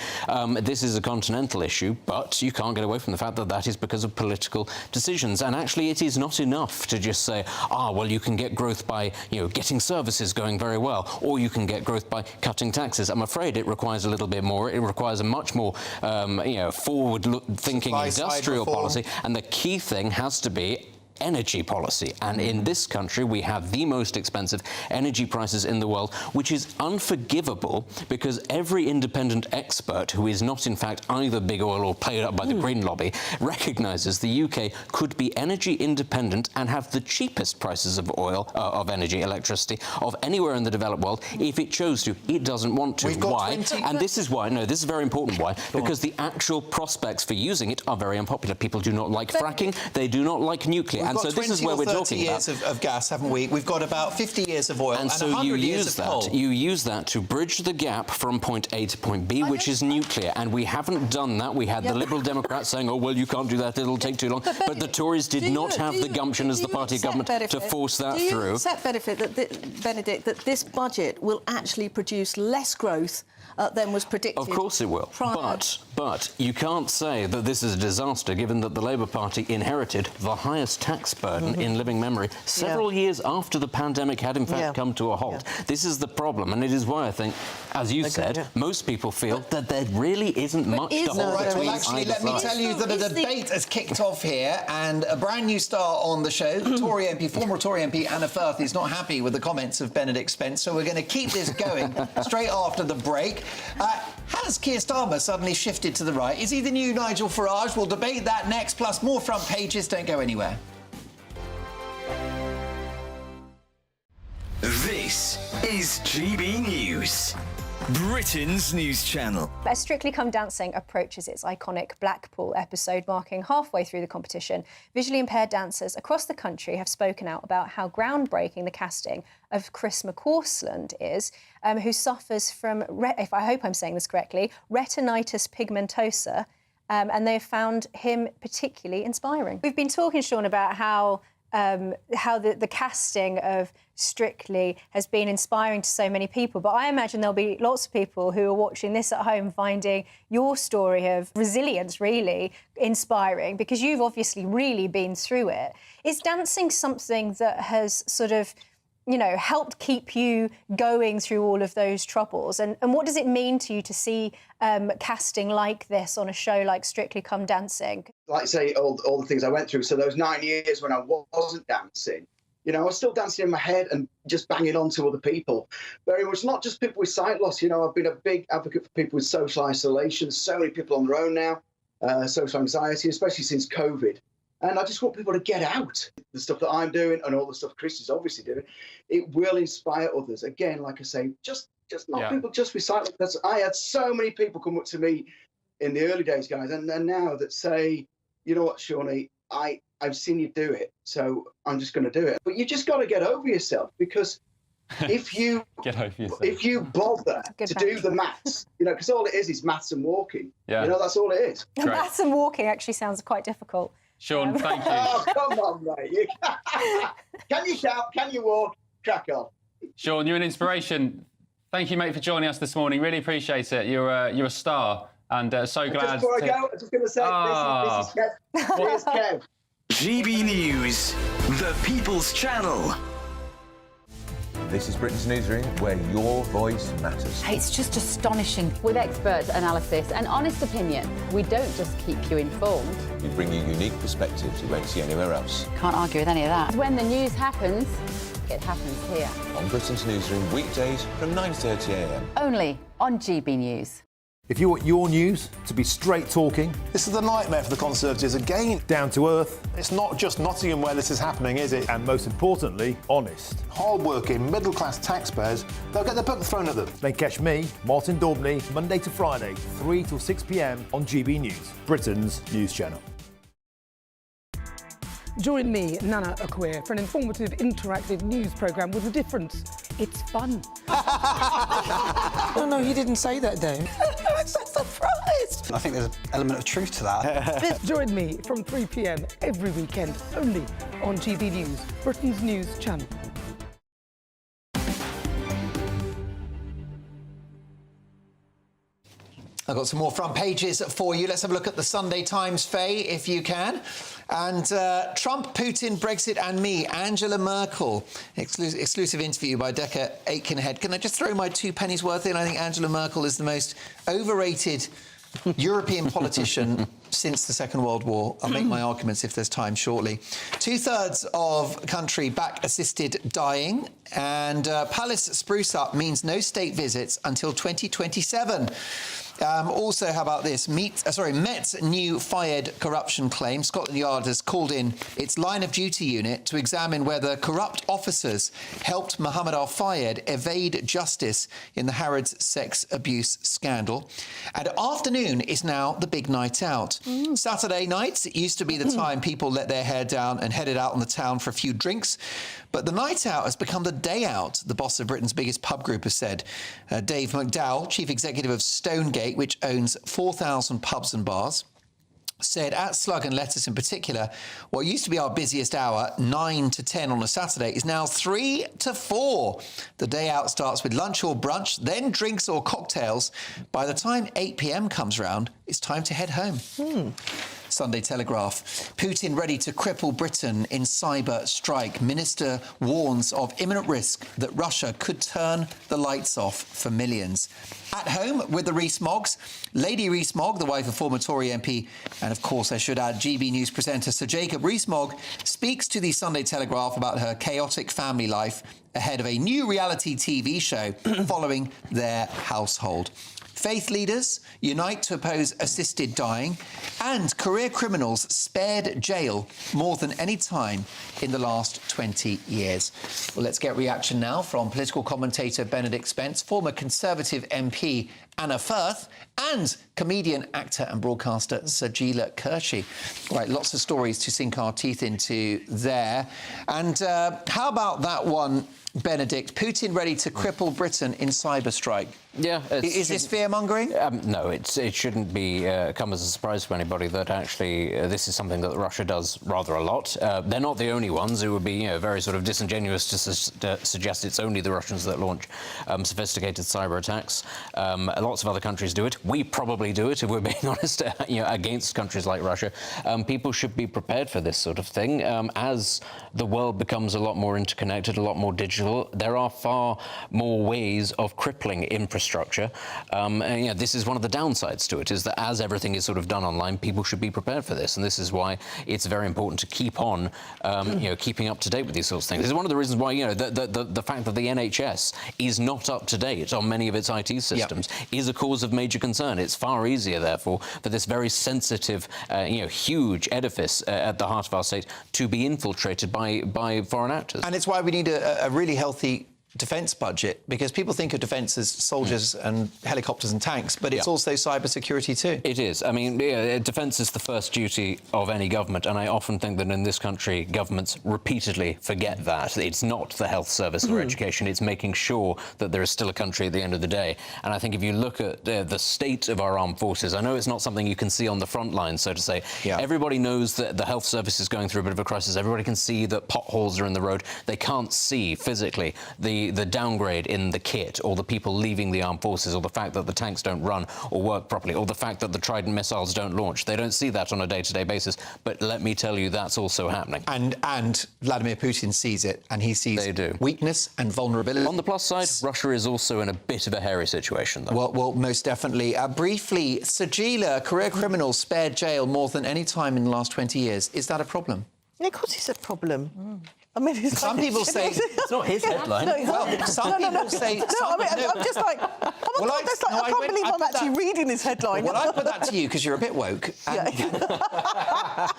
This is a continental issue, but you can't get away from the fact that that is because of political decisions. And actually, it is not enough to just say, well, you can get growth by, getting services going very well, or you can get growth by cutting taxes. I'm afraid it requires a little bit more. It requires a much more, forward-thinking industrial policy. And the key thing has to be energy policy. And in this country, we have the most expensive energy prices in the world, which is unforgivable because every independent expert who is not, in fact, either big oil or played up by the Green lobby recognises the UK could be energy independent and have the cheapest prices of oil, of energy, electricity, of anywhere in the developed world if it chose to. It doesn't want to. Why? And this is why, this is very important why, because the actual prospects for using it are very unpopular. People do not like fracking, they do not like nuclear. we've got so 20 this is where or we're 30 talking years about. of gas, haven't we? We've got about 50 years of oil and so 100 you years use of coal. that. You use that to bridge the gap from point A to point B, which is nuclear. And we haven't done that. We had the Liberal Democrats saying, oh, well, you can't do that, it'll take too long. But the Tories did not have the gumption as the party of government to force that through. Do you accept, Benedict, that this budget will actually produce less growth than was predicted? Of course it will. But you can't say that this is a disaster, given that the Labour Party inherited the highest tax burden in living memory several years after the pandemic had in fact come to a halt. This is the problem, and it is why I think, as you said, most people feel that there really isn't much to hold between Well, actually, let me tell you that a debate has kicked off here, and a brand new star on the show, Tory MP, former Tory MP Anna Firth, is not happy with the comments of Benedict Spence, so we're going to keep this going straight after the break. Has Keir Starmer suddenly shifted to the right? Is he the new Nigel Farage? We'll debate that next, plus more front pages. Don't go anywhere. This is GB News, Britain's news channel. As Strictly Come Dancing approaches its iconic Blackpool episode, marking halfway through the competition, visually impaired dancers across the country have spoken out about how groundbreaking the casting of Chris McCausland is, who suffers from, if I hope I'm saying this correctly, retinitis pigmentosa, and they've found him particularly inspiring. We've been talking, Sean, about how the casting of Strictly has been inspiring to so many people, but I imagine there'll be lots of people who are watching this at home finding your story of resilience really inspiring, because you've obviously really been through it. Is dancing something that has sort of, you know, helped keep you going through all of those troubles? And what does it mean to you to see casting like this on a show like Strictly Come Dancing? Like say, all the things I went through. So those 9 years when I wasn't dancing, you know, I was still dancing in my head and just banging on to other people. Very much not just people with sight loss. You know, I've been a big advocate for people with social isolation. So many people on their own now, social anxiety, especially since COVID. And I just want people to get out. The stuff that I'm doing and all the stuff Chris is obviously doing, it will inspire others. Again, like I say, just not people just with sight loss. I had so many people come up to me in the early days, guys, and now that say, you know what, Shawnee, I've seen you do it, so I'm just going to do it. But you just got to get over yourself, because if you if you bother to do the maths, you know, because all it is maths and walking. Yeah. You know, that's all it is. Maths and walking actually sounds quite difficult. Sean, thank you. Oh, come on, mate. Can you shout? Can you walk? Crack on. Sean, you're an inspiration. Thank you, mate, for joining us this morning. Really appreciate it. You're a star, and so glad. Just before I go, I'm just going to say this is Kev. Here's Kev. GB News, the People's Channel. This is Britain's Newsroom, where your voice matters. It's just astonishing. With expert analysis and honest opinion, we don't just keep you informed. We bring you unique perspectives you won't see anywhere else. Can't argue with any of that. When the news happens, it happens here. On Britain's Newsroom, weekdays from 9:30 a.m. Only on GB News. If you want your news to be straight talking... This is the nightmare for the Conservatives again. Down to earth. It's not just Nottingham where this is happening, is it? And most importantly, honest. Hard-working, middle-class taxpayers, they'll get their book thrown at them. Then catch me, Martin Daubney, Monday to Friday, 3 till 6 p.m. on GB News, Britain's news channel. Join me, Nana Akwe, for an informative, interactive news programme with a difference. It's fun. No, he didn't say that, Dave. I'm so surprised. I think there's an element of truth to that. Join me from 3 p.m. every weekend, only on GB News, Britain's news channel. I've got some more front pages for you. Let's have a look at the Sunday Times, Faye, if you can. And Trump, Putin, Brexit and me, Angela Merkel. Exclusive interview by Decca Aitkenhead. Can I just throw my 2 pennies worth in? I think Angela Merkel is the most overrated European politician since the Second World War. I'll make my arguments if there's time shortly. 2/3 of country back assisted dying, and Palace spruce up means no state visits until 2027. Also, how about this? Met's new fired corruption claim. Scotland Yard has called in its line of duty unit to examine whether corrupt officers helped Mohammed Al-Fayed evade justice in the Harrods sex abuse scandal. And afternoon is now the big night out. Saturday nights, it used to be the time people let their hair down and headed out on the town for a few drinks. But the night out has become the day out, the boss of Britain's biggest pub group has said. Dave McDowell, chief executive of Stonegate, which owns 4,000 pubs and bars, said at Slug and Lettuce in particular, what used to be our busiest hour, 9 to 10 on a Saturday, is now 3 to 4. The day out starts with lunch or brunch, then drinks or cocktails. By the time 8 p.m. comes round, it's time to head home. Sunday Telegraph. Putin ready to cripple Britain in cyber strike. Minister warns of imminent risk that Russia could turn the lights off for millions. At home with the Rees-Moggs. Lady Rees-Mogg, the wife of former Tory MP, and of course I should add GB News presenter Sir Jacob Rees-Mogg, speaks to the Sunday Telegraph about her chaotic family life ahead of a new reality TV show following their household. Faith leaders unite to oppose assisted dying, and career criminals spared jail more than any time in the last 20 years. Well, let's get reaction now from political commentator Benedict Spence, former Conservative MP Anna Firth, and comedian, actor and broadcaster Sajila Kershi. Right, lots of stories to sink our teeth into there. And how about that one, Benedict? Putin ready to cripple Britain in cyber strike. Yeah. Is this fear-mongering? No, it shouldn't be come as a surprise to anybody that actually this is something that Russia does rather a lot. They're not the only ones. It would be very sort of disingenuous to suggest it's only the Russians that launch sophisticated cyber attacks. Lots of other countries do it. We probably do it, if we're being honest, against countries like Russia. People should be prepared for this sort of thing. As the world becomes a lot more interconnected, a lot more digital, there are far more ways of crippling infrastructure. This is one of the downsides to it, is that as everything is sort of done online, people should be prepared for this. And this is why it's very important to keep on, keeping up to date with these sorts of things. This is one of the reasons why, the fact that the NHS is not up to date on many of its IT systems is a cause of major concern. It's far easier, therefore, for this very sensitive, huge edifice at the heart of our state to be infiltrated by foreign actors. And it's why we need a really healthy defence budget, because people think of defence as soldiers and helicopters and tanks, but it's also cyber security too. It is. I mean, defence is the first duty of any government, and I often think that in this country, governments repeatedly forget that. It's not the health service or education, it's making sure that there is still a country at the end of the day. And I think if you look at the state of our armed forces, I know it's not something you can see on the front line, so to say. Everybody knows that the health service is going through a bit of a crisis. Everybody can see that potholes are in the road. They can't see physically the downgrade in the kit, or the people leaving the armed forces, or the fact that the tanks don't run or work properly, or the fact that the Trident missiles don't launch. They don't see that on a day-to-day basis, but let me tell you, that's also happening. And Vladimir Putin sees it, and he sees weakness and vulnerability. On the plus side, Russia is also in a bit of a hairy situation, though. Well, most definitely. Briefly, Sajila, career criminals spared jail more than any time in the last 20 years. Is that a problem? Yeah, of course it's a problem. I mean, some people say it's not his headline. Well, some people say. I'm just like, oh my God, I can't believe I'm actually reading this headline. Well, I put that to you because you're a bit woke.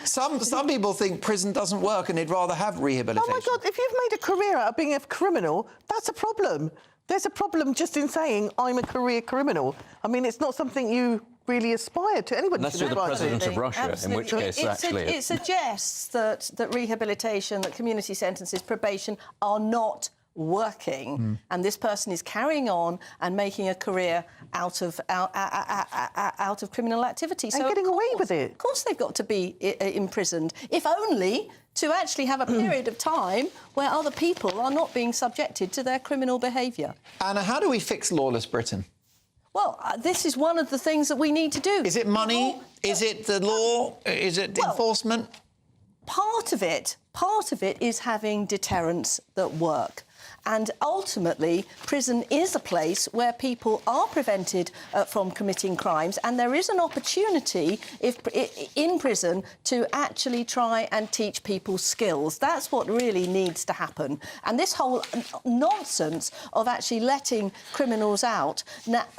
Some people think prison doesn't work and they'd rather have rehabilitation. Oh my God, if you've made a career out of being a criminal, that's a problem. There's a problem just in saying I'm a career criminal. I mean, it's not something you really aspire to. Anybody unless you're the president of Russia, in which case it suggests that rehabilitation, that community sentences, probation are not working, and this person is carrying on and making a career out of criminal activity. And getting away with it. Of course they've got to be imprisoned, if only to actually have a period of time where other people are not being subjected to their criminal behaviour. Anna, how do we fix lawless Britain? Well, this is one of the things that we need to do. Is it money? Is it the law? Is it enforcement? Part of it is having deterrents that work. And ultimately, prison is a place where people are prevented from committing crimes, and there is an opportunity in prison to actually try and teach people skills. That's what really needs to happen. And this whole nonsense of actually letting criminals out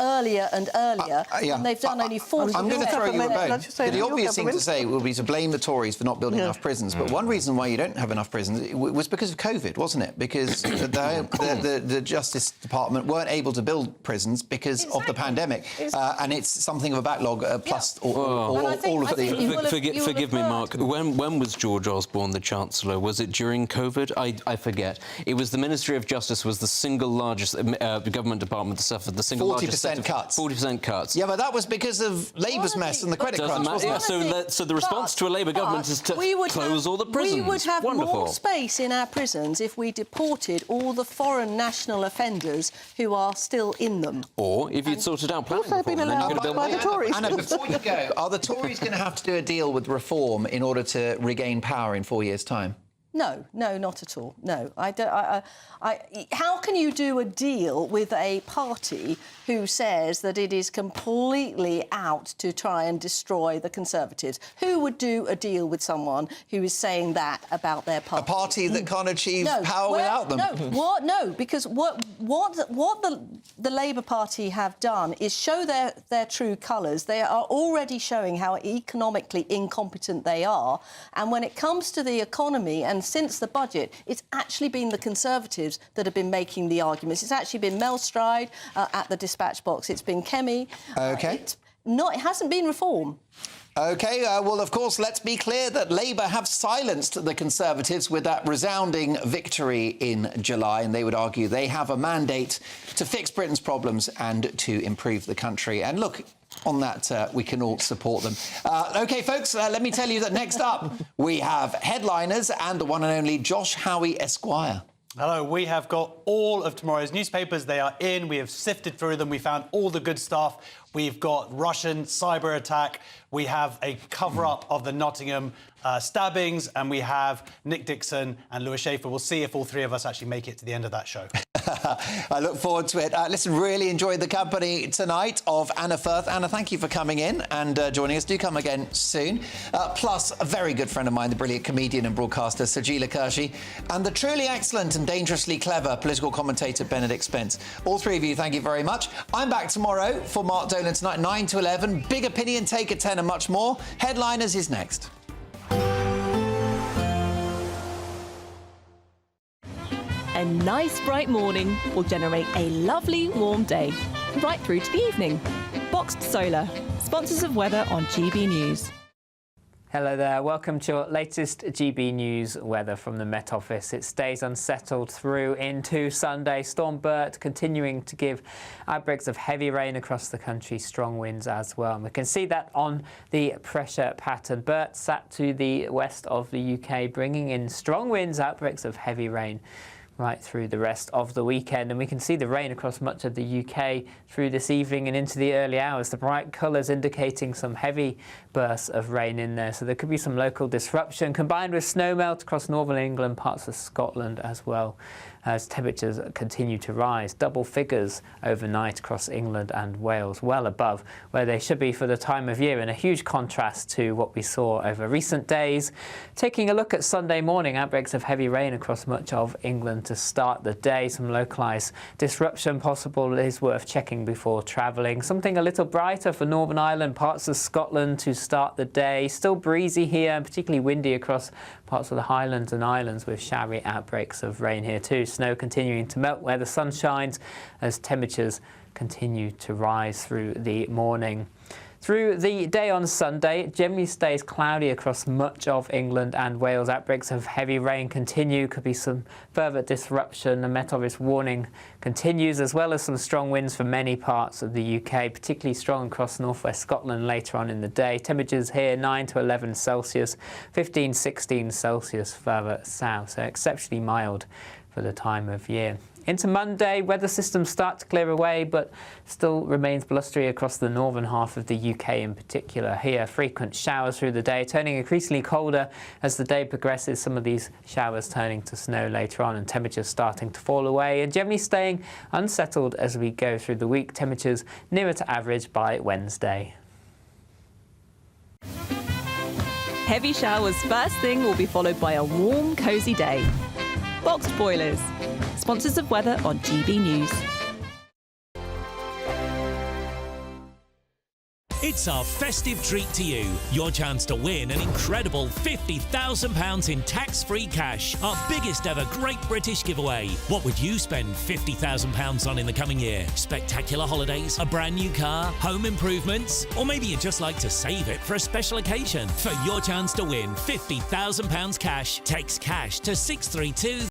earlier and earlier, and they've done only 40 I'm going to throw you a bone. The obvious thing to say would be to blame the Tories for not building enough prisons, but one reason why you don't have enough prisons was because of COVID, wasn't it? Because the Justice Department weren't able to build prisons because of the pandemic, and it's something of a backlog plus all of the... Forgive me, Mark. When was George Osborne the Chancellor? Was it during COVID? I forget. It was the Ministry of Justice was the single largest government department that suffered the single largest... 40% cuts. 40% cuts. Yeah, but that was because of Labour's mess and the credit crunch, wasn't it? So the response to a Labour government is to close all the prisons. We would have Wonderful. more space in our prisons if we deported all the foreign national offenders who are still in them. Or if you'd sorted out planning reform, then you could have built more. Anna, before you go, are the Tories going to have to do a deal with reform in order to regain power in 4 years' time? No, not at all. No, I don't. How can you do a deal with a party who says that it is completely out to try and destroy the Conservatives? Who would do a deal with someone who is saying that about their party? A party that can't achieve power without them. No, because what the Labour Party have done is show their true colours. They are already showing how economically incompetent they are, and when it comes to the economy and since the budget, it's actually been the Conservatives that have been making the arguments. It's actually been Mel Stride at the dispatch box. It's been Kemi. OK. It hasn't been reform. OK, well, of course, let's be clear that Labour have silenced the Conservatives with that resounding victory in July, and they would argue they have a mandate to fix Britain's problems and to improve the country. And look, on that, we can all support them. OK, folks, let me tell you that next up, we have headliners and the one and only Josh Howie Esquire. Hello, we have got all of tomorrow's newspapers. They are in. We have sifted through them. We found all the good stuff. We've got Russian cyber attack. We have a cover-up of the Nottingham stabbings, and we have Nick Dixon and Lewis Schaefer. We'll see if all three of us actually make it to the end of that show. I look forward to it. Listen, really enjoyed the company tonight of Anna Firth. Anna, thank you for coming in and joining us. Do come again soon. Plus, a very good friend of mine, the brilliant comedian and broadcaster Sajila Kershi, and the truly excellent and dangerously clever political commentator Benedict Spence. All three of you, thank you very much. I'm back tomorrow for Mark Dolan tonight, 9 to 11. Big opinion, take at 10 and much more. Headliners is next. A nice bright morning will generate a lovely warm day, right through to the evening. Boxed Solar, sponsors of weather on GB News. Hello there, welcome to your latest GB News weather from the Met Office. It stays unsettled through into Sunday. Storm Bert continuing to give outbreaks of heavy rain across the country, strong winds as well. And we can see that on the pressure pattern. Bert sat to the west of the UK, bringing in strong winds, outbreaks of heavy rain right through the rest of the weekend. And we can see the rain across much of the UK through this evening and into the early hours. The bright colours indicating some heavy bursts of rain in there. So there could be some local disruption combined with snow melt across northern England, parts of Scotland as well, as temperatures continue to rise. Double figures overnight across England and Wales, well above where they should be for the time of year, in a huge contrast to what we saw over recent days. Taking a look at Sunday morning, outbreaks of heavy rain across much of England to start the day. Some localised disruption possible is worth checking before travelling. Something a little brighter for Northern Ireland, parts of Scotland to start the day. Still breezy here and particularly windy across parts of the Highlands and Islands, with showery outbreaks of rain here too. Snow continuing to melt where the sun shines as temperatures continue to rise through the morning. Through the day on Sunday, it generally stays cloudy across much of England and Wales. Outbreaks of heavy rain continue. Could be some further disruption. The Met Office warning continues, as well as some strong winds for many parts of the UK, particularly strong across northwest Scotland later on in the day. Temperatures here 9 to 11 Celsius, 15, 16 Celsius further south, so exceptionally mild for the time of year. Into Monday, weather systems start to clear away, but still remains blustery across the northern half of the UK in particular. Here, frequent showers through the day, turning increasingly colder as the day progresses. Some of these showers turning to snow later on, and temperatures starting to fall away, and generally staying unsettled as we go through the week. Temperatures nearer to average by Wednesday. Heavy showers first thing will be followed by a warm, cosy day. Boxed Boilers, sponsors of weather on GB News. It's our festive treat to you. Your chance to win an incredible £50,000 in tax-free cash. Our biggest ever Great British giveaway. What would you spend £50,000 on in the coming year? Spectacular holidays, a brand new car, home improvements, or maybe you'd just like to save it for a special occasion. For your chance to win £50,000 cash, text cash to 632